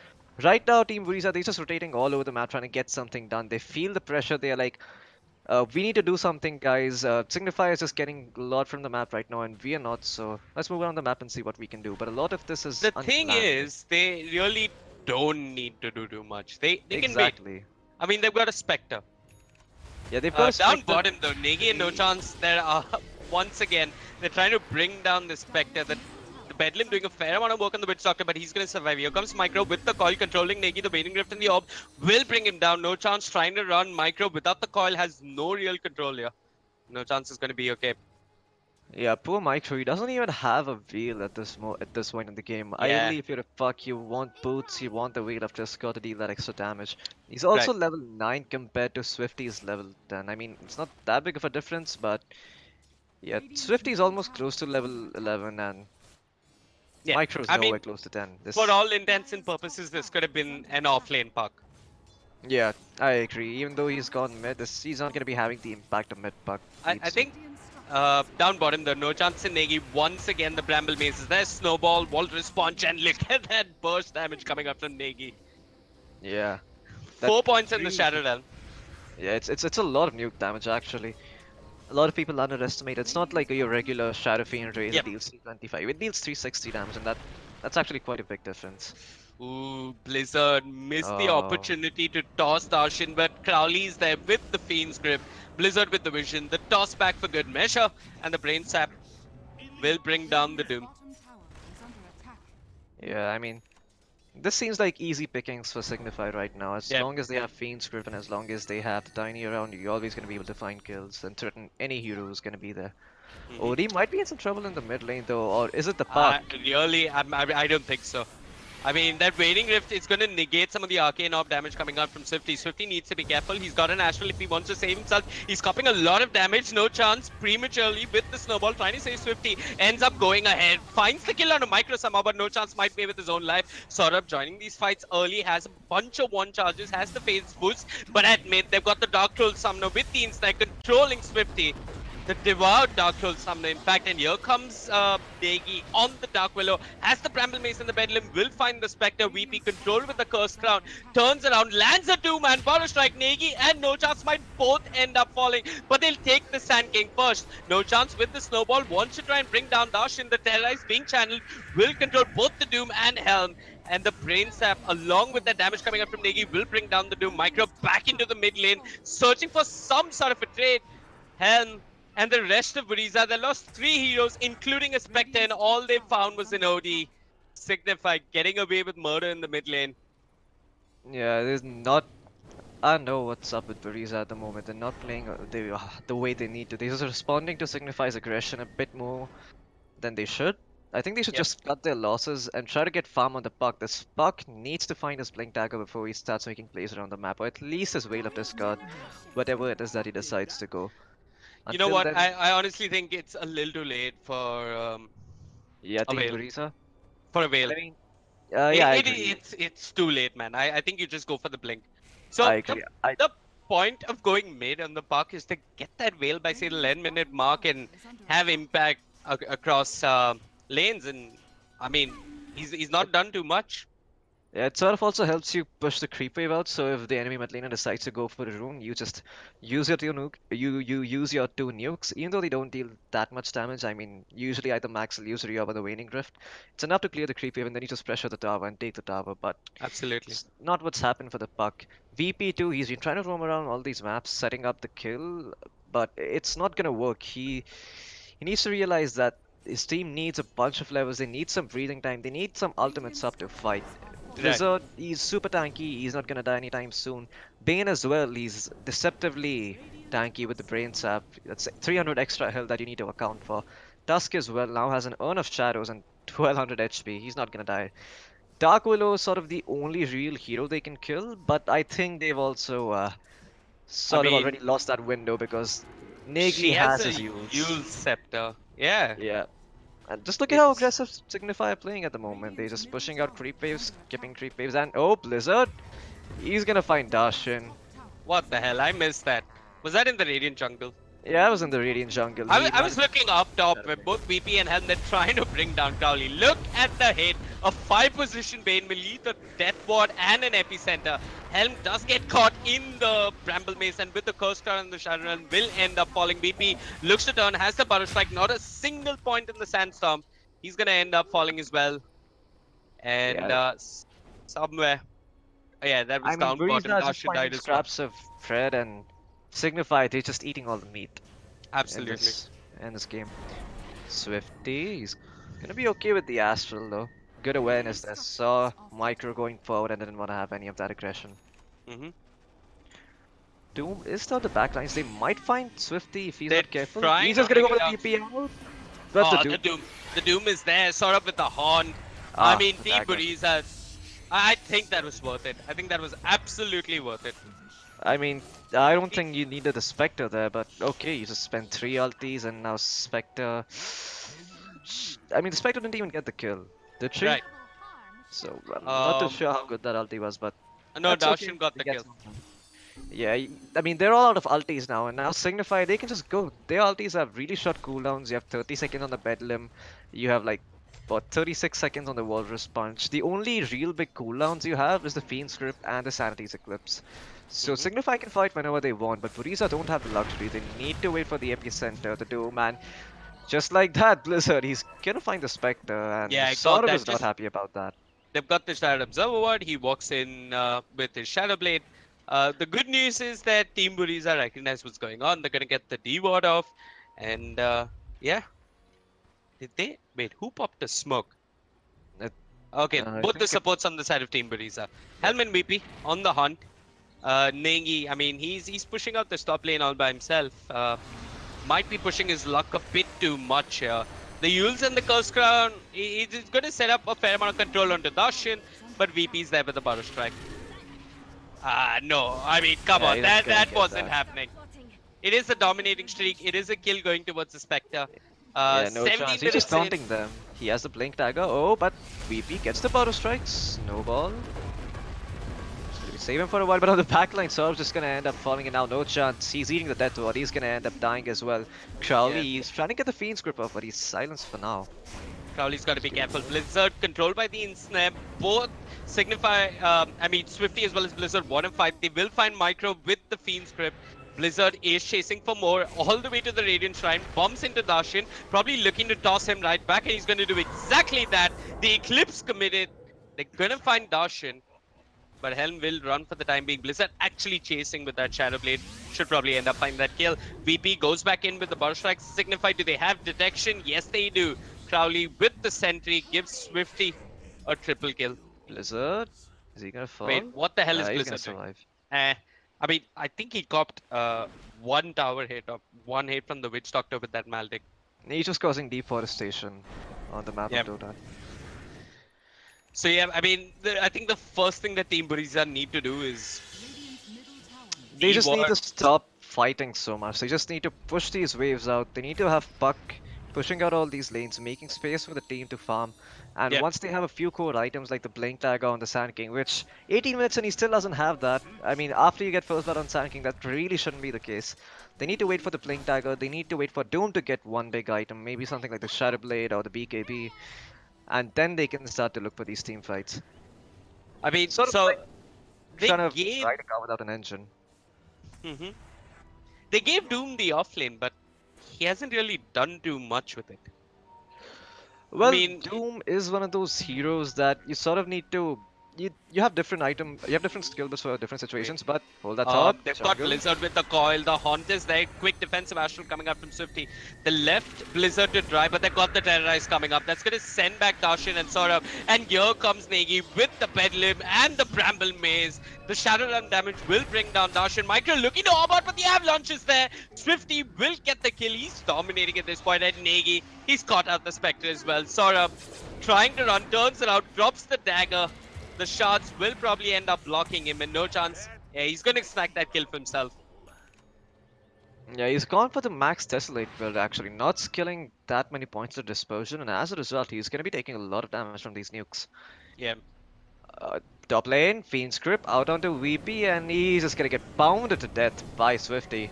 right now, Team Buriza, they're just rotating all over the map trying to get something done. They feel the pressure. They're like, we need to do something, guys. Signify is just getting a lot from the map right now, and we are not. So let's move around the map and see what we can do. But a lot of this is the thing is, they really don't need to do too much. They can wait. I mean, they've got a Spectre. Yeah, they've got down bottom though. Negi and No Chance. There are once again they're trying to bring down the Spectre. The Bedlam doing a fair amount of work on the Witch Doctor, but he's going to survive. Here comes Micro with the coil controlling Negi. The Waning Rift and the Orb will bring him down. No Chance trying to run. Micro without the coil has no real control here. No Chance is going to be okay. Yeah, poor Micro. He doesn't even have a wheel at this point in the game. Ideally, if you're a fuck, you want boots, you want the wheel of Discord to deal that extra damage. He's also level 9 compared to Swifty's level 10. I mean, it's not that big of a difference, but yeah, Swifty's almost close to level 11, and Micro's nowhere close to 10. For all intents and purposes, this could have been an off-lane puck. Yeah, I agree. Even though he's gone mid, he's not going to be having the impact of mid puck. I think down bottom, the No Chance in Negi. Once again, the Bramble Maze is there. Snowball, Walrus Punch, and look at that burst damage coming up from Negi. Yeah. 4 points in the Shadow Realm. Yeah, it's a lot of nuke damage actually. A lot of people underestimate. It's not like your regular Shadow Fiend Raze deals 325. It deals 360 damage, and that's actually quite a big difference. Ooh, Blizzard missed the opportunity to toss Darshan, but Crowley's there with the Fiend's Grip. Blizzard with the vision, the toss back for good measure, and the Brain Sap will bring down the Doom. Yeah, I mean, this seems like easy pickings for Signify right now. As long as they have Fiend's Grip and as long as they have the Tiny around, you're always going to be able to find kills and threaten any hero who's going to be there. OD might be in some trouble in the mid lane though, or is it the puck? Really, I don't think so. I mean, that Waning Rift is going to negate some of the Arcane Orb damage coming out from Swifty. Swifty needs to be careful. He's got an Astral if he wants to save himself. He's copping a lot of damage. No Chance prematurely with the Snowball trying to save Swifty. Ends up going ahead. Finds the kill on a Micro somehow, but No Chance might pay with his own life. Saurabh joining these fights early. Has a bunch of one charges. Has the phase boost. But at mid, they've got the Dark Troll Summoner with the Instinct controlling Swifty. The devout Dark Troll Summoner, in fact, and here comes Negi on the Dark Willow. Has the Bramble Mace in the Bedlam, will find the Spectre. VP controlled with the Cursed Crown, turns around, lands a 2-man Power Strike. Negi and No Chance might both end up falling, but they'll take the Sand King first. No Chance with the Snowball, wants to try and bring down Darshan. The Terrorize being channeled, will control both the Doom and Helm. And the Brain Sap, along with the damage coming up from Negi, will bring down the Doom. Micro back into the mid lane, searching for some sort of a trade. Helm and the rest of Buriza, they lost 3 heroes, including a Spectre, and all they found was an OD. Signify getting away with murder in the mid lane. Yeah, there's not... I don't know what's up with Buriza at the moment. They're not playing the way they need to. They're just responding to Signify's aggression a bit more than they should. I think they should just cut their losses and try to get farm on the puck. This puck needs to find his Blink Dagger before he starts making plays around the map, or at least his Veil of Discard, whatever it is that he decides to go. You know what? I honestly think it's a little too late for Team Buriza? For a Veil. I mean, I agree. It's too late, man. I think you just go for the Blink. So I agree. The point of going mid on the puck is to get that Veil by say the 11-minute mark and have impact across lanes. And I mean, he's not done too much. Yeah, it sort of also helps you push the creep wave out. So if the enemy mid laner decides to go for a rune, you just use your you use your two nukes, even though they don't deal that much damage. I mean, usually either Max Illusory or the Waning Rift. It's enough to clear the creep wave, and then you just pressure the tower and take the tower. But Absolutely. it's not what's happened for the Puck. VP2, he's been trying to roam around all these maps, setting up the kill, but it's not gonna work. He needs to realize that his team needs a bunch of levels. They need some breathing time. They need some ultimate sub to fight. Blizzard, he's super tanky. He's not gonna die anytime soon. Bane as well. He's deceptively tanky with the brain sap. That's 300 extra health that you need to account for. Tusk as well now has an Urn of Shadows and 1200 HP. He's not gonna die. Dark Willow is sort of the only real hero they can kill, but I think they've also sort of already lost that window because Nagy has his Yule Scepter. Yeah. Yeah. And just look at how aggressive Signify are playing at the moment. They're just pushing out creep waves, skipping creep waves, and oh, Blizzard! He's gonna find Darshan. What the hell? I missed that. Was that in the Radiant jungle? Yeah, I was in the Radiant jungle. I was looking up top with both VP and Helm. They're trying to bring down Crowley. Look at the hit. A 5-position Bane will lead the Death Ward and an Epicenter. Helm does get caught in the Bramble Maze, and with the Curse Crown and the Shadow Realm will end up falling. VP looks to turn, has the Butter Strike, not a single point in the Sandstorm. He's gonna end up falling as well. And somewhere. Oh, yeah, that was down bottom. Darshan died as well. Scraps of Fred and Signify, they're just eating all the meat. Absolutely. In this game. Swifty, he's gonna be okay with the Astral though. Good awareness there. Saw Micro going forward and didn't want to have any of that aggression. Doom is still the backlines. They might find Swifty if he's not careful. He's just gonna go for the TP out. But the Doom is there, sort of with the horn. I mean, Team Buriza, I think that was worth it. I think that was absolutely worth it. I mean, I don't think you needed the Spectre there, but okay, you just spent 3 ultis and now Spectre. I mean, the Spectre didn't even get the kill, did she? Right. So, I'm not too sure how good that ulti was, but... No, Darshan got the kill. Yeah, I mean, they're all out of ultis now, and now Signify, they can just go. Their ultis have really short cooldowns. You have 30 seconds on the Bedlam. You have like, what, 36 seconds on the Walrus Punch. The only real big cooldowns you have is the Fiend's Grip and the Sanity's Eclipse. So Signify can fight whenever they want, but Buriza don't have the luxury. They need to wait for the Epicenter, the Doom, and just like that, Blizzard, he's gonna find the Spectre, and Saurabh is not happy about that. They've got the Shadow Observer Ward. He walks in with his Shadow Blade. The good news is that Team Buriza recognize what's going on. They're gonna get the D ward off, and yeah. Did they? Wait, who popped the smoke? Okay, both the supports on the side of Team Buriza. Helm and VP on the hunt. Nengi, I mean, he's pushing out the top lane all by himself. Might be pushing his luck a bit too much here. The Yules and the Curse Crown, he's going to set up a fair amount of control onto Darshan, but VP's there with the Butter Strike. No, I mean, come on, that wasn't happening. It is a dominating streak. It is a kill going towards the Spectre. Yeah, no chance. He's just taunting them. He has the Blink Dagger. Oh, but VP gets the Butter Strike. Snowball. Save him for a while, but on the backline, Saurabh's just gonna end up falling in now. No chance. He's eating the Death Ward. He's gonna end up dying as well. Crowley, he's trying to get the Fiend's Grip off, but he's silenced for now. Crowley's got to be careful. Blizzard controlled by the Ensnare. Both Signify, I mean, Swifty as well as Blizzard want to fight. They will find Micro with the Fiend's Grip. Blizzard is chasing for more, all the way to the Radiant Shrine, bumps into Darshan, probably looking to toss him right back, and he's going to do exactly that. The Eclipse committed. They're going to find Darshan, but Helm will run for the time being. Blizzard actually chasing with that Shadow Blade. Should probably end up finding that kill. VP goes back in with the Butter Strike. Signify, do they have detection? Yes, they do. Crowley with the Sentry gives Swifty a triple kill. Blizzard? Is he gonna fall? Wait, what the hell is Blizzard Blizzard doing? I mean, I think he copped one tower hit or one hit from the Witch Doctor with that Maldic. He's just causing deforestation on the map of Dota. So yeah, I mean, I think the first thing that Team Buriza need to do is... They just need to stop fighting so much. They just need to push these waves out. They need to have Puck pushing out all these lanes, making space for the team to farm. And once they have a few core items like the Blink Dagger on the Sand King, which 18 minutes and he still doesn't have that. I mean, after you get first blood on Sand King, that really shouldn't be the case. They need to wait for the Blink Dagger. They need to wait for Doom to get one big item, maybe something like the Shadow Blade or the BKB. And then they can start to look for these team fights. I mean, Sort of so like they trying to gave ride a car without an engine. they gave Doom the offlane, but he hasn't really done too much with it. Well, mean, Doom is one of those heroes that you sort of need to. You have different you have different skill bits for different situations, but hold that thought. They've got Blizzard with the coil, the Haunt is there, quick defensive Astral coming out from Swifty. The left Blizzard to drive, but they've got the Terrorize coming up. That's going to send back Darshan and Saurabh. And here comes Negi with the Bedlam and the Bramble Maze. The Shadowrun damage will bring down Darshan. Micro looking to hop out, but the Avalanche is there. Swifty will get the kill. He's dominating at this point. And Negi, he's caught out the Spectre as well. Saurabh trying to run, turns around, drops the dagger. The shards will probably end up blocking him, and no chance. Yeah, he's going to snag that kill for himself. Yeah, he's gone for the max Tessellate build actually, not skilling that many points of dispersion, and as a result, he's going to be taking a lot of damage from these nukes. Yeah. Top lane, Fiend's Grip out onto VP, and he's just going to get pounded to death by Swifty.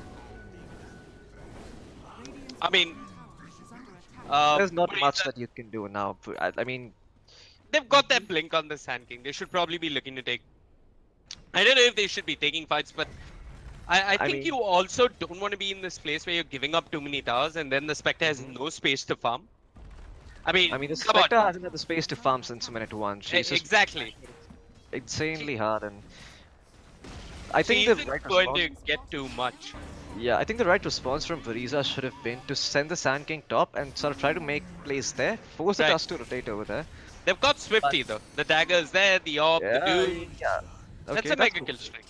I mean, there's not much that you can do now. I mean, they've got their blink on the Sand King. They should probably be looking to take. I don't know if they should be taking fights, but I think you also don't want to be in this place where you're giving up too many towers and then the Spectre has no space to farm. I mean the Spectre hasn't had the space to farm since minute 1. She's exactly. Insanely hard, and I think the right going to get too much. Yeah, I think the right response from Buriza should have been to send the Sand King top and sort of try to make plays there, force the dust to rotate over there. They've got Swifty though. The dagger's there, the orb, the Doom. Yeah. That's a mega kill streak.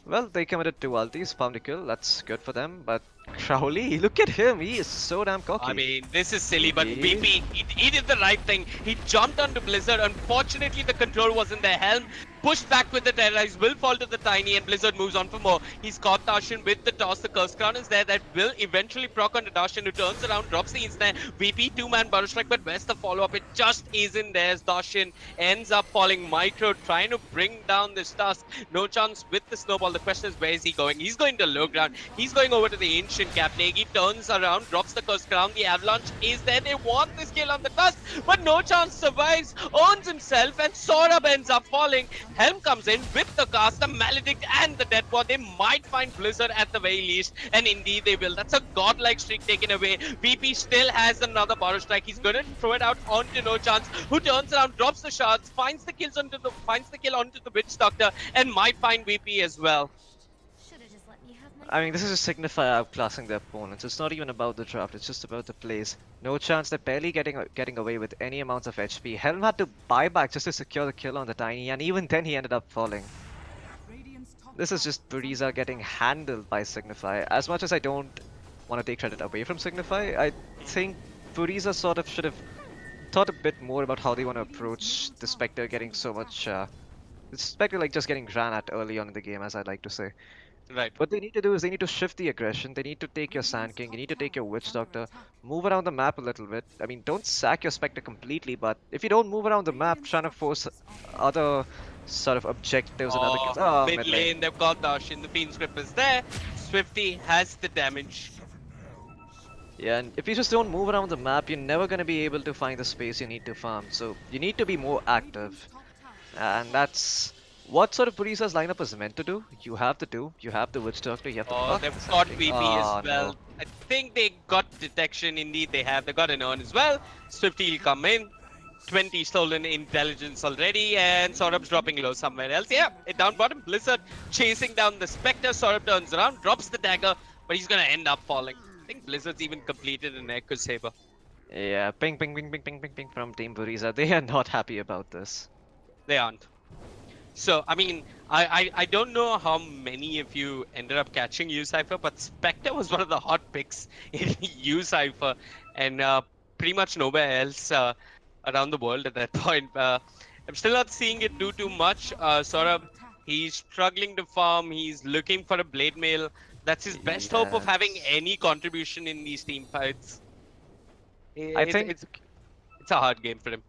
Well, they committed 2 ultis, found a kill, that's good for them, but Crowley, look at him, he is so damn cocky. I mean, this is silly, but VP, he did the right thing. He jumped onto Blizzard. Unfortunately, the control was in their helm. Pushed back with the Terrorize, will fall to the Tiny, and Blizzard moves on for more. He's caught Darshan with the toss. The Curse Crown is there. That will eventually proc onto Darshan, who turns around, drops the instant. VP 2-man Burrow Strike, but where's the follow-up? It just isn't there. Darshan ends up falling. Micro trying to bring down this Tusk. No chance with the Snowball. The question is, where is he going? He's going to low ground. He's going over to the Ancient Cap. Negi turns around, drops the Curse Crown. The Avalanche is there. They want this kill on the Tusk, but no chance survives. Earns himself, and Saurabh ends up falling. Helm comes in with the cast, the Maledict and the Death Ward. They might find Blizzard at the very least, and indeed they will. That's a godlike streak taken away. VP still has another Borrow Strike. He's gonna throw it out onto No Chance, who turns around, drops the shards, finds the kill onto the Witch Doctor, and might find VP as well. I mean, this is a Signify outclassing their opponents. It's not even about the draft, it's just about the plays. No chance, they're barely getting away with any amounts of HP. Helm had to buy back just to secure the kill on the Tiny, and even then he ended up falling. This is just Buriza getting handled by Signify. As much as I don't want to take credit away from Signify, I think Buriza sort of should have thought a bit more about how they want to approach the Spectre getting so much... the Spectre like just getting ran at early on in the game, as I'd like to say. Right. What they need to do is they need to shift the aggression, they need to take your Sand King, you need to take your Witch Doctor, move around the map a little bit. I mean, don't sack your Spectre completely, but if you don't move around the map, trying to force other sort of objectives and other kills. Oh, mid lane, they've got Darshan, the Fiend's Grip is there. Swifty has the damage. Yeah, and if you just don't move around the map, you're never going to be able to find the space you need to farm. So you need to be more active. And that's what sort of Buriza's lineup is meant to do. You have the Doom, you have the Witch Doctor, you have the they've got VP as well. No. I think they got detection, indeed they have. They got an Urn as well. Swifty will come in. 20 stolen intelligence already, and Saurabh's dropping low somewhere else. Yeah, it down bottom. Blizzard chasing down the Spectre. Saurabh turns around, drops the dagger, but he's gonna end up falling. I think Blizzard's even completed an Echo Saber. Yeah, ping, ping, ping, ping, ping, ping, ping from Team Buriza. They are not happy about this. They aren't. So, I mean, I don't know how many of you ended up catching U-Cypher, but Spectre was one of the hot picks in U-Cypher, and pretty much nowhere else around the world at that point. I'm still not seeing it do too much. Saurabh, he's struggling to farm, he's looking for a Blade Mail. That's his best hope of having any contribution in these team fights. I think it's a hard game for him.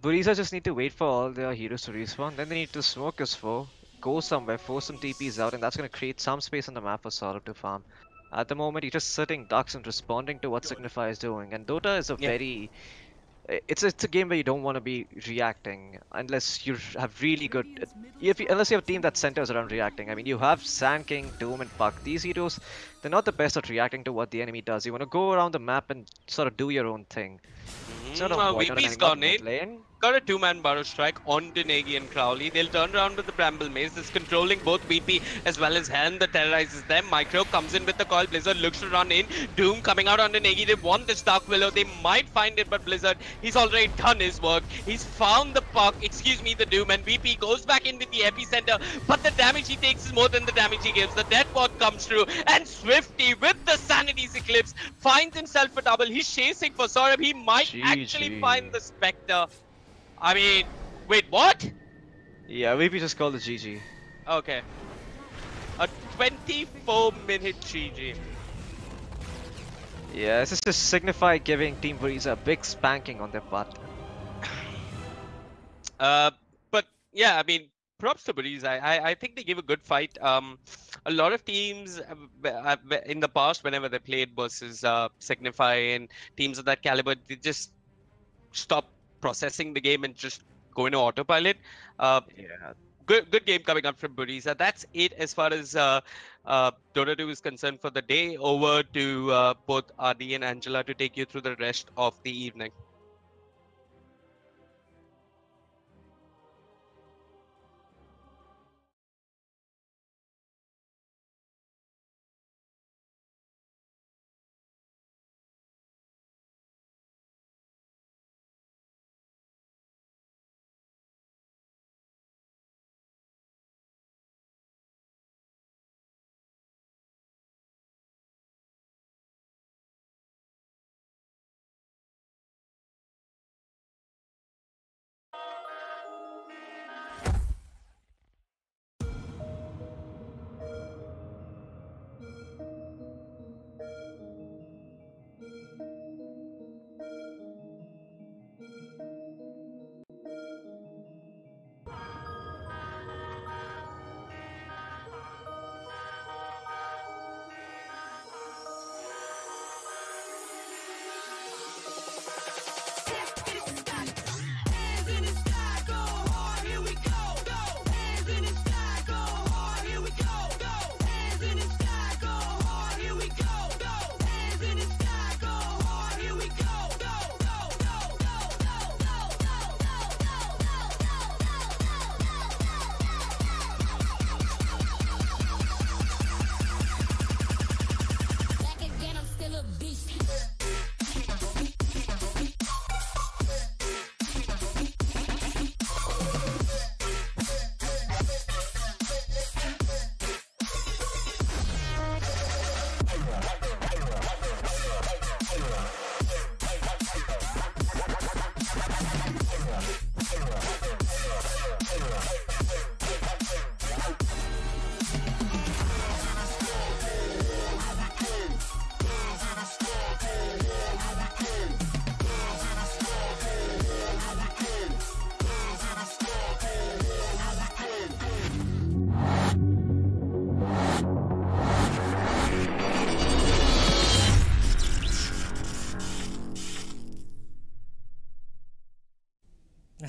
Buriza just need to wait for all their heroes to respawn, then they need to smoke his foe, go somewhere, force some TPs out, and that's going to create some space on the map for Saurabh to farm. At the moment, he's just sitting ducks and responding to what Signify is doing, and Dota is a very It's a game where you don't want to be reacting unless you have really good unless you have a team that centers around reacting. I mean, you have Sand King, Doom, and Puck. These heroes, they're not the best at reacting to what the enemy does. You want to go around the map and sort of do your own thing. Sort of VP's got it. Got a two-man Burrow strike onto Negi and Crowley. They'll turn around with the Bramble Maze. It's controlling both VP as well as Helm that terrorizes them. Micro comes in with the coil. Blizzard looks to run in. Doom coming out onto Negi. They want this Dark Willow. They might find it, but Blizzard, he's already done his work. He's found the Puck, the Doom, and VP goes back in with the epicenter, but the damage he takes is more than the damage he gives. The death bot comes through, and Swifty with the Sanity's Eclipse finds himself a double. He's chasing for Saurabh. He might actually find the Spectre. I mean, wait, what? Yeah, VP just called it GG. Okay. A 24-minute GG. Yeah, this is just Signify giving Team Buriza a big spanking on their butt. But yeah, I mean, props to Buriza. I think they give a good fight. A lot of teams in the past, whenever they played versus Signify and teams of that caliber, they just stop processing the game and just go into autopilot. Yeah. Good game coming up from Buriza. That's it as far as Dota 2 is concerned for the day. Over to both Adi and Angela to take you through the rest of the evening.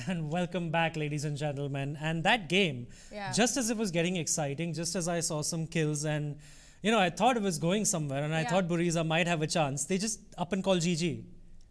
And welcome back, ladies and gentlemen. And that game, just as it was getting exciting, just as I saw some kills and, you know, I thought it was going somewhere and I thought Buriza might have a chance. They just up and called GG.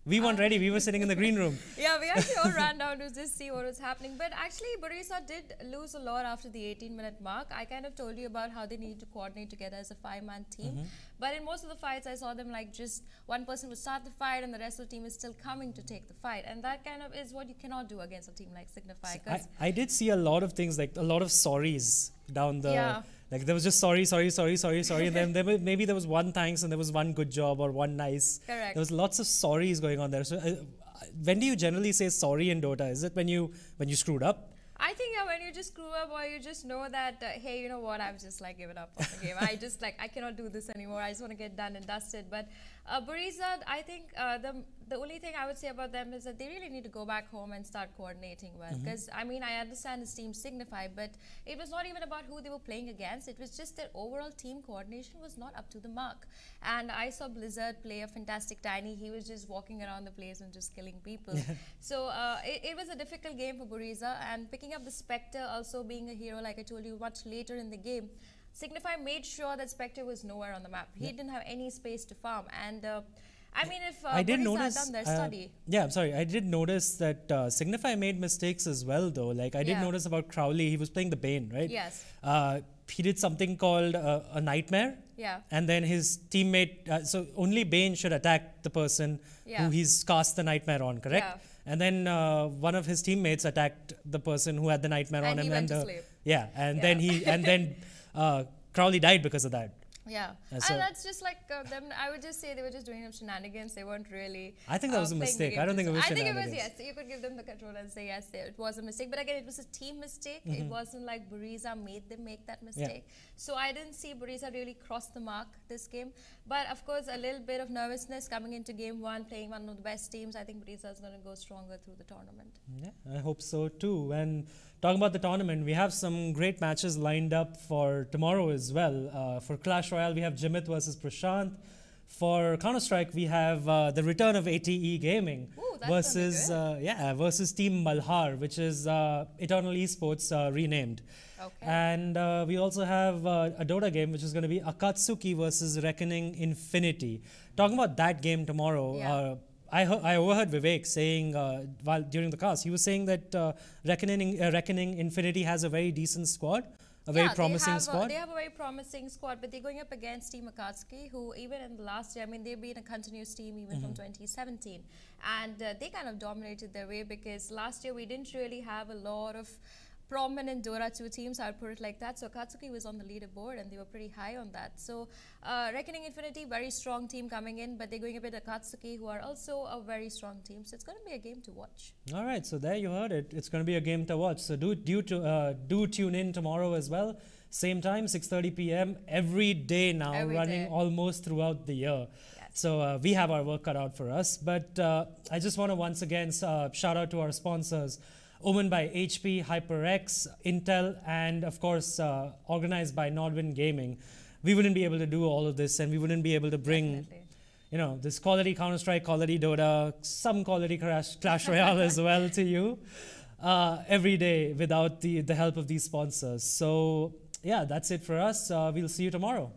We weren't ready. We were sitting in the green room. Yeah, we actually all ran down to just see what was happening. But actually, Buriza did lose a lot after the 18-minute mark. I kind of told you about how they need to coordinate together as a 5-man team. But in most of the fights, I saw them like just one person would start the fight and the rest of the team is still coming to take the fight. And that kind of is what you cannot do against a team like Signify. I did see a lot of things, like a lot of sorries down the... Like there was just sorry, and then maybe there was one thanks and there was one good job or one nice. Correct. There was lots of sorries going on there. So when do you generally say sorry in Dota? Is it when you screwed up? I think when you just screw up or you just know that, hey, you know what, I've just like given up on the game. I just like, I cannot do this anymore. I just want to get done and dusted. But Buriza, I think the only thing I would say about them is that they really need to go back home and start coordinating well. Because, I mean, I understand his team Signify, but it was not even about who they were playing against. It was just their overall team coordination was not up to the mark. And I saw Blizzard play a fantastic Tiny. He was just walking around the place and just killing people. So it was a difficult game for Buriza. And picking up the Spectre, also being a hero, like I told you, much later in the game, Signify made sure that Spectre was nowhere on the map. He didn't have any space to farm. And I mean, if Buriza had done their study. Yeah, I'm sorry. I did notice that Signify made mistakes as well, though. Like, I did notice about Crowley. He was playing the Bane, right? Yes. He did something called a Nightmare. Yeah. And then his teammate, so only Bane should attack the person who he's cast the Nightmare on, correct? Yeah. And then one of his teammates attacked the person who had the Nightmare on him. He went to sleep. Yeah, and then Crowley died because of that. Yeah, and that's just like them. I would just say they were just doing some shenanigans. They weren't really. I think that was a mistake. I don't think it was shenanigans. I think it was, yes. You could give them the control and say, yes, it was a mistake. But again, it was a team mistake. It wasn't like Buriza made them make that mistake. So I didn't see Buriza really cross the mark this game. But of course, a little bit of nervousness coming into game one, playing one of the best teams. I think Buriza is going to go stronger through the tournament. Yeah, I hope so too. And talking about the tournament, we have some great matches lined up for tomorrow as well. For Clash Royale, we have Jimit versus Prashant. For Counter-Strike, we have the return of ATE Gaming versus versus Team Malhar, which is Eternal Esports renamed. Okay. And we also have a Dota game, which is going to be Akatsuki versus Reckoning Infinity. Talking about that game tomorrow, I overheard Vivek saying while during the cast, he was saying that Reckoning Infinity has a very decent squad, a very promising squad. They have a very promising squad, but they're going up against Team Akatsuki, who even in the last year, I mean, they've been a continuous team even from 2017. And they kind of dominated their way because last year we didn't really have a lot of prominent Dota 2 teams, I'd put it like that. So Akatsuki was on the leaderboard and they were pretty high on that. So Reckoning Infinity, very strong team coming in, but they're going a bit Akatsuki, who are also a very strong team. So it's going to be a game to watch. All right, so there you heard it. It's going to be a game to watch. So do tune in tomorrow as well. Same time, 6:30 p.m. every day now, running almost throughout the year. Yes. So we have our work cut out for us. But I just want to once again shout out to our sponsors. Owned by HP, HyperX, Intel, and of course organized by Nordwind Gaming. We wouldn't be able to do all of this, and we wouldn't be able to bring, this quality Counter-Strike, quality Dota, some quality Clash Royale as well to you every day without the help of these sponsors. So yeah, that's it for us. We'll see you tomorrow.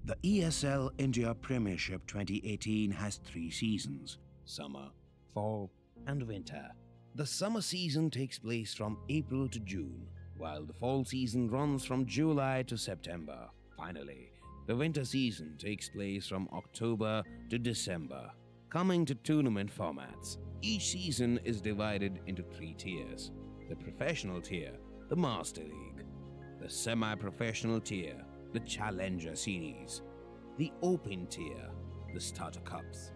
The ESL India Premiership 2018 has 3 seasons: summer, fall, and winter. The summer season takes place from April to June, while the fall season runs from July to September. Finally, the winter season takes place from October to December. Coming to tournament formats, each season is divided into 3 tiers: the professional tier, the Master League; the semi-professional tier, the Challenger Series; the open tier, the Starter Cups.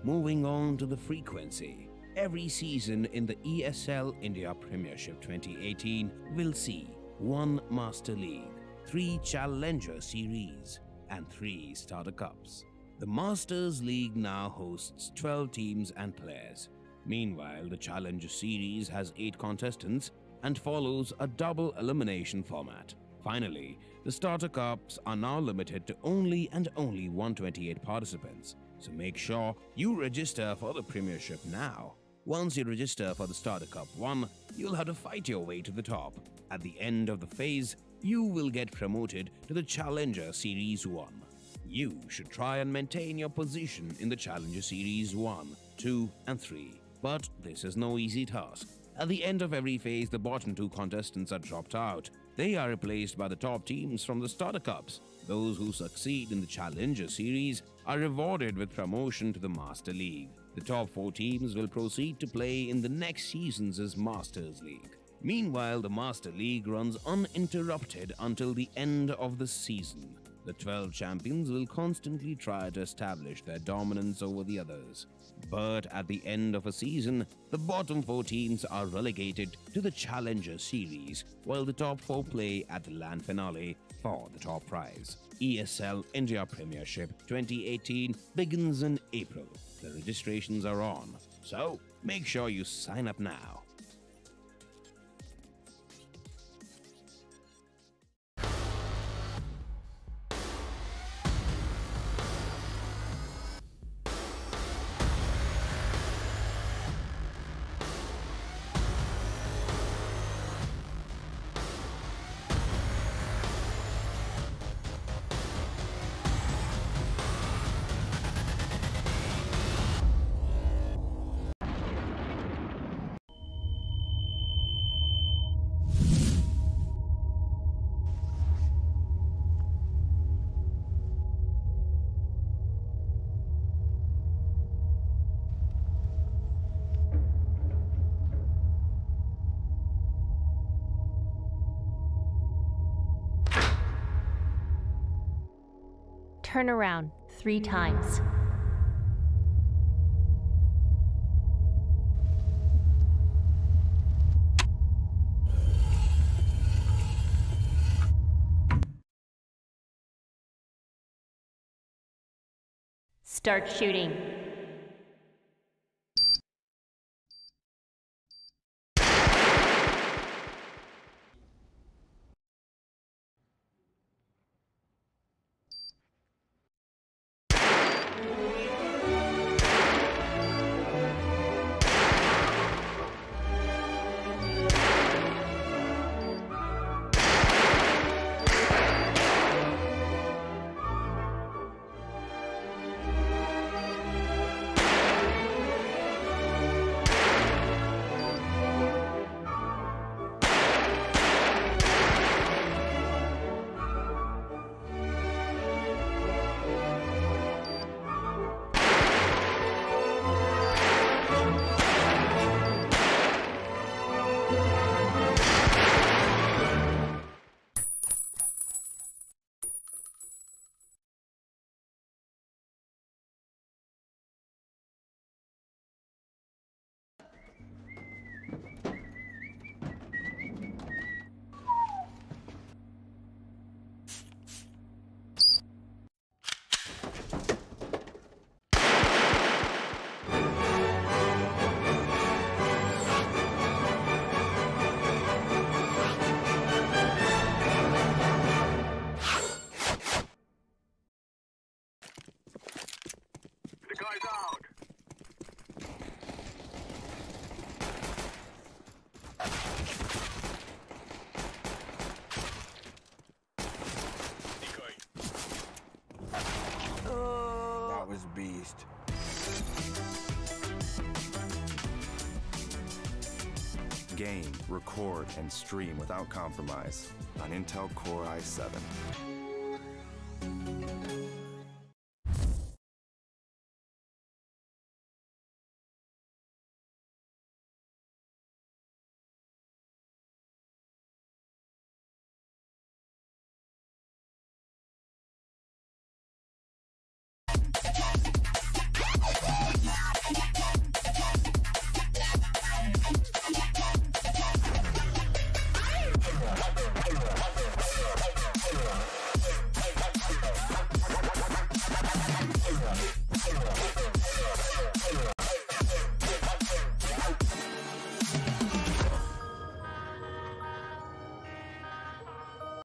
Moving on to the frequency, every season in the ESL India Premiership 2018 will see 1 Master League, 3 Challenger Series, and 3 Starter Cups. The Masters League now hosts 12 teams and players. Meanwhile, the Challenger Series has 8 contestants and follows a double elimination format. Finally, the Starter Cups are now limited to only 128 participants, so make sure you register for the Premiership now. Once you register for the Starter Cup 1, you'll have to fight your way to the top. At the end of the phase, you will get promoted to the Challenger Series 1. You should try and maintain your position in the Challenger Series 1, 2, and 3. But this is no easy task. At the end of every phase, the bottom 2 contestants are dropped out. They are replaced by the top teams from the Starter Cups. Those who succeed in the Challenger Series are rewarded with promotion to the Master League. The top 4 teams will proceed to play in the next season's Masters League. Meanwhile, the Master League runs uninterrupted until the end of the season. The 12 champions will constantly try to establish their dominance over the others. But at the end of a season, the bottom 4 teams are relegated to the Challenger Series, while the top 4 play at the LAN finale for the top prize. ESL India Premiership 2018 begins in April. The registrations are on, so make sure you sign up now. Turn around 3 times. Start shooting. beast. Game, record, and stream without compromise on Intel Core i7.